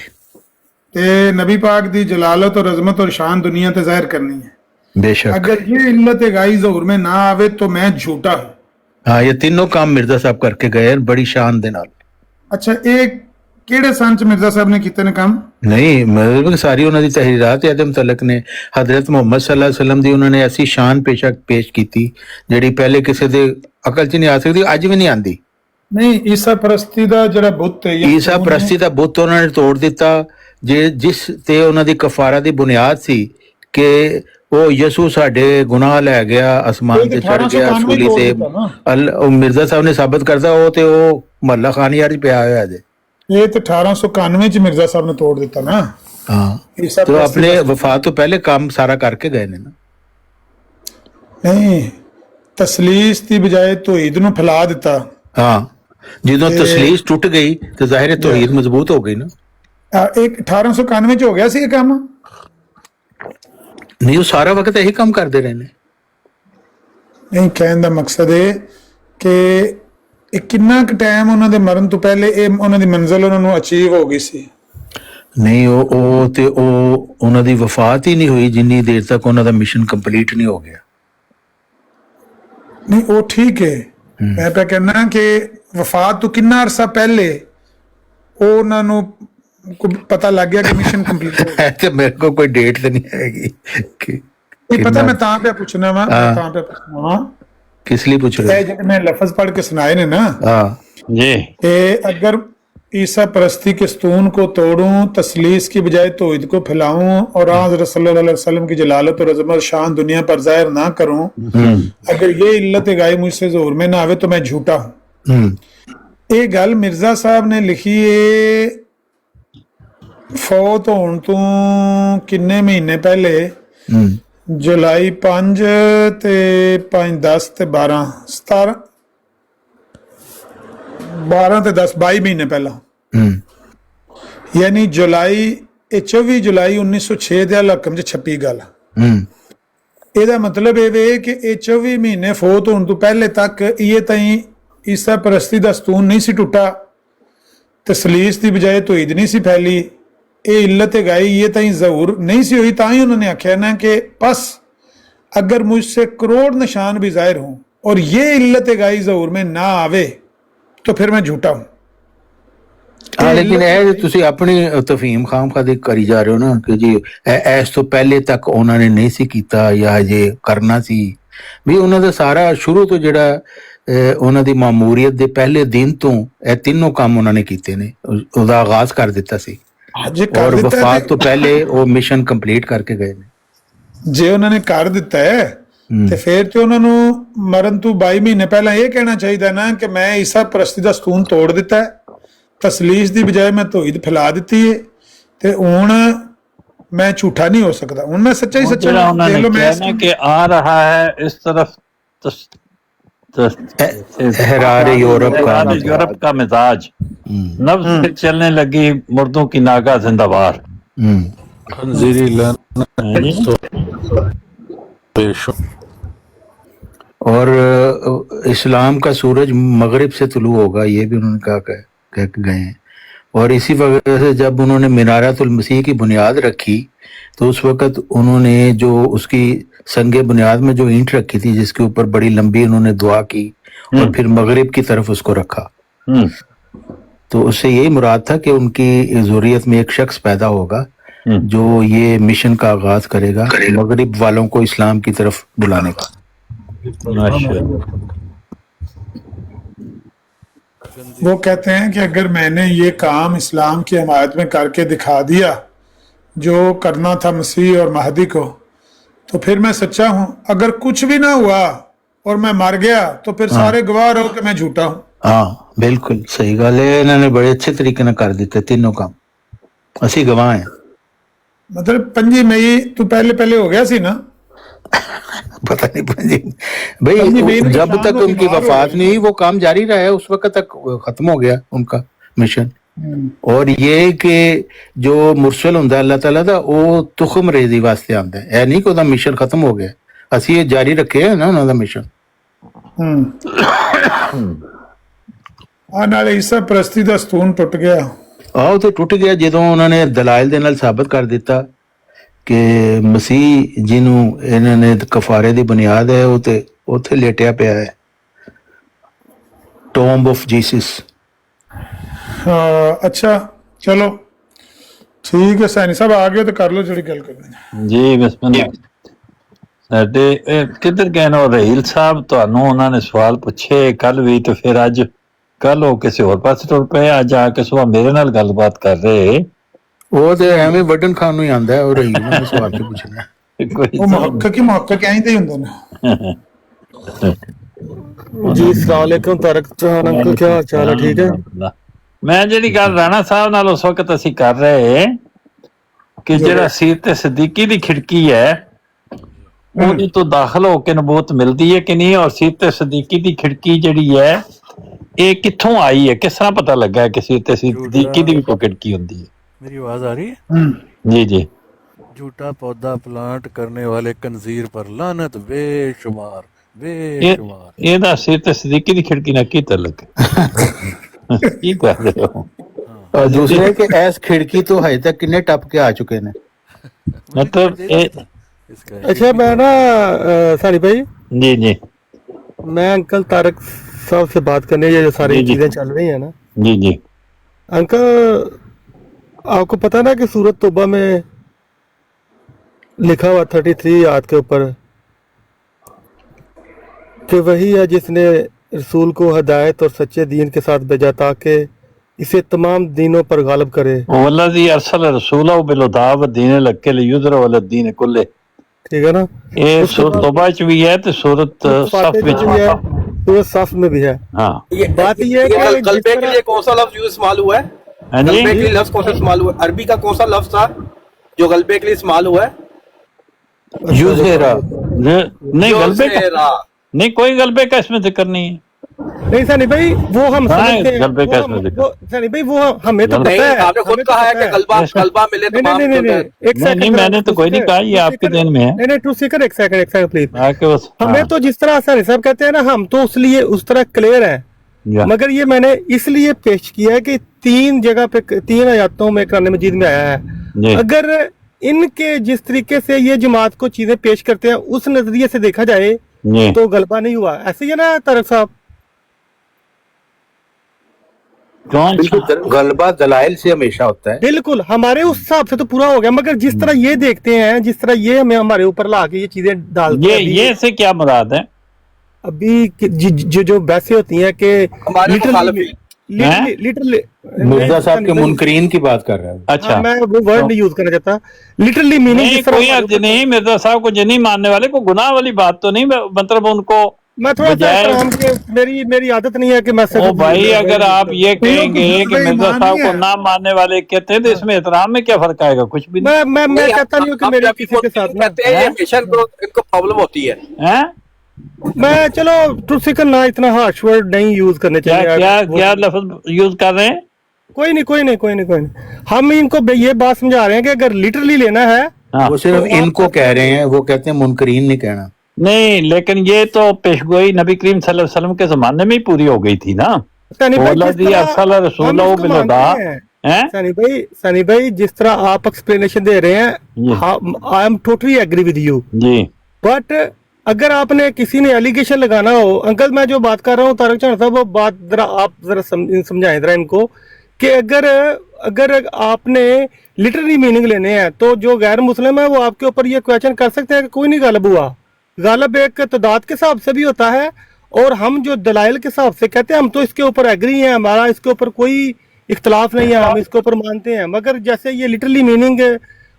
ते नबी पाक दी जलालत और अजमत और शान दुनिया ते जाहिर करनी है। बेशक, अगर ये इल्लत गाई ज़हूर में ना आवे तो मैं झूठा हूं। हाँ, ये तीनों काम मिर्जा साहब करके गए हैं बड़ी शान दे नाल। अच्छा, एक ਕਿਹੜੇ ਸੰਨ ਚ ਮਿਰਜ਼ਾ ਸਾਹਿਬ ਨੇ ਕੀਤੇ ਨੇ ਕੰਮ? ਨਹੀਂ, ਮਤਲਬ ਕਿ ਸਾਰੀ ਉਹਨਾਂ ਦੀ ਤਹਿਰੀਰਾਤ ਇਹਦੇ ਮੁਤਲਕ ਨੇ। ਹਜ਼ਰਤ ਮੁਹੰਮਦ ਸੱਲੱਲਾਹੁ ਅਲੈਹਿ ਵਸੱਲਮ ਦੀ ਉਹਨਾਂ ਨੇ ਐਸੀ ਸ਼ਾਨ ਪੇਸ਼ ਕੀਤੀ ਜਿਹੜੀ ਪਹਿਲੇ ਕਿਸੇ ਦੇ ਅਕਲ 'ਚ ਨਹੀਂ ਆ ਸਕਦੀ, ਅੱਜ ਵੀ ਨਹੀਂ ਆਂਦੀ। ਨਹੀਂ, ਈਸਾ ਪ੍ਰਸਤੀ ਦਾ ਜਿਹੜਾ ਬੁੱਤ ਹੈ, ਈਸਾ ਪ੍ਰਸਤੀ ਦਾ ਬੁੱਤ ਉਹਨਾਂ ਨੇ ਤੋੜ ਦਿੱਤਾ, ਜਿਸ ਤੇ ਉਹਨਾਂ ਦੀ ਕਫਾਰਾ ਦੀ ਬੁਨਿਆਦ ਸੀ ਕਿ ਉਹ ਯਸੂ ਸਾਡੇ ਗੁਨਾਹ ਲੈ ਗਿਆ, ਅਸਮਾਨ ਤੇ ਚੜ ਗਿਆ ਸੂਲੀ ਤੇ। ਉਹ ਮਿਰਜ਼ਾ ਸਾਹਿਬ ਨੇ ਸਾਬਤ ਕਰਦਾ, ਉਹ ਤੇ ਉਹ ਮਹੱਲਾ ਖਾਨੀਆਰ 'ਚ ਪਿਆ ਹੋਇਆ ਜੇ। ਇਹ ਤੇ 1891 ਚ ਮਿਰਜ਼ਾ ਸਾਹਿਬ ਨੇ ਤੋੜ ਦਿੱਤਾ ਨਾ। ਹਾਂ, ਤੇ ਆਪਣੇ ਵਫਾਤ ਤੋਂ ਪਹਿਲੇ ਕੰਮ ਸਾਰਾ ਕਰਕੇ ਗਏ ਨੇ ਨਾ। ਨਹੀਂ, ਤਸਲੀਸ ਦੀ ਬਜਾਏ ਤੌਹੀਦ ਨੂੰ ਫੈਲਾ ਦਿੱਤਾ। ਹਾਂ, ਜਦੋਂ ਤਸਲੀਸ ਟੁੱਟ ਗਈ ਤੇ ਜ਼ਾਹਿਰ ਹੈ ਤੌਹੀਦ ਮਜ਼ਬੂਤ ਹੋ ਗਈ ਨਾ। ਇੱਕ 1891 ਚ ਹੋ ਗਿਆ ਸੀ ਇਹ ਕੰਮ। ਨਹੀਂ, ਉਹ ਸਾਰਾ ਵਕਤ ਇਹੀ ਕੰਮ ਕਰਦੇ ਰਹੇ ਨੇ। ਨਹੀਂ, ਕਹਿਣ ਦਾ ਮਕਸਦ ਹੈ ਕਿ ਇਹ ਕਿੰਨਾ ਕੁ ਟਾਈਮ ਉਹਨਾਂ ਦੇ ਮਰਨ ਤੋਂ ਪਹਿਲੇ ਇਹ ਉਹਨਾਂ ਦੀ ਮੰਜ਼ਿਲ ਉਹਨਾਂ ਨੂੰ ਅਚੀਵ ਹੋ ਗਈ ਸੀ? ਨਹੀਂ, ਉਹ ਉਹਨਾਂ ਦੀ ਵਫਾਤ ਹੀ ਨਹੀਂ ਹੋਈ ਜਿੰਨੀ ਦੇਰ ਤੱਕ ਉਹਨਾਂ ਦਾ ਮਿਸ਼ਨ ਕੰਪਲੀਟ ਨਹੀਂ ਹੋ ਗਿਆ। ਨਹੀਂ, ਉਹ ਠੀਕ ਹੈ, ਮੈਂ ਤਾਂ ਕਹਿੰਦਾ ਕਿ ਵਫਾਤ ਤੋਂ ਕਿੰਨਾ ਅਰਸਾ ਪਹਿਲੇ ਉਹਨਾਂ ਨੂੰ ਪਤਾ ਲੱਗ ਗਿਆ ਕਿ ਮਿਸ਼ਨ ਕੰਪਲੀਟ ਹੋ ਗਿਆ? ਤੇ ਮੇਰੇ ਕੋਲ ਕੋਈ ਡੇਟ ਤੇ ਨਹੀਂ ਹੈਗੀ ਇਹ ਪਤਾ। ਮੈਂ ਤਾਂ ਪਿਆ ਪੁੱਛਣਾ ਵਾ ਕਿਸ ਲਈ ਪੁੱਛ ਰਹੇ? ਜਿਹੜੇ ਮੈਂ ਲਫ਼ਜ਼ ਪੜ੍ਹ ਕੇ ਸੁਣਾਏ ਨੇ ਨਾ, जी, अगर ईसा परस्ती के स्तून को तोड़ूं, तसलीस की बजाय तौहीद को फैलाऊं, और हज़रत सल्लल्लाहु अलैहि वसल्लम की जलालत और अज़मत शान दुनिया पर जाहिर ना करूं, अगर ये इल्लत गाई मुझसे ज़हूर में ना आवे तो मैं झूठा हूं। ये गल मिर्जा साहब ने लिखी है फौत होने तो किन्ने महीने पहले, जुलाई 5 ਤੇ 5 10 ਤੇ 12 17 12 ਤੇ 10 22 ਮਹੀਨੇ ਪਹਿਲਾਂ, ਯਾਨੀ ਜੁਲਾਈ ਇਹ 24 ਜੁਲਾਈ 1906 ਦੇ ਹਕਮ 'ਚ ਛਪੀ ਗੱਲ। ਇਹਦਾ ਮਤਲਬ ਇਹ ਵੇ ਕਿ ਇਹ 24 ਮਹੀਨੇ ਫੌਤ ਹੋਣ ਤੋਂ ਪਹਿਲੇ ਤੱਕ ਇਹ ਤਾਈਂ ਈਸਾ ਪ੍ਰਸਤੀ ਦਾ ਸਤੂਨ ਨਹੀਂ ਸੀ ਟੁੱਟਾ, ਤਸਲੀਸ ਦੀ ਬਜਾਏ ਤੋਹੀਦ ਨਹੀਂ ਸੀ ਫੈਲੀ, ਇਹ इल्लत गाई ये ताई ज़हूर नहीं सी हुई। ताई उन्होंने आख्या ना कि बस अगर मुझसे करोड़ निशान भी ज़ाहिर हों और ये इल्लत गाई ज़हूर में ना आवे तो फिर मैं झूठा हूँ। हाँ, लेकिन ਇਹ ਤੁਸੀਂ ਆਪਣੀ ਤਫਹੀਮ ਖਾਮਖਾ ਦੀ ਕਰੀ ਜਾ ਰਹੇ ਹੋ ਨਾ ਕਿ ਜੀ ਇਸ ਤੋਂ ਪਹਿਲੇ ਤੱਕ ਉਹਨਾਂ ਨੇ ਨਹੀਂ ਸੀ ਕੀਤਾ ਜਾਂ ਜੇ ਕਰਨਾ ਸੀ। ਵੀ ਉਹਨਾਂ ਦਾ ਸਾਰਾ ਸ਼ੁਰੂ ਤੋਂ ਜਿਹੜਾ ਉਹਨਾਂ ਦੀ ਮਾਮੂਰੀਅਤ ਦੇ ਪਹਿਲੇ ਦਿਨ ਤੋਂ ਇਹ ਤਿੰਨੋਂ ਕੰਮ ਉਹਨਾਂ ਨੇ ਕੀਤੇ ਨੇ, ਉਹਦਾ ਆਗਾਜ਼ ਕਰ ਦਿੱਤਾ ਸੀ ਔਰ ਵਫਾਤ ਤੋਂ ਪਹਿਲੇ ਉਹ ਮਿਸ਼ਨ ਕੰਪਲੀਟ ਕਰਕੇ ਗਏ ਨੇ। ਜੇ ਉਹਨਾਂ ਨੇ ਕਰ ਦਿੱਤਾ ਹੈ ਤੇ ਫਿਰ ਤੇ ਉਹਨਾਂ ਨੂੰ ਮਰਨ ਤੋਂ 22 ਮਹੀਨੇ ਪਹਿਲਾਂ ਇਹ ਕਹਿਣਾ ਚਾਹੀਦਾ ਨਾ ਕਿ ਮੈਂ ਈਸਾ ਪ੍ਰਸਤੀ ਦਾ ਸਤੂਨ ਤੋੜ ਦਿੱਤਾ ਹੈ, ਤਸਲੀਸ ਦੀ ਬਜਾਏ ਮੈਂ ਤੋਹੀਦ ਫੈਲਾ ਦਿੱਤੀ ਹੈ ਤੇ ਹੁਣ ਮੈਂ ਝੂਠਾ ਨਹੀਂ ਹੋ ਸਕਦਾ। ਹੁਣ ਮੈਂ ਸੱਚਾ ਹੀ ਸੱਚਾ देख लो मैं कि आ रहा है इस तरफ हरारे यूरोप का मिजाज, नफ्स पे चलने लगी मुर्दों की नागा जिंदाबार। और इस्लाम का सूरज मगरिब से तुलू होगा, ये भी उन्होंने कह के गए हैं। और इसी वजह से जब उन्होंने मिनारतुल मसीह की बुनियाद रखी तो उस वक़्त उन्होंने जो उसकी संगे बुनियाद में जो ईंट रखी थी जिसके ऊपर बड़ी लंबी उन्होंने दुआ की और फिर मगरिब की तरफ उसको रखा, तो उससे यही मुराद था कि उनकी ज़ुर्रियत में एक शख्स पैदा होगा जो ये मिशन का आगाज करेगा मगरिब वालों को इस्लाम की तरफ बुलाने का। वो कहते हैं कि अगर मैंने ये काम इस्लाम की हमायत में करके दिखा दिया जो करना था मसीह और महदी को, तो फिर मैं सच्चा हूँ। अगर कुछ भी ना हुआ और मैं मर गया तो फिर सारे गवाह रहो कि मैं झूठा हूँ। हाँ बिल्कुल सही गल है, इन्होंने बड़े अच्छे तरीके से कर दिते तीनों काम, असी गवाह हैं। मतलब 5 मई तो पहले हो गया सी ना? पता नहीं भाई, जब तक उनकी वफात नहीं हुई वो काम जारी रहा है, उस वक्त तक खत्म हो गया उनका मिशन। और ये कि जो मुरसल हुंदा अल्लाह ताला दा वो तुखम रेजी वास्ते आंदा है, ऐ नहीं कि ओदा मिशन खत्म हो गया, ਅਸੀਂ ਇਹ ਜਾਰੀ ਰੱਖਿਆ ਹੈ ਨਾ ਉਹਨਾਂ ਦਾ ਮਿਸ਼ਨ। ਆ ਨਾਲੇ ਈਸਾ ਪ੍ਰਸਤੀ ਦਾ ਸਤੂਨ ਟੁੱਟ ਗਿਆ। ਆਹ ਤੇ ਟੁੱਟ ਗਿਆ ਜਦੋਂ ਉਹਨਾਂ ਨੇ ਦਲਾਇਲ ਦੇ ਨਾਲ ਸਾਬਤ ਕਰ ਦਿੱਤਾ ਕਿ ਮਸੀਹ ਜਿਹਨੂੰ ਇਹਨਾਂ ਨੇ ਕਫਾਰੇ ਦੀ ਬੁਨਿਆਦ ਹੈ ਉਹ ਤੇ ਉੱਥੇ ਲੇਟਿਆ ਪਿਆ ਹੈ, ਟੋਮ ਆਫ ਜੀਸਸ। ਅੱਛਾ ਚਲੋ ਠੀਕ ਹੈ, ਸੈਣੀ ਸਾਹਿਬ ਆ ਗਏ ਤਾਂ ਕਰ ਲਓ ਜਿਹੜੀ ਗੱਲ ਕਰਨੀ ਜੀ। ਬਿਸਮਿਲ੍ਲਾ। ਸਾਡੇ ਕਿੱਧਰ ਗਏ ਨੇ ਰਹੀਲ ਸਾਹਿਬ? ਤੁਹਾਨੂੰ ਉਹਨਾਂ ਨੇ ਸਵਾਲ ਪੁੱਛੇ ਕੱਲ ਵੀ ਤੇ ਫਿਰ ਅੱਜ ਕੱਲ ਉਹ ਕਿਸੇ ਹੋਰ ਪਾਸੇ ਟੁਰ ਪਏ, ਅੱਜ ਆ ਕੇ ਸੁਬਾਹ ਮੇਰੇ ਨਾਲ ਗੱਲਬਾਤ ਕਰ ਰਹੇ। ਉਹ ਤੇ ਐਵੇਂ ਵੱਡਣ ਖਾਨ ਨੂੰ ਹੀ ਆਂਦਾ ਹੈ, ਉਹ ਰਹੀਲ ਨੂੰ ਸਵਾਲ ਤੇ ਪੁੱਛਣਾ। ਉਹ ਮੁਹੱਕਕ ਐਂ ਦੇ ਹੁੰਦੇ ਨੇ। ਜੀ अस्सलाम वालेकुम तारक चौहान अंकल, क्या हाल चाल है? ठीक है। ਮੈਂ ਜਿਹੜੀ ਗੱਲ ਰਾਣਾ ਸਾਹਿਬ ਨਾਲ ਉਸ ਵਕਤ ਅਸੀਂ ਕਰ ਰਹੇ ਕਿ ਜਿਹੜਾ ਸੀਰਤ ਸਦੀਕੀ ਦੀ ਖਿੜਕੀ ਹੈ ਉਹਦੇ ਤੋਂ ਦਾਖਲ ਹੋ ਕੇ ਨਬੂਤ ਮਿਲਦੀ ਹੈ ਕਿ ਨਹੀਂ, ਔਰ ਸੀਰਤ ਸਦੀਕੀ ਦੀ ਖਿੜਕੀ ਜਿਹੜੀ ਹੈ ਇਹ ਕਿੱਥੋਂ ਆਈ ਹੈ, ਕਿਸ ਤਰ੍ਹਾਂ ਪਤਾ ਲੱਗਾ ਕਿ ਸੀਰਤ ਸਦੀਕੀ ਦੀ ਵੀ ਕੋਈ ਖਿੜਕੀ ਹੁੰਦੀ ਹੈ? मेरी आवाज आ रही है? जी जी। झूठा पौधा प्लांट करने वाले कंजीर पर लानत बेशुमार बेशुमार। ਇਹਦਾ ਸੀਰਤ ਸਦੀਕੀ ਦੀ ਖਿੜਕੀ ਨਾਲ ਕੀ ਤਾल्लुक ਹੈ? ਕੀ ਕਰ ਰਹੇ ਹੋ? और दूसरे कि ऐस खिड़की तो हजे तक किन्ने टप के आ चुके ने, मतलब अच्छा मैं ना सारी भाई जी जी मैं अंकल तारक साहब से बात करने ये सारी चीजें चल रही है ना। जी जी अंकल आपको पता है ना कि सूरत तौबा में लिखा हुआ 33 आयत के ऊपर कि वही है जिसने रसूल को हिदायत और सच्चे दीन के साथ भेजा ताकि इसे तमाम दीनों पर गालिब करे। वल्लज़ी अरसल रसूलहु बिल हुदा व दीनिल हक़ लियुज़हिरहु अला दीन कुल्लिह। ठीक है ना? ये सूरत तौबा च भी है तो सूरत सफ विच भी है, सूरत सफ में भी है। हाँ बात ये है कि गलबे के लिए कौन सा लफ्ज इस्तेमाल हुआ है? गलबे के लिए लफ्ज कौन सा इस्तेमाल हुआ है? अरबी का कौन सा लफ्ज था जो गलबे के लिए इस्तेमाल हुआ है? नहीं गलबे का नहीं, कोई गलबे का इसमें जिक्र नहीं है। नहीं सनी भाई वो हम समझते हैं, गलबे वो कैसे हम- लिखा? वो सनी भाई वो हमें तो नहीं, पता है, आपने खुद हमें तो कहा है पता कि गलबा मिले नहीं तमाम नहीं नहीं नहीं एक नहीं सेकंड नहीं मैंने तो कोई नहीं कहा, ये आपके देन में है। नहीं नहीं टू सेकंड एक सेकंड प्लीज। आके बस हमें तो जिस तरह सनी साहब कहते हैं ना, हम तो उस लिए उस तरह क्लियर है, या। मगर ये मैंने इसलिए पेश किया है कि 3 जगह पे 3 आयतों में कुरान मजीद में आया जी। है। अगर इनके जिस तरीके से ये जमात को चीजें पेश करते हैं उस नजरिए से देखा जाए जी। तो गलबा नहीं हुआ, ऐसे ही है ना तारक साहब? कौन सा? बिल्कुल, गलबा दलाइल से हमेशा होता है। बिल्कुल, हमारे उस हिसाब से तो पूरा हो गया, मगर जिस तरह ये देखते हैं, जिस तरह ये हमें हमारे ऊपर ला के ये चीजें डालते हैं ये से क्या मुराद है? अभी जो वैसे होती हैं कि हमारे मुखालिफिन लिटरली मिर्जा साहब के मुनकरीन की बात कर रहा है। अच्छा, मैं वो वर्ड नहीं यूज करना चाहता, लिटरली मीनिंग नहीं जिस तरह कोई अर्ज नहीं, मिर्जा साहब को जिन्हीं मानने वाले को गुनाह वाली बात तो नहीं, मतलब उनको मैं थोड़ा सा बजाय- एहतराम के मेरी आदत नहीं है कि मैं ओ भाई अगर आप ये कहेंगे कि मिर्जा साहब को ना मानने वाले कहते हैं तो इसमें एहतराम में क्या फर्क आएगा? कुछ भी नहीं। मैं कहता नहीं हूँ कि मेरे किसी के साथ ना, कहते हैं ये हमेशा इनको प्रॉब्लम होती है। हैं? मैं चलो टू सेकंड ना इतना हार्श वर्ड नहीं यूज करने क्या चाहिए। क्या वो- क्या लफ्ज यूज कर रहे हैं? कोई नहीं, हम इनको ये बात समझा रहे हैं कि अगर लिटरली लेना है हाँ। वो सिर्फ इनको कह रहे हैं, वो कहते हैं मुनकरीन नहीं कहना। नहीं, लेकिन ये तो पेशगोई नबी करीम सल्लल्लाहु अलैहि वसल्लम के जमाने में ही पूरी हो गई थी ना। सनी भाई, बोला जिस जी तरह अरसल हम रसूलहु इसको बिल हुदा मानते हैं, हैं? सनी भाई जिस तरह आप एक्सप्लेनेशन दे रहे हैं, I am totally agree with you, जी। बट अगर आपने किसी ने एलिगेशन लगाना हो, अंकल मैं जो बात कर रहा हूँ तारक चांद साहब, वो बात आप जरा समझाएं जरा इनको कि अगर आपने लिटरली मीनिंग लेने हैं तो जो गैर मुस्लिम है वो आपके ऊपर ये क्वेश्चन कर सकते हैं कि कोई नहीं गालिब हुआ। गालिब एक तादाद के हिसाब से भी होता है, और हम जो दलाइल के हिसाब से कहते हैं हम तो इसके ऊपर एग्री हैं, हमारा इसके ऊपर कोई इख्तलाफ नहीं है, हम इसके ऊपर मानते हैं। मगर जैसे ये लिटरली मीनिंग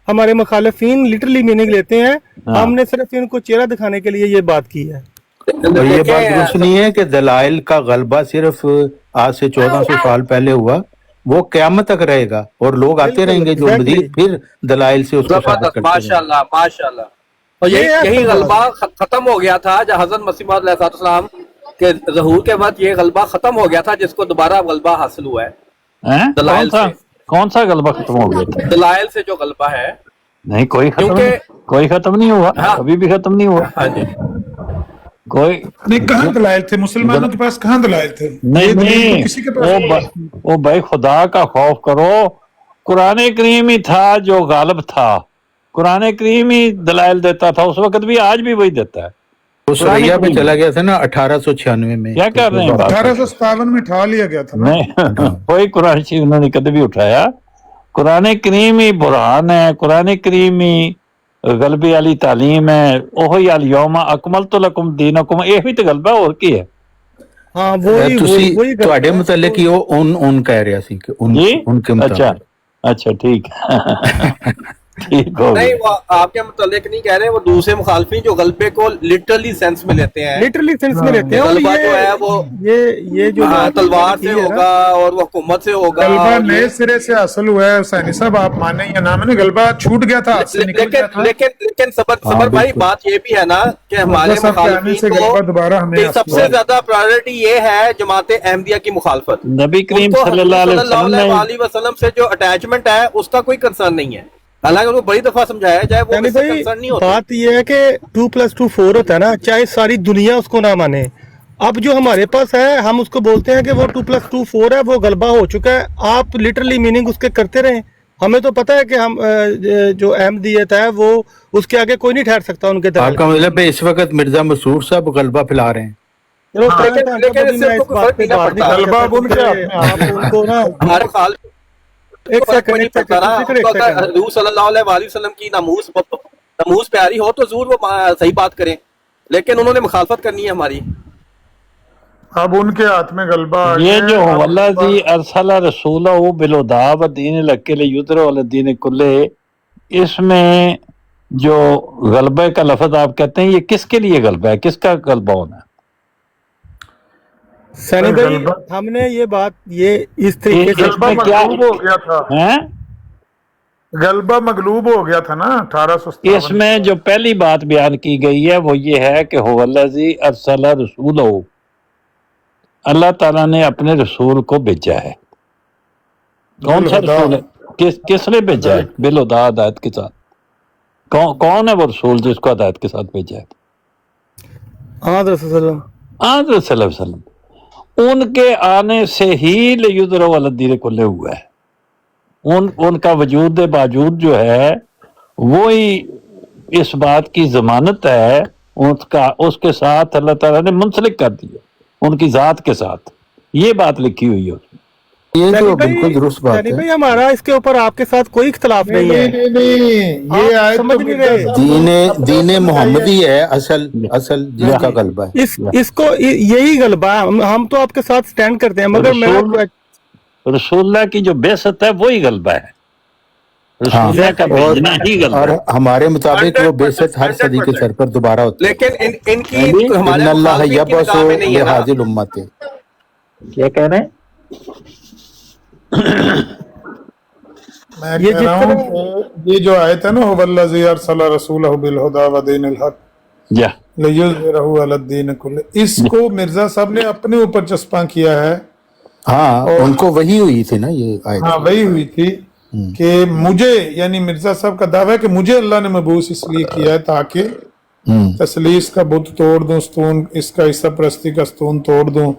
हमारे मुखालिफिन लिटरली मीनिंग लेते हैं, हमने सिर्फ इनको चेहरा दिखाने के लिए ये बात की है। और ये बात दुरुस्त नहीं है कि दलाइल का गलबा सिर्फ आज से 1400 साल पहले हुआ, वो क़यामत तक रहेगा और लोग आते रहेंगे जो मजीद फिर दलाइल से उसको साबित करते रहेंगे। माशाल्लाह माशाल्लाह। और यही गलबा खत्म हो गया था जब हज़रत मसीह मौऊद अलैहिस्सलाम के ज़हूर के बाद ये गलबा खत्म हो गया था, जिसको दोबारा गलबा हासिल हुआ है दलाइल से। कौन सा गलबा खत्म हो गया था? दलाइल से जो गलबा है नहीं, कोई खत्म नहीं हुआ। हाँ। अभी भी खत्म नहीं हुआ। हाँ जी। कोई नहीं, कहाँ दलाइल थे मुसलमानों के पास? कहाँ दलाइल थे? नहीं ये दलील नहीं, तो किसी के पास वो भाई खुदा का खौफ करो, कुरान करीम ही था जो गालिब था, कुरान करीम ही दलाइल देता था उस वक्त भी, आज भी वही देता है। वो सुरैया पे चला गया था ना 1896 में। क्या कर रहे हैं? 1857 में ठा लिया गया था ना। नहीं, कोई कुरान शरीफ उन्होंने कभी भी उठाया। कुरान करीम ही बुरहान है, कुरान करीम ही गलबे वाली तालीम है। ओही अल यौमा अकमलतु लकुम दीनकुम, ये भी तो गलबा और की है। हाँ वही ਤੁਸੀਂ ਤੁਹਾਡੇ ਮੁਤਲਕ ਹੀ ਉਹ ਉਨ ਕਹਿ ਰਿਹਾ ਸੀ ਕਿ उनके मुताबिक। अच्छा ठीक ठीक हो नहीं, वो आपके मुतालिक नहीं कह रहे, वो दूसरे मुखालफी जो गलबे को लिटरली सेंस में लेते हैं, लिटरली सेंस में लेते हैं। और गलबा जो है वो ये जो तलवार से होगा और वो हुकूमत से होगा। गलबा नए सिरे से हासिल हुआ है हुसैनी साहब, आप माने या ना माने, गलबा छूट गया था, हाथ से निकल गया था। लेकिन सबर भाई बात ये भी है ना कि हमारे मुखालिफिन को दोबारा हमें सबसे ज्यादा प्रायोरिटी ये है जमात अहमदिया की मुखालफत। नबी करीम सल्लल्लाहु अलैहि वसल्लम से जो अटैचमेंट है उसका कोई कंसर्न नहीं है, हालांकि उनको बड़ी दफा समझाया जाए वो कंसर्न नहीं होता। बात ये है कि 2+2 4 होता है ना, चाहे सारी दुनिया उसको ना माने। अब जो हमारे पास है हम उसको बोलते हैं कि वो 2+2 4 है, वो गलबा हो चुका है। आप लिटरली मीनिंग उसके करते रहें, हमें तो पता है कि हम जो अहमदियत है वो उसके आगे कोई नहीं ठहर सकता उनके तरह। आपका मतलब है इस वक्त मिर्जा मसूद साहब गलबा फैला रहे हैं। एक सेकंड की नमूस प्यारी हो तो जरूर वो सही बात करें, लेकिन उन्होंने मुखालफत करनी है हमारी। अब उनके हाथ में गलबा ये जो वल्लज़ी अरसला रसूलहु बिल हुदा व दीनिल हक़्क़ि लियुज़हिरहु अला दीनि कुल्लिहि, इसमें जो गलबे का लफ्ज आप कहते हैं, ये किसके लिए गलबा है? किसका गलबा होना है? सनी भाई हमने ये बात ये इस तरीके से क्या हो गया था हैं? गलबा मगलूब हो गया था ना 1857। इसमें जो पहली बात बयान की गई है वो ये है कि हुवल्लज़ी अरसला रसूलहु, अल्लाह ताला ने अपने रसूल को भेजा है। कौन सा रसूल है? किसने भेजा है? बिलहुदा हिदायत के साथ। कौन है वो रसूल जिसको हिदायत के साथ भेजा है? वसल्लम। उनके आने से ही लयुदरो अलदीन खुले हुआ है। उनका वजूद बावजूद जो है वो ही इस बात की जमानत है, उसके साथ अल्लाह ताला ने मुंसलिक कर दिया, उनकी जात के साथ। ये बात लिखी हुई है उसमें। ये जो बिल्कुल दुरुस्त बात है। भाई हमारा इसके ऊपर आपके साथ कोई इख्तलाफ नहीं है। ये आयत समझ नहीं रहे। दीन मोहम्मदी है असल जिसका गलबा है। इसको यही गलबा है। हम तो आपके साथ स्टैंड करते हैं, मगर मैं रसूलुल्लाह की जो बेइज्जत है वही गलबा है। रसूलुल्लाह का भेजना ही गलबा है। और हमारे मुताबिक वो बेइज्जत हर सदी के सर पर दोबारा होती है। लेकिन इनकी हमारे अल्लाह मुखालफिन की यबसु निगाह में नहीं है ना। लिहाजिल उम्मत है। क्या कह रहे हैं? मैं कह रहा हूँ कि ये जो आयत है ना, हुवल्लज़ी अरसला रसूलहु बिल हुदा व दीनिल हक लियुज़हिरहु अलद्दीन कुल्लिह, इसको मिर्जा साहब ने अपने ऊपर चस्पा किया है। हाँ, उनको वही हुई थी ना ये आयत। हाँ, वही हुई थी कि मुझे, यानी मिर्जा साहब का दावा है कि मुझे अल्लाह ने मबूस इसलिए किया है ताकि तसलीस का बुत तोड़ दूं, स्तून इसका ईसा परस्ती का स्तून तोड़ दूं।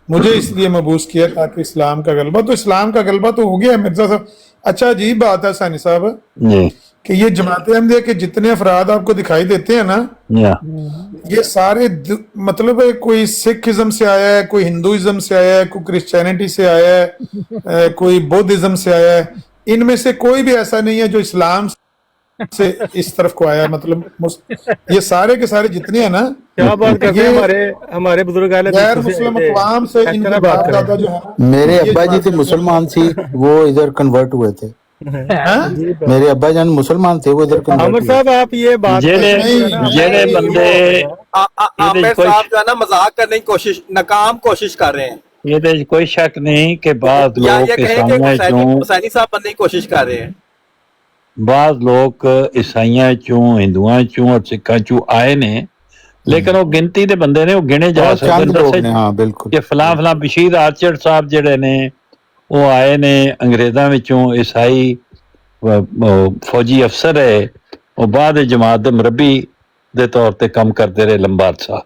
मुझे इसलिए मबूस किया ताकि इस्लाम का गलबा, तो इस्लाम का गलबा तो हो गया मिर्जा साहब। अच्छा, अजीब बात है सानी साहब कि ये जमात अहमदिया के जितने अफराद आपको दिखाई देते हैं ना, ये सारे मतलब कोई सिखिज्म से आया है, कोई हिंदुइज्म से आया है, कोई क्रिश्चियनिटी से आया है, कोई बौद्धिज्म से आया है। इनमें से कोई भी ऐसा नहीं है जो इस्लाम से इस तरफ को आया। मतलब ये सारे के सारे जितने हैं ना, क्या बात करते हैं हमारे बुजुर्ग गैर मुस्लिम अक़वाम से इनके बाप दादा जो है। मेरे अब्बा जी थे मुसलमान थी, वो इधर कन्वर्ट हुए थे। मेरे अब्बा जान मुसलमान थे, वो इधर आमिर साहब आप ये बात जेड़े बंदे आमिर साहब जो है ना मजाक करने की कोशिश, नाकाम कोशिश कर रहे हैं। ये कोई शक नहीं कि बाद लोग हुसैनी साहब बनने की कोशिश कर रहे हैं। बाद लोग ईसाइयां चों, हिंदुआं चों और सिखां चों आए ने, लेकिन वो गिनती दे बंदे ने, वो गिने जा सकते। हाँ, बिल्कुल। कि फलां बशीर आर्चर साहब जेड़े ने वो आए ने अंग्रेजां विचों, ईसाई फौजी अफसर है, वो बाद जमात दे मुरब्बी दे तौर ते काम करते रहे लंबा अरसा।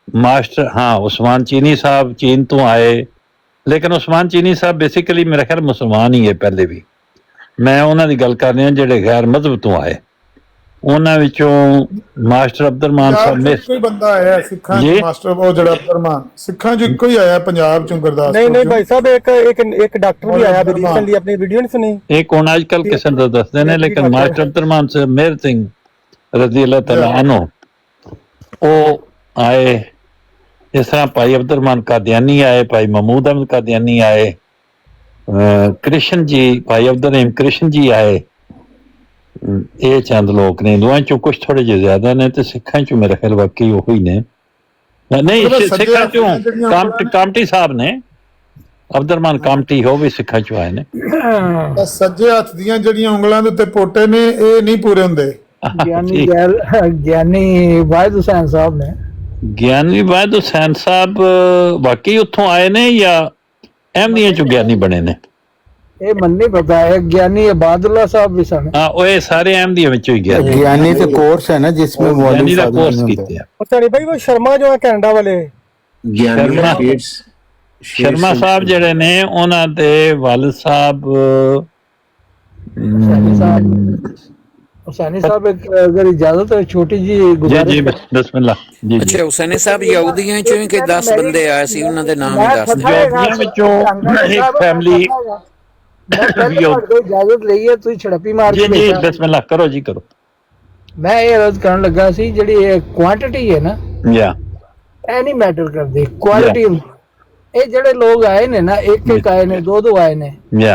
मास्टर, हाँ, उस्मान चीनी साहब चीन तो आए, लेकिन उस्मान चीनी साहब बेसिकली मेरा ख्याल मुसलमान ही है पहले भी। मैं उन्हां दी गल कर रहा जेड़े गैर मजहब तो आए, उन्हां विचों मास्टर अब्दुरमान साहब में कोई बंदा आया सिखां चों, मास्टर वो जड़ा अब्दुरमान सिखां चों कोई आया पंजाब चों, गुरदासपुर। नहीं भाई साहब, एक डॉक्टर भी आया रिसेंटली, अपनी वीडियो नहीं सुनी? एक हुण आजकल किसे दा दसदे ने, लेकिन मास्टर अब्दुरमान से मेहर सिंह रजी अल्लाह तआला अन्हु ओ आए। इस तरह भाई अब्दुरमान कादियानी आए, भाई महमूद अहमद कादियानी आए, कृष्ण जी, भाई अब्दुल रहीम कृष्ण जी आए। ये चंद लोग ने, हिंदुआं चों कुछ थोड़े जे ज्यादा ने, ते सिखां चों मेरे ख्याल वाकई वही ने। नहीं, सिखां चों कामटी साहब ने, अब्दुरमान कामटी हो भी सिखां चों आए ने। सज्जे हत्थ दियां जड़ियां उंगलां दे उत्ते पोटे ने, ये नहीं पूरे हुंदे। ज्ञानी वाहिद हुसैन साहब ने, ज्ञानी वाहिद हुसैन साहब वाकई उत्थों आए ने या अहमदियां चों ज्ञानी बने ने? ये मन नहीं पता है। ज्ञानी इबादुल्लाह साहब भी सन। हाँ, वो सारे अहमदियां विचों ही ज्ञानी तो कोर्स है ना जिसमें ज्ञानी दा कोर्स कीते हैं। सॉरी भाई, वो शर्मा जो है कनाडा वाले, शर्मा साहब जेड़े ने, उन्हां दे वालिद साहब हुसैनी साहब, अगर इजाजत है छोटी जी जी बिस्मिल्लाह जी। अच्छा, हुसैनी साहब यहूदियां चों कि 10 बंदे आए सी, उन्हां दे नाम ही दस दे। यहूदियां विचों एक फैमिली इजाजत ਲਈ ਹੈ, ਤੁਸੀਂ ਛੜਪੀ ਮਾਰ के जी बिस्मिल्लाह करो जी करो। मैं ये अर्ज ਕਰਨ ਲੱਗਾ ਸੀ, ਜਿਹੜੀ ਇਹ ਕੁਆਂਟੀਟੀ ਹੈ ਨਾ, ਇਹ ਨਹੀਂ ਮੈਟਰ ਕਰਦੀ, ਕੁਆਲਿਟੀ। ਇਹ ਜਿਹੜੇ ਲੋਕ ਆਏ ਨੇ ਨਾ, ਇੱਕ ਆਏ ਨੇ, ਦੋ ਆਏ ਨੇ, ਇਹ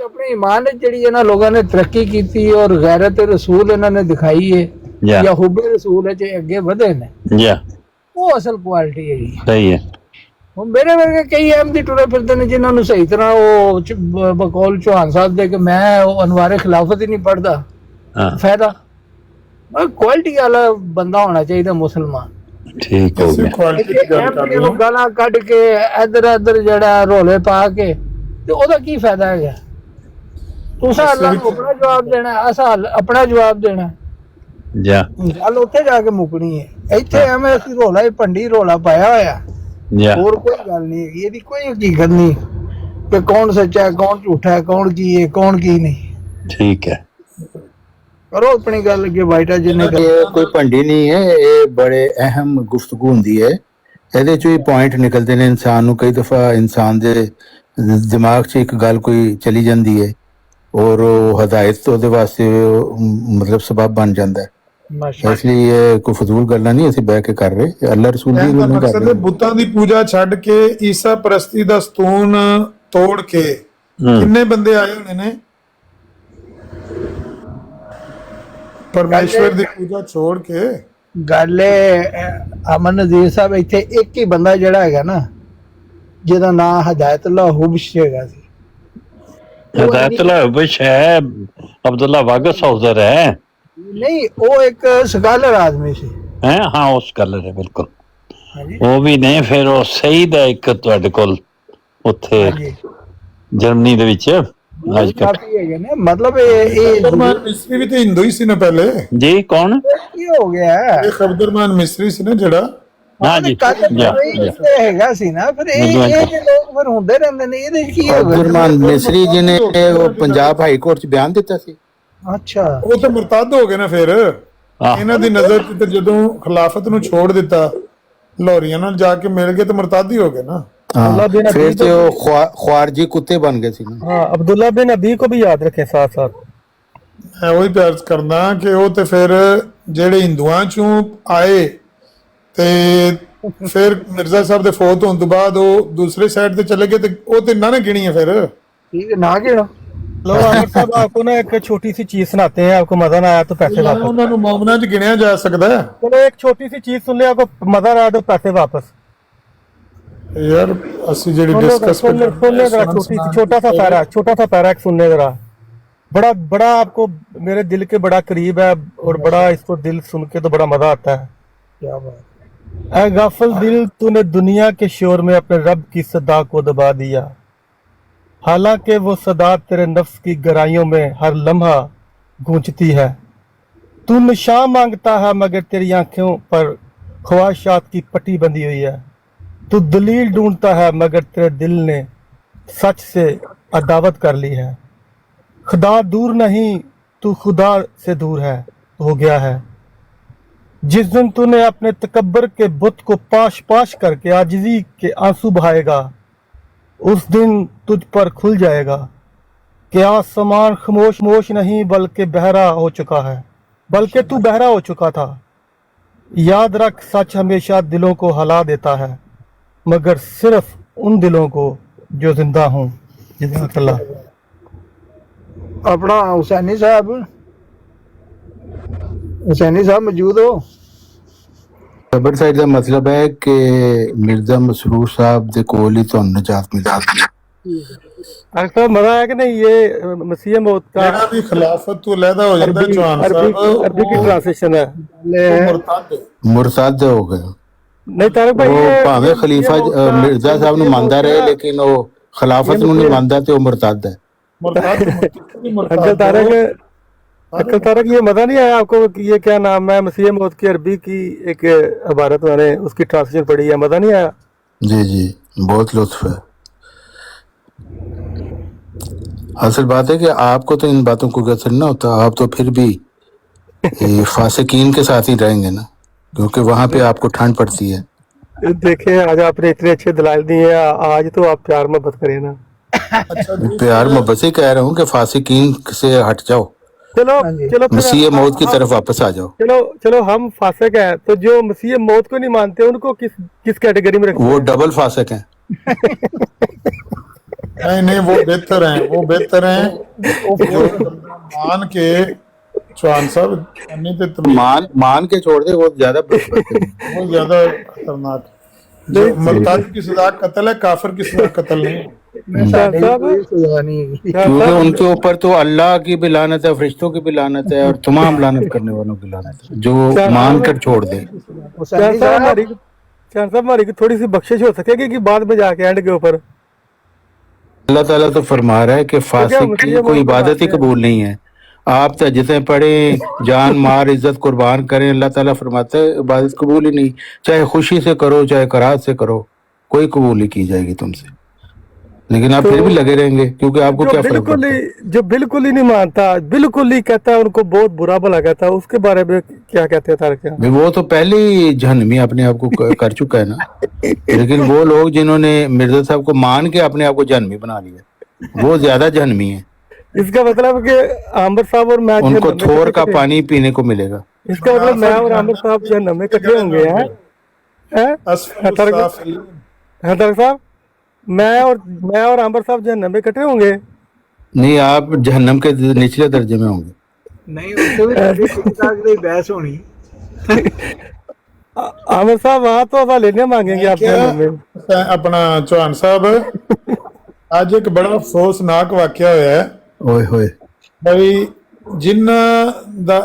अपने ईमान ਜਿਹੜੀ ਇਹਨਾਂ ਲੋਕਾਂ ਨੇ ਤਰੱਕੀ ਕੀਤੀ ਔਰ ਗੈਰਤ ਰਸੂਲ ਇਹਨਾਂ ਨੇ ਦਿਖਾਈ ਹੈ, ਜਾਂ ਹੁਬ ਰਸੂਲ ਚ ਅੱਗੇ ਵਧੇ ਨੇ, ਉਹ ਅਸਲ ਕੁਆਲਿਟੀ ਹੈ ਜੀ। ਸਹੀ ਹੈ। ਹੁਣ ਮੇਰੇ ਵਰਗੇ ਕਈ ਅਹਿਮਦੀ ਟੁਰੇ ਫਿਰਦੇ ਨੇ ਜਿਨ੍ਹਾਂ ਨੂੰ ਸਹੀ ਤਰ੍ਹਾਂ ਉਹ ਬਕੌਲ ਚੌਹਾਨ ਸਾਹਿਬ ਦੇ ਕਿ ਮੈਂ ਉਹ ਅਨਵਾਰੇ ਖਿਲਾਫਤ ਹੀ ਨਹੀਂ ਪੜਦਾ, ਫਾਇਦਾ। ਕੁਆਲਿਟੀ ਵਾਲਾ ਬੰਦਾ ਹੋਣਾ ਚਾਹੀਦਾ ਮੁਸਲਮਾਨ। ਠੀਕ ਹੋ ਗਿਆ। ਕੁਆਲਿਟੀ ਦੀ ਗੱਲ ਕਰ ਰਹੇ ਨੂੰ ਹੋ। ਗਾਲਾਂ ਕੱਢ ਕੇ ਇੱਧਰ ਜਿਹੜਾ ਰੋਲੇ ਪਾ ਕੇ ਤੇ ਉਹਦਾ ਕੀ ਫਾਇਦਾ ਹੈਗਾ? ਤੁਸੀਂ ਅੱਲਾਹ ਨੂੰ ਆਪਣਾ ਜਵਾਬ ਦੇਣਾ, ਅਸਾਂ ਆਪਣਾ ਜਵਾਬ ਦੇਣਾ। ਜਾ ਗੱਲ ਉੱਥੇ ਜਾ ਕੇ ਮੁੱਕਣੀ ਹੈ। ਇੱਥੇ ਐਵੇਂ ਅਸੀਂ ਰੋਲਾ ਹੀ ਭੰਡੀ ਰੋਲਾ ਪਾਇਆ ਹੋਇਆ, ਜਾ ਹੋਰ ਕੋਈ ਗੱਲ ਨਹੀਂ ਹੈਗੀ, ਇਹਦੀ ਕੋਈ ਹਕੀਕਤ ਨਹੀਂ ਕਿ ਕੌਣ ਸੱਚਾ ਹੈ, ਕੌਣ ਝੂਠਾ ਹੈ, ਕੌਣ ਕੀ ਹੈ, ਕੌਣ ਕੀ ਨਹੀਂ। ਠੀਕ ਹੈ। ਕਰੋ ਆਪਣੀ ਗੱਲ ਅੱਗੇ ਵਾਈਟਾ ਜਿੰਨੇ ਇਹ ਕੋਈ ਭੰਡੀ ਨਹੀਂ ਹੈ, ਇਹ ਬੜੇ ਅਹਿਮ ਗੁਫ਼ਤਗੂ ਹੁੰਦੀ ਹੈ। ਇਹਦੇ ਚੋਂ ਹੀ ਪੁਆਇੰਟ ਨਿਕਲਦੇ ਨੇ ਇਨਸਾਨ ਨੂੰ। ਕਈ ਦਫਾ ਇਨਸਾਨ ਦੇ ਦਿਮਾਗ 'ਚ ਇੱਕ ਗੱਲ ਕੋਈ ਚਲੀ ਜਾਂਦੀ ਹੈ ਔਰ ਉਹ ਹਦਾਇਤ ਉਹਦੇ ਵਾਸਤੇ ਮਤਲਬ ਸਬਬ ਬਣ ਜਾਂਦਾ ਹੈ। ਇਸ ਲਈ ਇਹ ਕੋਈ ਫਜ਼ੂਲ ਗੱਲਾਂ ਨਹੀਂ ਅਸੀਂ ਬਹਿ ਕੇ ਕਰ ਰਹੇ, ਅੱਲਾਹ ਰਸੂਲ ਦੀ ਇਹਦਾ ਗੱਲ ਕਰ ਮਕਸਦ ਹੈ ਰਹੇ। ਬੁੱਤਾਂ ਦੀ ਪੂਜਾ ਛੱਡ ਕੇ ਈਸਾ ਪ੍ਰਸਤੀ ਦਾ ਸਤੂਨ ਤੋੜ ਕੇ ਕਿੰਨੇ ਬੰਦੇ ਆਏ ਹੋਣੇ ਨੇ? ਪਰਮੇਸ਼ਵਰ ਦੀ ਪੂਜਾ ਛੋੜ ਕੇ ਗੱਲ ਅਮਨ ਨਜ਼ੀਰ ਸਾਹਿਬ, ਇੱਥੇ ਇੱਕ ਹੀ ਬੰਦਾ ਜਿਹੜਾ ਹੈਗਾ ਨਾ ਜਿਹਦਾ ਨਾਂ ਹਦਾਇਤੁੱਲਾ ਹੁਬਸ਼ ਹੈਗਾ ਸੀ। ਹਦਾਇਤੁੱਲਾ ਹੁਬਸ਼ ਹੈ, ਅਬਦੁੱਲਾ ਵਾਗਸ ਹਾਊਜ਼ਰ ਹੈ। ਨਹੀਂ, ਉਹ ਇੱਕ ਸਕਾਲਰ ਆਦਮੀ ਸੀ। ਹਾਂ ਉਸ ਗੱਲ ਹੈ ਬਿਲਕੁਲ। ਉਹ ਵੀ ਨੇ ਫਿਰ ਉਹ ਸਈਦ ਹੈ ਇੱਕ ਤੁਹਾਡੇ ਕੋਲ ਉੱਥੇ ਜਰਮਨੀ ਦੇ ਵਿੱਚ ਅੱਜ ਕੱਲ੍ਹ ਕਾਫੀ ਹੈਗੇ ਨੇ, ਮਤਲਬ ਇਹ ਮਿਸਰੀ ਵੀ ਤੇ ਹਿੰਦੂ ਹੀ ਸੀ ਨਾ ਪਹਿਲੇ ਜੀ। ਕੌਣ ਕੀ ਹੋ ਗਿਆ? ਇਹ ਖਬਰਮਾਨ ਮਿਸਰੀ ਸੀ ਨਾ ਜਿਹੜਾ। ਹਾਂ ਜੀ ਹੈਗਾ ਸੀ ਨਾ। ਫਿਰ ਇਹ ਜੇ ਲੋਕ ਫਿਰ ਹੁੰਦੇ ਰਹਿੰਦੇ ਨੇ, ਇਹਦੇ ਕੀ ਹੋ ਗਿਆ? ਅਬਦੁਰਮਾਨ ਮਿਸਰੀ ਜੀ ਨੇ ਉਹ ਪੰਜਾਬ ਹਾਈ ਕੋਰਟ 'ਚ ਬਿਆਨ ਦਿੱਤਾ ਸੀ। ਅੱਛਾ, ਉਹ ਤਾਂ ਮੁਰਤਦ ਹੋ ਗਏ ਨਾ ਫਿਰ। ਇਹਨਾਂ ਦੀ ਨਜ਼ਰ 'ਚ ਤੇ ਜਦੋਂ ਖਿਲਾਫਤ ਨੂੰ ਛੋੜ ਦਿੱਤਾ, ਲਾਹੌਰੀਆਂ ਨਾਲ ਜਾ ਕੇ ਮਿਲ ਗਏ ਤੇ ਮੁਰਤਦ ਹੀ ਹੋ ਗਏ ਨਾ। फिर तो ख्वारजी कुत्ते बन गए थे ना। हाँ, अब्दुल्ला बिन अबी को भी याद रखें साथ साथ। मैं वही प्यार करना कि वो तो फिर जेड़े हिंदुआं चों आए ते फिर मिर्जा साहब दे फौत होने तो बाद वो दूसरे साइड ते चले गए ते वो तो इन्ना ने गिनी है फिर। ठीक है, ना गिनो। लो आमिर साहब, आपको ना एक छोटी सी चीज सुनाते हैं, आपको मजा ना आया तो पैसे वापस। उन्होंने मोमना च गिनिया जा सकता है। चलो एक छोटी सी चीज सुन ले, आपको मजा ना आया तो पैसे वापस। यार असि जेडी डिस्कस सुनने जरा छोटा सा पैरा सुनने जरा। बड़ा बड़ा आपको मेरे दिल के बड़ा करीब है और बड़ा इसको दिल सुन के तो बड़ा मजा आता है। क्या बात? ऐ गाफिल दिल, तूने दुनिया के शोर में अपने रब की सदा को दबा दिया, हालांकि वो सदा तेरे नफ्स की गहराइयों में हर लम्हा गूंजती है। तू निशां मांगता है मगर तेरी आंखों पर ख्वाहिशात की पट्टी बंधी हुई है। तू दलील ढूंढता है मगर तेरे दिल ने सच से अदावत कर ली है। खुदा दूर नहीं, तू खुदा से दूर है हो गया है। जिस दिन तूने अपने तकब्बर के बुत को पाश पाश करके आजिज़ी के आंसू बहाएगा, उस दिन तुझ पर खुल जाएगा कि आसमान खामोश मोश नहीं बल्कि बहरा हो चुका है, बल्कि तू बहरा हो चुका था। याद रख, सच हमेशा दिलों को हिला देता है, मगर सिर्फ उन दिलों को जो जिंदा हों। जज़ाकल्लाह। अपना हुसैनी साहब मौजूद हो? खबर साइड का मतलब है कि मिर्जा मसरूर साहब दे कोल ही तुहानू निजात मिल जाती है। अक्सर मजा आया कि नहीं? ये मसीह मौत का जेड़ा भी खिलाफत तो लहदा हो जाता है चौहान साहब, अरबी की ट्रांसलेशन है। मुरतद हो गए। नहीं तारक भाई, वो भावे खलीफा मिर्जा साहब ਨੂੰ ਮੰਨਦਾ ਰਹੇ लेकिन ਉਹ खिलाफत ਨੂੰ नहीं ਮੰਨਦਾ ਤੇ ਉਹ मुरतद है। अंकल तारक, ये मजा नहीं आया आपको? ये क्या नाम है, मसीह मौत की अरबी की एक इबारत मैंने उसकी ट्रांसलेशन पढ़ी है, मजा नहीं आया? जी जी, बहुत लुत्फ है। असल बात है कि आपको तो इन बातों को असर ना होता, आप तो फिर भी फासिकीन के साथ ही रहेंगे ना, क्योंकि वहां पे आपको ठंड पड़ती है। देखिए, आज आपने इतने अच्छे दलाइल दिए हैं, आज तो आप प्यार मोहब्बत करें ना। प्यार मोहब्बत से कह रहा हूँ कि फासिकीन से हट जाओ, चलो चलो, मसीह मौत की तरफ वापस आ जाओ। चलो हम फासिक हैं, तो जो मसीह मौत को नहीं मानते उनको किस कैटेगरी में रखते हैं? वो डबल फासिक हैं। नहीं, वो बेहतर हैं जो मान के चौहान साहब मान के छोड़ दे, वो ज्यादा खतरनाक। जो मुर्तद की सजा कत्ल है, काफिर की सजा कत्ल नहीं। क्योंकि उनके ऊपर तो अल्लाह की भी लानत है, फरिश्तों की भी लानत है, और तमाम लानत करने वालों की लानत है जो मान कर छोड़ दे। हमारी थोड़ी सी बख्शिश हो सकेगी कि बाद में जाके एंड के ऊपर अल्लाह ताला तो फरमा रहा है कि फासिक की कोई इबादत ही कबूल नहीं है। आप तजते पढ़े, जान मार इज्जत कुर्बान करें, अल्लाह ताला फरमाता है इबादत कबूल ही नहीं, चाहे खुशी से करो चाहे कराहत से करो, कोई कबूल नहीं की जाएगी तुमसे। लेकिन आप फिर भी लगे रहेंगे क्योंकि आपको क्या फर्क पड़ता है? जो बिल्कुल ही नहीं मानता, बिल्कुल ही कहता है उनको बहुत बुरा भला कहता है, उसके बारे में क्या कहते हैं तारक? वो तो पहले ही जहन्नमी अपने आप को कर चुका है ना। लेकिन वो लोग जिन्होंने मिर्जा साहब को मान के अपने आप को जहन्नमी बना लिया, वो ज्यादा जहन्नमी है। इसका मतलब कि आमिर साहब और मैं उनको थोर का पानी पीने को मिलेगा। इसका मतलब मैं और आमिर साहब जहन्नम में इकट्ठे होंगे हैं? तारक साहब, मैं और आमिर साहब जहन्नम में इकट्ठे होंगे? नहीं, आप जहन्नम के निचले दर्जे में होंगे। नहीं, उससे बहस होनी। आमिर साहब वहाँ तो हवाले नहीं मांगेंगे आप जहन्नम में। अपना चौहान साहब, आज एक बड़ा अफसोसनाक वाकया होया है। ओए होए भाई, जिन्ना दा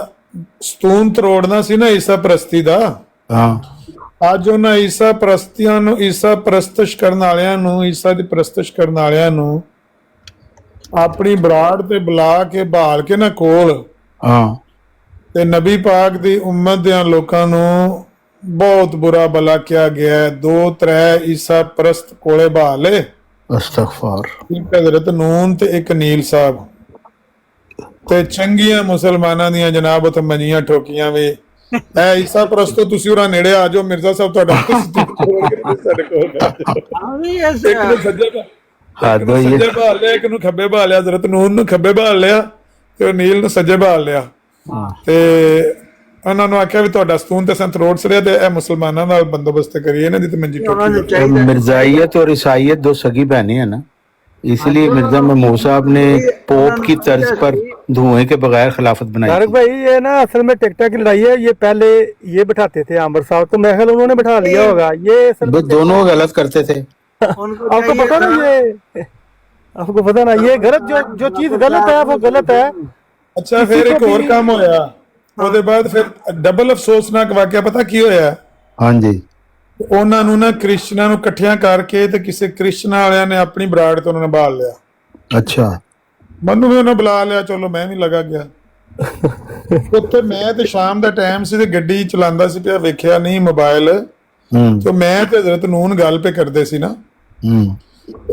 ਸਤੂਨ ਤਰੋੜਨਾ ਸੀ ਨਾ ਈਸਾ ਪ੍ਰਸਤੀ ਦਾ, ਅੱਜ ਉਹਨਾਂ ਈਸਾ ਪ੍ਰਸਤੀਆਂ ਨੂੰ, ਈਸਾ ਪ੍ਰਸਤਿਸ਼ ਕਰਨ ਵਾਲਿਆਂ ਨੂੰ, ਈਸਾ ਦੀ ਪ੍ਰਸਤਿਸ਼ ਕਰਨ ਵਾਲਿਆਂ ਨੂੰ ਆਪਣੀ ਬਰਾੜ ਤੇ ਬੁਲਾ ਕੇ ਬਹਾਲ ਕੇ ਨਾ ਕੋਲ, ਤੇ ਨਬੀ ਪਾਕ ਦੀ ਉਮਤ ਦੇ ਲੋਕਾਂ ਨੂੰ ਬਹੁਤ ਬੁਰਾ ਭਲਾ ਕਿਹਾ ਗਿਆ। 2-3 ਈਸਾ ਪ੍ਰਸਤ ਕੋਲੇ ਬਹਾਲੇ, ਅਸਤਗਫਾਰ, ਇੱਕ ਹਜ਼ਰਤ ਨੂਨ ਤੇ ਇੱਕ ਨੀਲ ਸਾਹਿਬ, ਤੇ ਚੰਗੀਆਂ ਮੁਸਲਮਾਨਾਂ ਦੀਆਂ ਜਨਾਬ ਉੱਥੇ ਮੰਜੀਆਂ ਠੋਕੀਆਂ ਵੀ। ਐ ਈਸਾ ਪ੍ਰਸਤੋ ਤੁਸੀਂ ਉਹਨਾਂ ਨੇੜੇ ਆ ਜਾਓ, ਮਿਰਜ਼ਾ ਸਾਹਿਬ ਤੁਹਾਡਾ ਸਾਡੇ ਕੋਲ ਸੱਜੇ ਬਹਾਲ ਲਿਆ, ਇੱਕ ਨੂੰ ਖੱਬੇ ਬਹਾਲ ਲਿਆ, ਹਜ਼ਰਤ ਨੂਨ ਨੂੰ ਖੱਬੇ ਬਹਾਲ ਲਿਆ ਤੇ ਉਹ ਨੀਲ ਨੂੰ ਸੱਜੇ ਬਹਾਲ ਲਿਆ, ਤੇ ਉਹਨਾਂ ਨੂੰ ਆਖਿਆ ਵੀ ਤੁਹਾਡਾ ਸਤੂਨ ਤੇ ਸੰਤ ਰੋਡ ਸੜਿਆ ਤੇ ਇਹ ਮੁਸਲਮਾਨਾਂ ਨਾਲ ਬੰਦੋਬਸਤ ਕਰੀਏ, ਇਹਨਾਂ ਦੀ ਤੇ ਮੰਜੀ ਠੋਕੀ। मिर्जाइयत और ईसाइयत दो सगी बहनें हैं ना, इसलिए मिर्जा महमूद साहब ने पोप की तर्ज पर धुएं के बगैर खिलाफत बनाई। तारक भाई, ये ना असल में टिकटा की लड़ाई है। ये पहले ये बिठाते थे आमिर साहब, तो मैं ख्याल उन्होंने बिठा लिया होगा। ये दोनों गलत करते थे। आपको पता ना, ये आपको पता ना, ये गलत, जो चीज गलत है वो गलत है। अच्छा, फिर एक और काम होया, ਉਹਦੇ ਬਾਅਦ ਫਿਰ ਡਬਲ ਅਫਸੋਸਨਾਕ ਵਾਕਿਆ ਪਤਾ ਕੀ ਹੋਇਆ? ਹਾਂਜੀ, ਉਹਨਾਂ ਨੂੰ ਨਾ ਕ੍ਰਿਸਚਨਾਂ ਨੂੰ ਇਕੱਠਿਆਂ ਕਰਕੇ ਤੇ ਕਿਸੇ ਕ੍ਰਿਸਚਨਾਂ ਵਾਲਿਆਂ ਨੇ ਆਪਣੀ ਬਰਾੜ ਤੋਂ ਉਹਨਾਂ ਨੇ ਬਾਲ ਲਿਆ। ਅੱਛਾ, ਮੈਨੂੰ ਵੀ ਉਹਨਾਂ ਬੁਲਾ ਲਿਆ, ਚਲੋ ਮੈਂ ਵੀ ਲਗਾ ਗਿਆ ਉੱਥੇ। ਮੈਂ ਤੇ ਸ਼ਾਮ ਦਾ ਟਾਈਮ ਸੀ ਤੇ ਗੱਡੀ ਚਲਾਉਂਦਾ ਸੀ ਪਿਆ, ਵੇਖਿਆ ਨਹੀਂ ਮੋਬਾਈਲ, ਤੇ ਮੈਂ ਤੇ ਹਜ਼ਰਤ ਨੂਨ ਗੱਲ ਪੇ ਕਰਦੇ ਸੀ ਨਾ।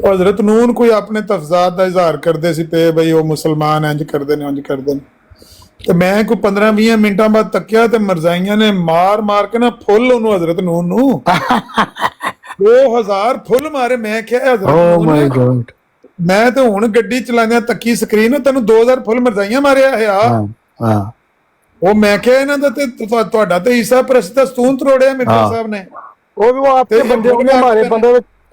ਹਜ਼ਰਤ ਨੂਨ ਕੋਈ ਆਪਣੇ ਤਫਜ਼ਾਤ ਦਾ ਇਜ਼ਹਾਰ ਕਰਦੇ ਸੀ ਪਏ, ਬਈ ਉਹ ਮੁਸਲਮਾਨ ਇੰਜ ਕਰਦੇ ਨੇ ਉਂਝ ਕਰਦੇ ਨੇ। ਤੇ ਮੈਂ ਕੋਈ 15-20 ਮਿੰਟਾਂ ਬਾਅਦ ਤੱਕਿਆ ਤੇ ਮਰਜ਼ਾਈਆਂ ਨੇ ਮਾਰ ਮਾਰ ਕੇ ਨਾ ਫੁੱਲ ਉਹਨੂੰ, ਹਜ਼ਰਤ ਨੂਨ ਨੂੰ 2000 ਫੁੱਲ ਮਾਰੇ। ਮੈਂ ਕਿਹਾ ਹਜ਼ਰਤ ਨੂਨ, ਮੈਂ ਤੇ ਹੁਣ ਗੱਡੀ ਚਲਾਉਂਦਿਆਂ ਤੱਕੀ ਸਕਰੀਨ, ਤੈਨੂੰ 2000 ਫੁੱਲ ਮਰਜ਼ਾਈਆਂ ਮਾਰਿਆ ਹੈ। ਉਹ ਮੈਂ ਕਿਹਾ ਇਹਨਾਂ ਦਾ ਤੇ ਤੁਹਾਡਾ ਤੇ ਈਸਾ ਪ੍ਰਸਤ ਦਾ ਸਤੂਨ ਤਰੋੜਿਆ ਮਿਰਜ਼ਾ ਸਾਹਿਬ ਨੇ। वो आपके बंदे होंगे,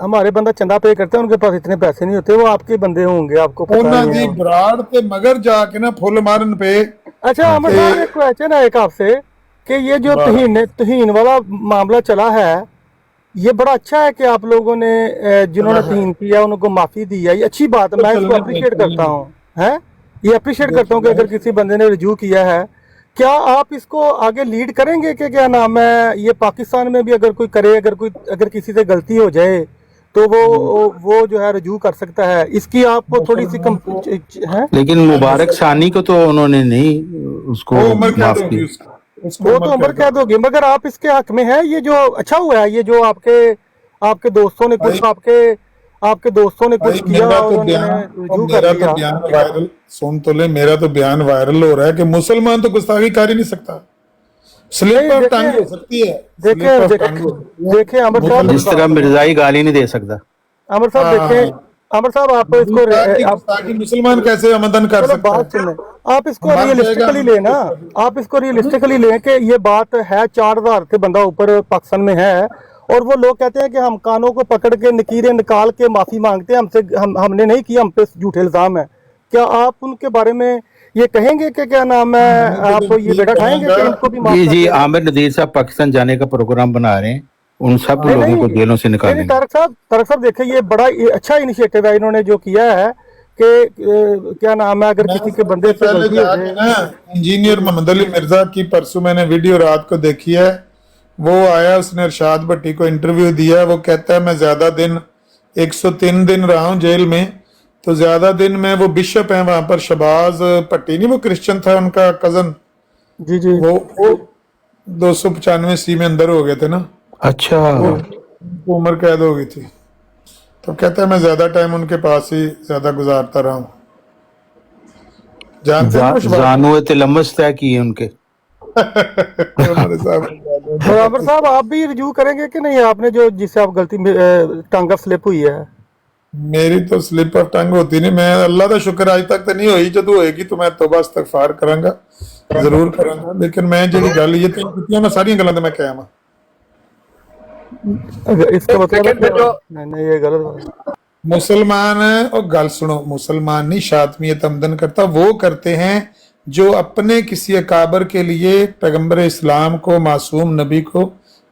हमारे बंदा चंदा पे करते हैं, उनके पास इतने पैसे नहीं होते, वो आपके बंदे होंगे, आपको पता ਉਹਨਾਂ ਦੀ ਬਰਾੜ ਤੇ ਮਗਰ ਜਾ ਕੇ ਨਾ ਫੁੱਲ ਮਾਰਨ ਪਏ। अच्छा आमिर साहब, एक क्वेश्चन है एक आपसे कि ये जो तहीन वाला मामला चला है, ये बड़ा अच्छा है कि आप लोगों ने जिन्होंने तहीन किया उनको माफी दी है, ये अच्छी बात है, मैं इसको अप्रिशिएट करता हूँ, है ये अप्रिशिएट करता हूँ कि अगर किसी बंदे ने रजू किया है। क्या आप इसको आगे लीड करेंगे कि क्या नाम है, ये पाकिस्तान में भी अगर कोई करे, अगर किसी से गलती हो जाए तो वो जो है रजू कर सकता है? इसकी आपको थोड़ी सी है। लेकिन मुबारक सानी को तो उन्होंने नहीं उसको माफ की, वो तो उम्र कैद होगी, मगर आप इसके हक में है। ये जो अच्छा हुआ है, ये जो आपके दोस्तों ने कुछ आपके दोस्तों ने कुछ किया और रजू कर दिया। वायरल सुन तो ले, मेरा तो बयान वायरल हो रहा है कि मुसलमान तो गुस्ताखी कर ही नहीं सकता, स्लिप ऑफ टंग हो सकती है। देखे आमिर साहब, जिस तरह मिर्जाई गाली नहीं दे सकता। आमिर साहब देखें, आमिर साहब आप इसको मुसलमान कैसे आमदन कर सकते हैं? आप इसको रियलिस्टिकली लेना, आप इसको रियलिस्टिकली लें कि ये बात है 4000 से बंदा ऊपर पाकिस्तान में है, और वो लोग कहते हैं कि हम कानों को पकड़ के नकीरें निकाल के माफी मांगते हैं, हमने नहीं किया, हम पे झूठे इल्जाम है। क्या आप उनके बारे में ये कहेंगे कि क्या नाम है, आप ये बेटा खाएंगे कि इनको भी जी जी, आमिर नदीर साहब पाकिस्तान जाने का प्रोग्राम बना रहे हैं, उन सब लोगों को जेलों से निकालेंगे। तारक साहब देखें, ये बड़ा अच्छा इनिशिएटिव है इन्होंने जो किया है कि क्या नाम है, अगर किसी के बंदे से गलती हो जाए। इंजीनियर मोहम्मद अली मिर्जा की परसों मैंने वीडियो रात को देखी है, वो आया, उसने अरशाद भट्टी को इंटरव्यू दिया, वो कहता है मैं ज्यादा दिन 103 दिन रहा हूँ जेल में, तो ज्यादा दिन में, वो बिशप हैं वहां पर, शहबाज भट्टी नहीं, वो क्रिश्चियन था, उनका कजन, जी जी, वो 295 सी में अंदर हो गए थे ना। अच्छा, उनको उम्र कैद हो गई थी, तो कहता है मैं ज्यादा टाइम उनके पास ही ज्यादा गुजारता रहा हूँ। जानते हैं कुछ बात? जानवे तिलमस तय किए उनके। बराबर साहब, आप भी रिव्यू करेंगे कि नहीं, आपने जो जिससे आप गलती टंग ऑफ स्लिप हुई है? मेरी तो स्लिप ऑफ टंग होती नहीं, मैं अल्लाह का शुक्र आज तक तो नहीं हुई, जदों होएगी तो मैं तौबा इस्तगफार करांगा, जरूर करांगा, लेकिन मैं ਜਿਹੜੀ ਗੱਲ ਇਹ ਤੇ ਕੀਤੀਆਂ ਮੈਂ ਸਾਰੀਆਂ ਗੱਲਾਂ ਤੇ ਮੈਂ ਕਿਹਾ ਵਾਂ। इसका मतलब नहीं, ये गलत बात। मुसलमान और गल सुनो, मुसलमान नहीं शातमियत आमदन करता, वो करते हैं जो अपने किसी अकाबर के लिए पैगंबर इस्लाम को, मासूम नबी को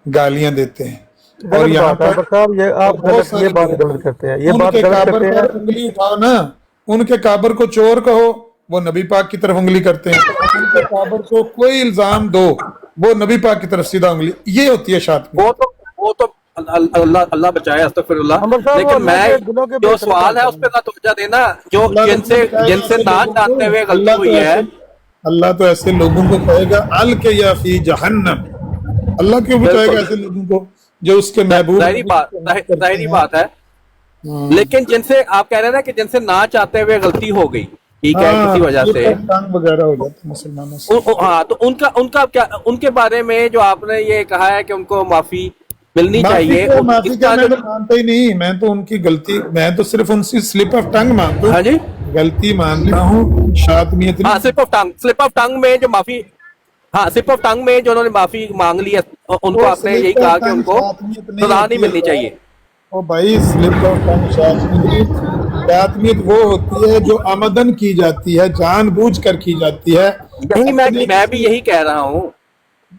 गालियां देते हैं। और यहाँ पर ये आप ये बात गलत करते हैं, ये बात गलत करते हैं। उंगली उठाओ ना, उनके काबर को चोर कहो, वो नबी पाक की तरफ उंगली करते हैं, उनके काबर को कोई इल्जाम दो, वो नबी पाक की तरफ सीधा उंगली, ये होती है शातमियत। वो तो अल्लाह बचाए, अस्तगफिरुल्लाह। लेकिन मैं जो सवाल है उस पे का तवज्जो देना, जो जिनसे ना जानते हुए गलती हुई है। अल्लाह तो ऐसे लोगों को कहेगा अल के या फी जहन्नम, अल्लाह क्यों बचाएगा ऐसे लोगों को जो उसके महबूब। जाहिर बात है, लेकिन जिनसे आप कह रहे हैं ना कि जिनसे ना चाहते हुए गलती हो गई, ठीक है, किसी वजह से वगैरह हो जाते मुसलमानों से। हाँ, तो उनका क्या, उनके बारे में जो आपने ये कहा है कि उनको माफी मिलनी चाहिए, माफी क्या, मैं तो मानता ही नहीं, मैं तो उनकी गलती, मैं तो सिर्फ उनकी स्लिप ऑफ टंग मानता हूँ। हाँ जी, गलती मानता हूँ, शातमियत नहीं। हाँ, स्लिप ऑफ टंग में जो माफी, हाँ, स्लिप ऑफ टंग में जो उन्होंने माफी मांग ली है, उनको आपने यही कहा कि उनको सजा नहीं मिलनी चाहिए। ओ भाई, स्लिप ऑफ टंग शातमियत वो होती है जो आमदन की जाती है, जानबूझकर की जाती है। यही मैं भी यही कह रहा हूँ।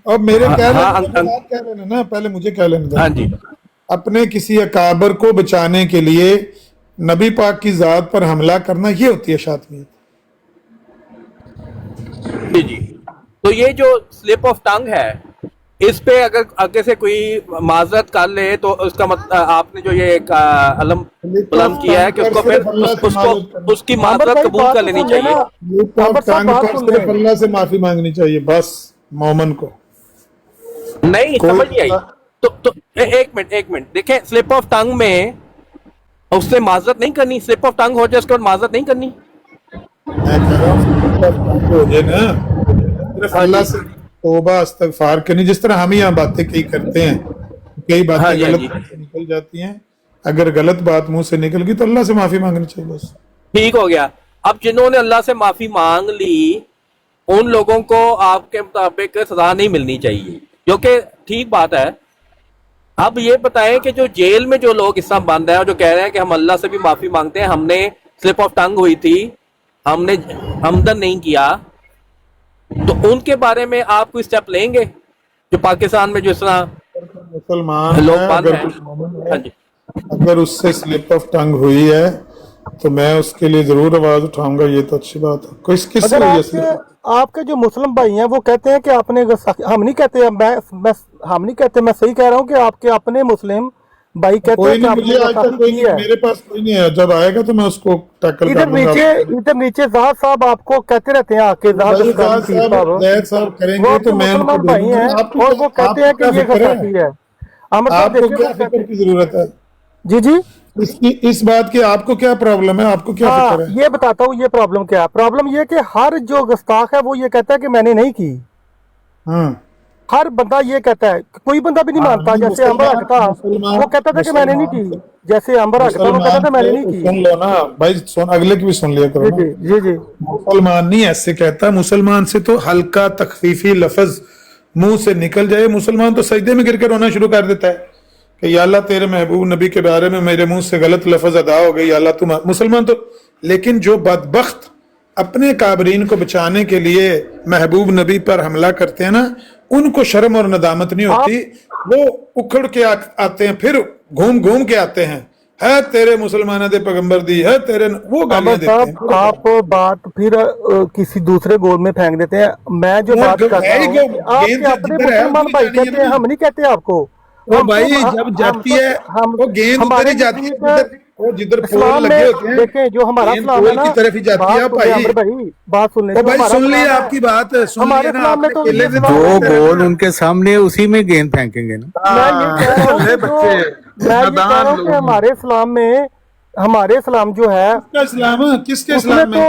और मेरे कह रहे हैं ना, पहले मुझे कह लेने दो। हाँ जी, अपने किसी अकाबर को बचाने के लिए नबी पाक की जात पर हमला करना, ये होती है शातमियत। जी जी, तो ये जो स्लिप ऑफ टंग है, इस पे अगर आगे से कोई माजरत कर ले तो उसका मतलब आपने जो ये अलम बुलंद किया है कि उसको फिर उसकी माजरत कबूल कर लेनी चाहिए, अल्लाह से माफी मांगनी चाहिए बस मोमन को। नहीं समझ नहीं आई तो एक मिनट देखें, स्लिप ऑफ टंग में उससे माजरत नहीं करनी, स्लिप ऑफ टंग हो जाए उसके बाद माजरत नहीं करनी। अल्लाह से तौबा इस्तगफार करनी, जिस तरह हम यहाँ बातें कई करते हैं, कई बातें गलत निकल जाती हैं, अगर गलत बात मुंह से निकल गई तो अल्लाह से माफी मांगनी चाहिए बस। ठीक हो गया। अब जिन्होंने अल्लाह से माफी मांग ली, उन लोगों को आपके मुताबिक सजा नहीं मिलनी चाहिए, जो कि ठीक बात है। अब ये बताएं कि जो जेल में जो लोग इस समय बंद है और जो कह रहे हैं कि हम अल्लाह से भी माफी मांगते हैं, हमने स्लिप ऑफ टंग हुई थी, हमने हमदन नहीं किया, तो उनके बारे में आप कोई स्टेप लेंगे? जो पाकिस्तान में जिस तरह मुसलमान लोग बंद हैं, अगर उससे स्लिप ऑफ टंग हुई है तो मैं उसके लिए जरूर आवाज उठाऊंगा, ये तो अच्छी बात है। किस आपके जो मुस्लिम भाई हैं वो कहते हैं कि आपने, हम नहीं कहते, हम नहीं कहते, मैं सही कह रहा हूँ कि आपके अपने मुस्लिम भाई कहते हैं कि मुझे आज तक कोई नहीं, मेरे पास कोई नहीं है, जब आएगा तो मैं उसको टैकल करूंगा। इधर नीचे ज़ाहिद साहब आपको कहते रहते हैं आके, ज़ाहिद साहब करेंगे तो मैं उनको भाई हैं और वो कहते हैं कि ये गलती है। आपको क्या फिक्र की जरूरत है? जी जी, इस बात की आपको क्या प्रॉब्लम है, आपको क्या फिक्र है? ये बताता हूँ ये प्रॉब्लम क्या है। प्रॉब्लम ये कि हर जो गुस्ताख है वो ये कहता है कि मैंने नहीं की। हर बंदा ये कहता है, कोई बंदा भी नहीं मानता। जैसे अंबर हक था, वो कहता था कि मैंने नहीं की। जैसे अंबर हक था, वो कहता था मैंने नहीं की। सुन लो ना भाई, अगले की भी सुन लिया करो। जी जी, मुसलमान नहीं ऐसे कहता, मुसलमान से तो हल्का तखफीफी लफ्ज मुंह से निकल जाए, मुसलमान तो सजदे में गिर कर रोना शुरू कर देता है कि या अल्लाह तेरे महबूब नबी के बारे में मेरे मुंह से गलत लफ्ज अदा हो गई, या अल्लाह तुम मुसलमान तो। लेकिन जो बदबख्त अपने काबरीन को बचाने के लिए महबूब नबी पर हमला करते हैं ना, उनको शर्म और नदामत नहीं होती। वो उखड़ के आते हैं, फिर घूम घूम के आते हैं, है तेरे मुसलमानों दे पैगंबर दी है तेरे, वो गालियां देते हैं। आप बात फिर किसी दूसरे गोल में फेंक देते हैं। मैं जो बात कर रहा हूँ, आप अपने मुसलमान भाई कहते हैं, हम नहीं कहते आपको। वो भाई जब जाती है वो गेंद उधर ही जाती है, वो जिधर पोल लगे होते हैं, देखें जो हमारा इस्लाम है ना, की तरफ ही जाती है भाई। बात सुन तो भाई सुन ली आपकी बात, सुन ली ना, आपने केले से दो गोल उनके सामने, उसी में गेंद फेंकेंगे ना। मैं ये कह रहा हूँ कि हमारे इस्लाम जो है, किसके इस्लाम में? तो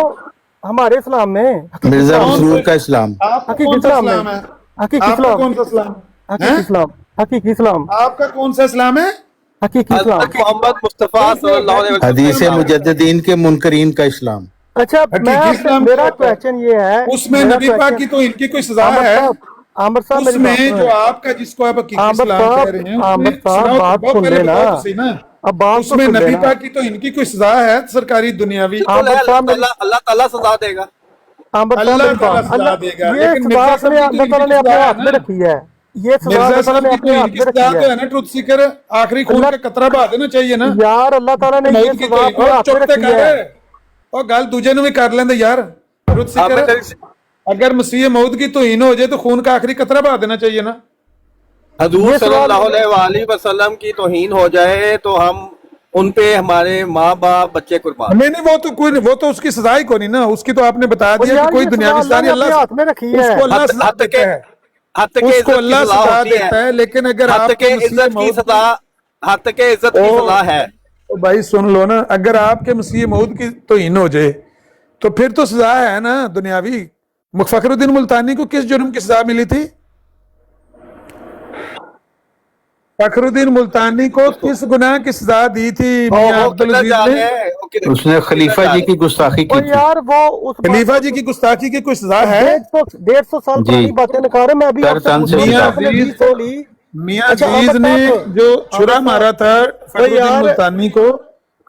हमारे इस्लाम में मिर्जा मसरूर का इस्लाम, हकीकी इस्लाम है, हकीकी इस्लाम, कौन सा इस्लाम? हकीकी इस्लाम, हकीकी इस्लाम, आपका कौन सा इस्लाम है? हकीकी इस्लाम, मोहम्मद मुस्तफा सल्लल्लाहु अलैहि वसल्लम हदीस मुजद्दिदीन के मुनकरीन का इस्लाम। अच्छा मेरा क्वेश्चन ये है, उसमें नबी पाक की तो इनकी कोई सजा है? आमर साहब उसमें जो आपका जिसको आप हकीकी इस्लाम कह रहे हैं, आमर साहब बात सुन लेना, अब बात उसमें नबी पाक की तो इनकी कोई सजा है सरकारी दुनियावी? अल्लाह ताला सजा देगा, अल्लाह ताला सजा देगा, ये लेकिन सजा अल्लाह ताला ने अपने हाथ में रखी है, ये सजा मिर्जा अल्लाह ताला साहब ने की अपने तो हाथ इनकी में सजा रखी तो है। है ना, ट्रुथ सीकर आखिरी खून का कतरा बहा देना चाहिए ना यार अल्लाह ताला ने ये सजा अपने हाथ में रखी है। और गल दूजे नु भी कर लेंदे यार, ट्रुथ सीकर अगर मसीह मौत की तौहीन हो जाए तो खून का आखिरी कतरा बहा देना चाहिए ना। हजूर सल्लल्लाहु अलैहि वसल्लम की तौहीन हो जाए तो हम उन पे हमारे माँ बाप बच्चे कुर्बान। नहीं वो तो उसकी सजा ही को नहीं ना, उसकी तो आपने बता दिया कि कोई दुनियावी सारी अल्लाह हाथ में रखी है, उसको अल्लाह सजा देता है, उसको अल्लाह सजा देता है, लेकिन अगर आपके इज्जत की सजा, हद के इज्जत की सजा है। तो भाई सुन लो ना, अगर आपके मसीह मौत की तौहीन हो जाए तो फिर तो सजा है ना दुनियावी। फखरुद्दीन मुल्तानी को किस जुर्म की सजा मिली थी? फखरुद्दीन मुल्तानी को किस गुनाह की सजा दी थी मियां अब्दुल अजीज ने? उसने खलीफा जी की गुस्ताखी की थी। यार वो उस खलीफा जी की गुस्ताखी की कोई सजा है? 150 साल पुरानी बातें निकाल रहे, मैं अभी मियां अजीज ने जो छुरा मारा था फखरुद्दीन मुल्तानी को,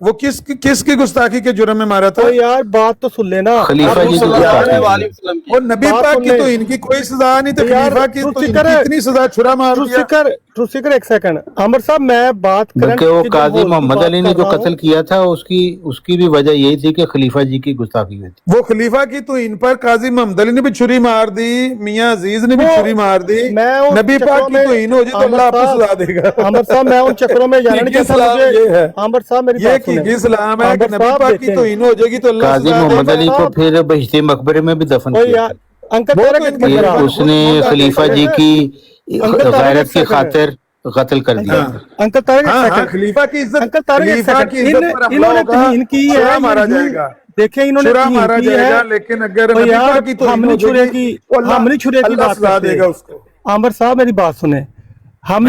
वो किसकी गुस्ताखी के जुर्म में मारा था? यार बात तो सुन लेना, खलीफा जी की गुस्ताखी। और नबी पाक की तो इनकी कोई सजा नहीं थी, खलीफा की तो इतनी सजा छुरा मार दिया। एक सेकंड आमिर साहब, मैं बात बल्कि वो काजी मोहम्मद अली ने जो कत्ल किया था उसकी भी वजह यही थी कि खलीफा जी की गुस्ताखी हुई थी। वो खलीफा की तो इन पर काजी मोहम्मद अली ने भी छुरी मार दी, मियां अजीज ने भी छुरी मार दी। नबी पाक की तो इन हो जाए तो अल्लाह आपको सजा देगा। आमिर साहब मैं उन चक्रों में जाना नहीं चाहता, ये है आमिर साहब मेरी ये की इस्लाम है कि नबी पाक की तो इन हो जाएगी तो अल्लाह काजी मोहम्मद अली को फिर बहिश्ती मकबरे में भी दफन किया। अंकल उसने खलीफा जी की गैरत की खातिर कत्ल कर दिया। अंकल तारिक खलीफा की इज्जत, अंकल तारिक इन्होंने तौहीन की है, मारा जाएगा, देखे इन्होंने मारा जाएगा, लेकिन अगर नबी पाक की तो हमने छुरे की बात सजा देगा उसको। आमिर साहब मेरी बात सुने, हम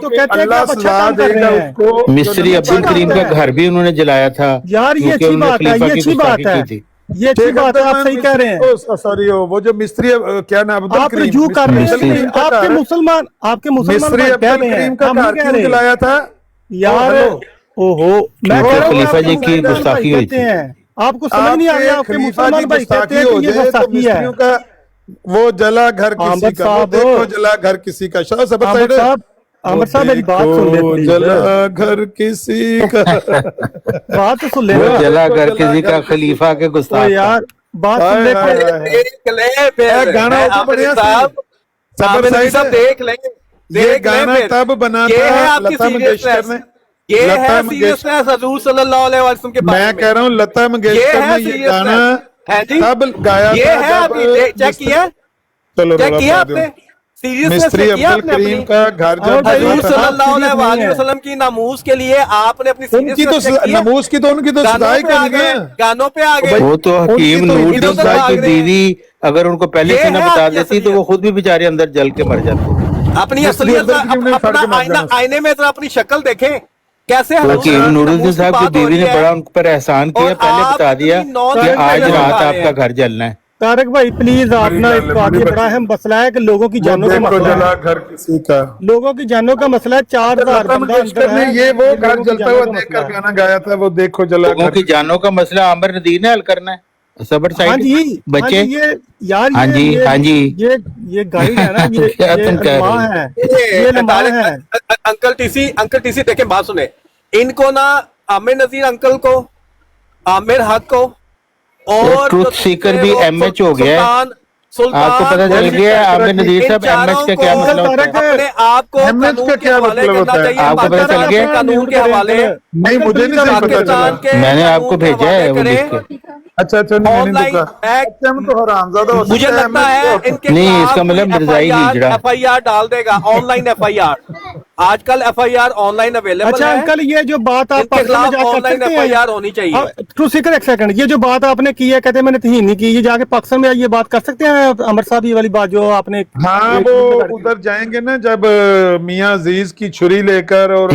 तो कहते हैं कि आप अच्छा काम कर रहे हैं। मिस्त्री अब्दुल करीम का घर भी उन्होंने जलाया था यार, ये अच्छी बात है, ये अच्छी बात है, ये अच्छी बात है, आप सही कह रहे हैं। सॉरी वो जो मिस्त्री क्या नाम, आप रजू कर रहे हैं, आपके मुसलमान मिस्त्री अब्दुल करीम का घर क्यों जलाया था यार? ओहो, मैं कह रहा हूं खलीफा जी की गुस्ताखी हुई थी। आपको समझ नहीं आ रहा, आपके मुसलमान भाई कहते हैं कि ये गुस्ताखी है। वो जला घर किसी का, वो देखो जला घर किसी का। आमिर साहब मेरी बात सुन ले, जला घर किसी का, बात सुन ले, जला घर किसी का, खलीफा के गुस्ताख। यार बात सुन ले, गाना तो बढ़िया सब देख ले, ये गाना तब बना था लता मंगेशकर ने, ये है सीरियसनेस हजूर सल्लल्लाहु अलैहि वसल्लम के बारे में। मैं कह रहा हूँ लता मंगेशकर ने ये गाना तब गाया ये है, आपने चेक किया? चलो चेक किया आपने? मिस्त्री अब्दुल करीम का घर जब हजूर सल्लल्लाहु अलैहि वसल्लम की नामूस के लिए आपने अपनी उनकी तो नमूस की तो उनकी तो सदाई कर दी, गानों पे आ गए। वो तो हकीम नूरुद्दीन साहब की बीवी अगर उनको पहले से न बता देती तो वो खुद भी बेचारे अंदर जल के मर जाते। अपनी असलियत अपना आईने में तो अपनी शक्ल देखें कैसे। हकीम नूरुद्दीन साहब की बीवी ने बड़ा उन पर एहसान किया, पहले बता दिया कि आज रात आपका घर जलना है। तारक भाई प्लीज आप ना एक बात, ये बड़ा अहम मसला है कि लोगों की जानों का मसला है, घर किसी का, लोगों की जानों का मसला है। 4000 बंदा अंदर है, ये वो घर जलता हुआ देखकर गाना गाया था, वो देखो जला लोगों की जानों का मसला आमिर नदीर ने हल करना है। सबर हाँ साइड जी बच्चे। ये यार हाँ जी, हाँ जी। ये गाइड है ना, क्या तुम कह रहे हो? लम्हा है, ये लम्हा है। अंकल टीसी देखें, बात सुने, इनको ना आमिर नजीर अंकल को, आमिर हक को, और ट्रूथ सीकर भी एमएच हो गया है, सुल्तान आपको पता चल गया आमिर नजीर साहब एमएच का क्या मतलब होता है? अपने आप को एमएच का क्या मतलब होता है? आपको पता चल गया? कानून के हवाले नहीं, मुझे नहीं पता पाकिस्तान चला। के मैंने आपको कानून के भेजा है वो हवाले लिख करें। के। अच्छा नहीं ऑनलाइन तो हरामजादा हो मुझे सकता है, लगता है इनके नहीं, खिलाफ इसका मतलब मिर्जाई हिजड़ा। FIR डाल देगा, ऑनलाइन FIR। आजकल FIR ऑनलाइन अवेलेबल अच्छा है। अंकल, ये जो बात आप इनके पाकिस्तान में खिलाफ जाकर ऑनलाइन सकते हैं, FIR होनी चाहिए। ट्रू सीकर, एक सेकंड, ये जो बात आपने की है, कहते हैं मैंने तहीन नहीं की, ये जाके पाकिस्तान में ये बात कर सकते हैं अमर साहब, ये वाली बात जो आपने? हाँ, वो उधर जाएंगे ना जब मियां अजीज की छुरी लेकर और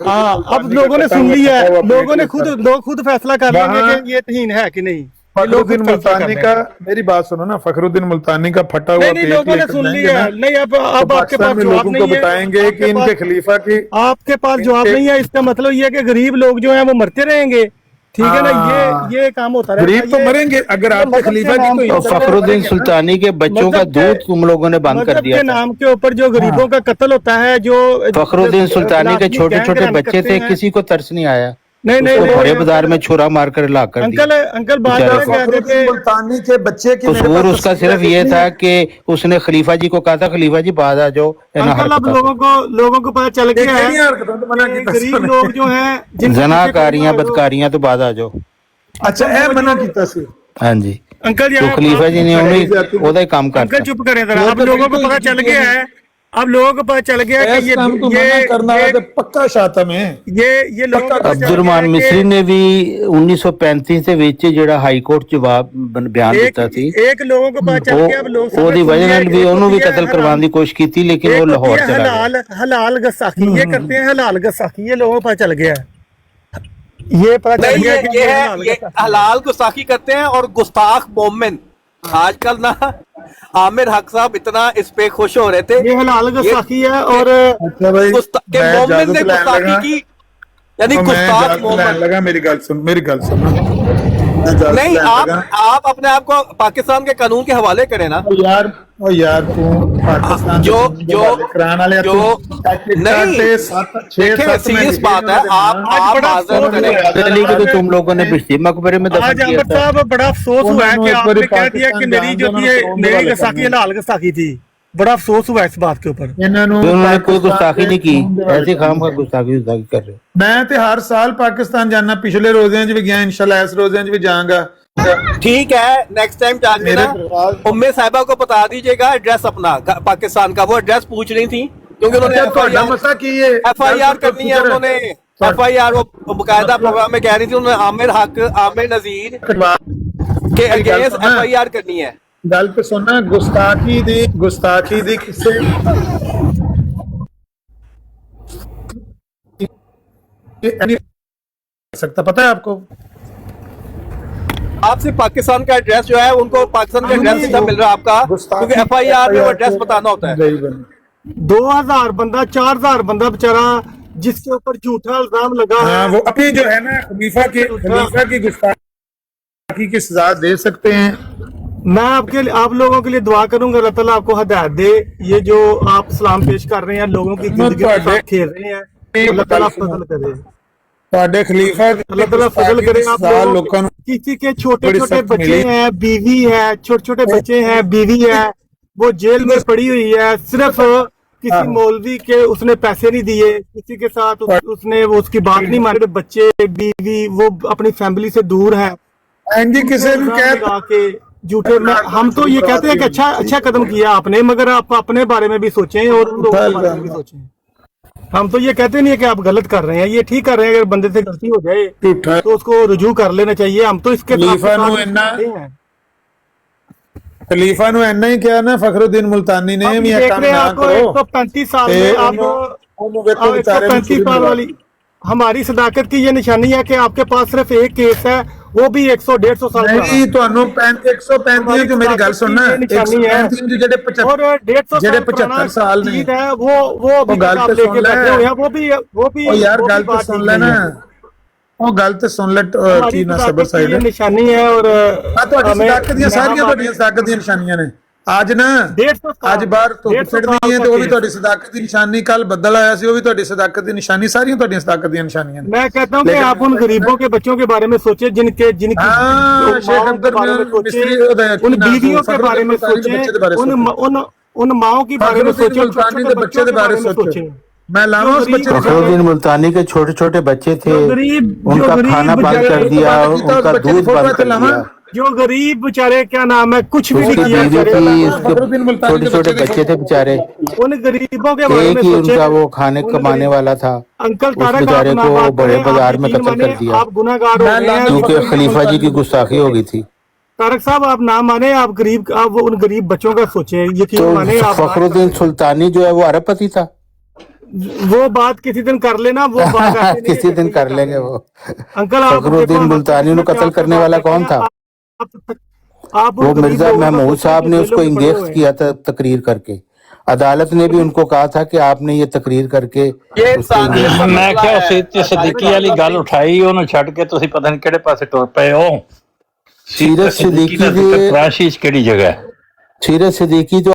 हाँ, अब लोगों ने सुन लिया है, लोग खुद फैसला कर लेंगे कि ये तहीन है कि नहीं। फखरुद्दीन मुल्तानी का, मेरी बात सुनो ना, फखरुद्दीन मुल्तानी का फटा हुआ नहीं, लोगों ने सुन लिया है। नहीं, अब आपके पास जवाब लोगों नहीं को है, बताएंगे कि इनके खलीफा की, आपके पास जवाब नहीं है। इसका मतलब ये है कि गरीब लोग जो हैं वो मरते रहेंगे, ठीक है ना? ये काम होता है, गरीब तो मरेंगे अगर आपके खलीफा की तो फखरुद्दीन सुल्तानी के बच्चों का दूध तुम लोगों ने बंद कर दिया के था। नाम के ऊपर जो गरीबों का कत्ल होता है, जो फखरुद्दीन सुल्तानी के छोटे छोटे बच्चे थे, किसी को तरस नहीं आया। नहीं बड़े बाजार में छुरा मार कर ला कर दिया। अंकल बात मुल्तानी के बच्चे की कसूर उसका सिर्फ ये था कि उसने खलीफा जी को कहा था, खलीफा जी बाद आ जाओ। अंकल अब लोगों को पता चल गया है, गरीब लोग जो हैं जनाकारियां बदकारियां तो बाद आ जाओ। अच्छा ए मना कीता सी। हाँ जी अंकल, तो खलीफा जी ने उन्हें ओदा ही काम करता। अंकल चुप करें जरा, अब लोगों को पता चल गया है, अब लोगों को पता चल गया कि ये पक्का शातम है। ये लोग अब्दुलरहमान मिस्री ने भी 1935 ਦੇ ਵਿੱਚ ਜਿਹੜਾ ਹਾਈ ਕੋਰਟ ਜਵਾਬ ਬਿਆਨ ਦਿੱਤਾ ਸੀ, एक लोगों को पता चल गया, अब लोग ਉਹਦੀ ਵਜ੍ਹਾ ਨਾਲ ਵੀ ਉਹਨੂੰ ਵੀ ਕਤਲ करवाने की कोशिश की थी, लेकिन वो लाहौर चला गया। हलाल गस्ताखी ये करते हैं, हलाल गस्ताखी, ये लोगों को पता चल गया है, ये पता चल गया कि ये हलाल गुस्ताखी करते हैं। और गुस्ताख मोमिन, आजकल ना आमिर हक साहब इतना इस पे खुश हो रहे थे, ये हलाल गस्ताखी है। और मोमिन ने गुस्ताखी की, यानी गुस्ताख मोमिन लगा। मेरी गल सुन नहीं, आप अपने आप को पाकिस्तान के कानून के हवाले करें ना यार तू पाकिस्तान जो कराने वाले नहीं, सीरियस बात है। आप माजरत करें। तो तुम लोगों ने पिछले मकबरे में दफन आज किया अहमद था। साहब बड़ा अफसोस हुआ है कि आपने कह दिया कि मेरी जो थी मेरी गस्ताखी हलाल गस्ताखी थी। बड़ा अफसोस हुआ इस बात के ऊपर। उन्होंने कोई गुस्ताखी नहीं की, ऐसे काम का गुस्ताखी कर रहे। मैं तो हर साल पाकिस्तान जाना, पिछले रोजे भी गया, इंशाल्लाह इस रोजे भी जाऊंगा। ठीक है, नेक्स्ट टाइम जाके ना उम्मे साहिबा को बता दीजिएगा एड्रेस अपना पाकिस्तान का। वो एड्रेस पूछ रही थी क्योंकि उन्होंने FIR करनी है, उन्होंने FIR वो बकायदा प्रोग्राम में कह रही थी, उन्होंने आमिर नजीर के अगेंस्ट FIR करनी है। गल पे सुनना, गुस्ताखी दी किसे सकता, पता है आपको? आपसे पाकिस्तान का एड्रेस जो है, उनको पाकिस्तान का एड्रेस सीधा मिल रहा है आपका, क्योंकि FIR में वो एड्रेस बताना होता है। 2000 बंदा 4000 बंदा बेचारा जिसके ऊपर झूठा इल्जाम लगा है, वो अपनी जो है ना खलीफा की गुस्ताखी की सजा दे सकते हैं। मैं आप लोगों के लिए दुआ करूंगा, अल्लाह ताला आपको हिदायत दे। ये जो आप सलाम पेश कर रहे हैं, लोगों की जिंदगी के साथ खेल रहे हैं, अल्लाह ताला फजल करे, अल्लाह ताला फजल करे। आप लोगों किसी के छोटे छोटे बच्चे हैं, बीवी है, छोटे छोटे बच्चे हैं, बीवी है, वो जेल में पड़ी हुई है, सिर्फ किसी मौलवी के उसने पैसे नहीं दिए, किसी के साथ उसने वो उसकी बात नहीं मानी, बच्चे बीवी वो अपनी फैमिली से दूर है, के झूठे में। हम तो ये कहते हैं कि अच्छा कदम किया आपने, मगर आप अपने बारे में भी सोचें और उन लोगों के बारे में भी सोचें। हम तो ये कहते नहीं है कि आप गलत कर रहे हैं, ये ठीक कर रहे हैं। अगर बंदे से गलती हो जाए तो उसको रुजू कर लेना चाहिए। हम तो इसके खलीफा नु इन्ना ही किया ना फखरुद्दीन मुल्तानी ने, देख रहे हैं आपको 135 साल में आप 135 साल वाली हमारी सदाकत की ये निशानी है कि आपके पास सिर्फ एक केस है, वो भी 100-150 साल नहीं, ਤੁਹਾਨੂੰ 135 जो मेरी गल सुनना, 135 जो जेडे 75 साल ने है, वो गल तो सुन ले, वो भी यार गल तो सुन ले ना। ਉਹ ਗੱਲ ਤੇ ਸੁਣ ਲੈ ਕੀ ਨਾ ਸਬਰ ये ਸਾਈਡ निशानी है और ਆ ਤੁਹਾਡੀ हमें- ਸਦਾਕਤ ਦੀਆਂ ਸਾਰੀਆਂ ਤੁਹਾਡੀਆਂ ਸਦਾਕਤ ਦੀਆਂ ਨਿਸ਼ਾਨੀਆਂ ਨੇ ਅੱਜ ਨਾ 150 साल ਅੱਜ ਬਾਹਰ ਧੁੱਪ 150 ਫਿਰਨੀ ਹੈ साल ਤੇ ਉਹ का ਵੀ केस। ਤੁਹਾਡੀ ਸਦਾਕਤ ਦੀ ਨਿਸ਼ਾਨੀ ਕੱਲ ਬੱਦਲ ਆਇਆ ਸੀ ਉਹ ਵੀ ਤੁਹਾਡੀ ਸਦਾਕਤ ਦੀ ਨਿਸ਼ਾਨੀ ਸਾਰੀਆਂ ਤੁਹਾਡੀਆਂ ਸਦਾਕਤ ਦੀਆਂ ਨਿਸ਼ਾਨੀਆਂ ਨੇ मैं कहता हूँ कि आप उन गरीबों के बच्चों के बारे में सोचे जिनके जिनकी हाँ, जो शेख माओं के अब्दुल बारे में मियां सोचे, मिस्त्री उदय की उन नाम बीवियों के फखरुद्दीन बारे में मुल्तानी के सोचे, बच्चे के बारे उन सोचें। उन माओं के बारे में सोचे, फखरुद्दीन मुल्तानी छोटे के बच्चे के बारे में सोचें। मैं लाऊं उस बच्चे के फखरुद्दीन मुल्तानी के छोटे छोटे बच्चे थे, जो गरीब उनका खाना बंद बेचारे कर दिया, उनका दूध बंद कर दिया। जो गरीब बेचारे क्या नाम है कुछ भी नहीं उसकी किया बीवी बेचारे। थी, उसके छोटे छोटे बच्चे थे बेचारे, उन गरीबों के बारे एक में ही सोचे। उनका वो खाने कमाने वाला था, अंकल उस तारक बेचारे आप को ना बात बड़े करें, बाजार आप में यकीन कत्ल कर माने, दिया आप गुनाहगार हो गए हैं। क्योंकि खलीफा जी की गुस्ताखी हो गई थी। तारक साहब आप ना माने, आप गरीब आप वो उन गरीब बच्चों का सोचे, यकीन तो माने आप फखरुद्दीन सुल्तानी जो है वो अरबपति था। वो बात किसी दिन कर लेना, वो बात ऐसे नहीं है किसी दिन कि कर लेंगे वो। अंकल आप फखरुद्दीन मुल्तानी को कत्ल करने वाला कौन था? आप वो मिर्जा महमूद साहब ने उसको इंगेज किया था तकरीर करके। अदालत ने भी उनको कहा था कि आपने ये तकरीर करके उसको इंगेज किया। ਮੈਂ ਕਿਹਾ ਸਿੱਦੀਕੀ ਵਾਲੀ ਗੱਲ ਉਠਾਈ ਉਹਨੂੰ ਛੱਡ ਕੇ ਤੁਸੀਂ ਪਤਾ ਨਹੀਂ ਕਿਹੜੇ ਪਾਸੇ ਟੁਰ ਪਏ ਹੋ। सीरत सिद्दीकी ਕਰਾਚੀ 'ਚ ਕਿਹੜੀ ਜਗ੍ਹਾ ਹੈ? सीरत सिद्दीकी जो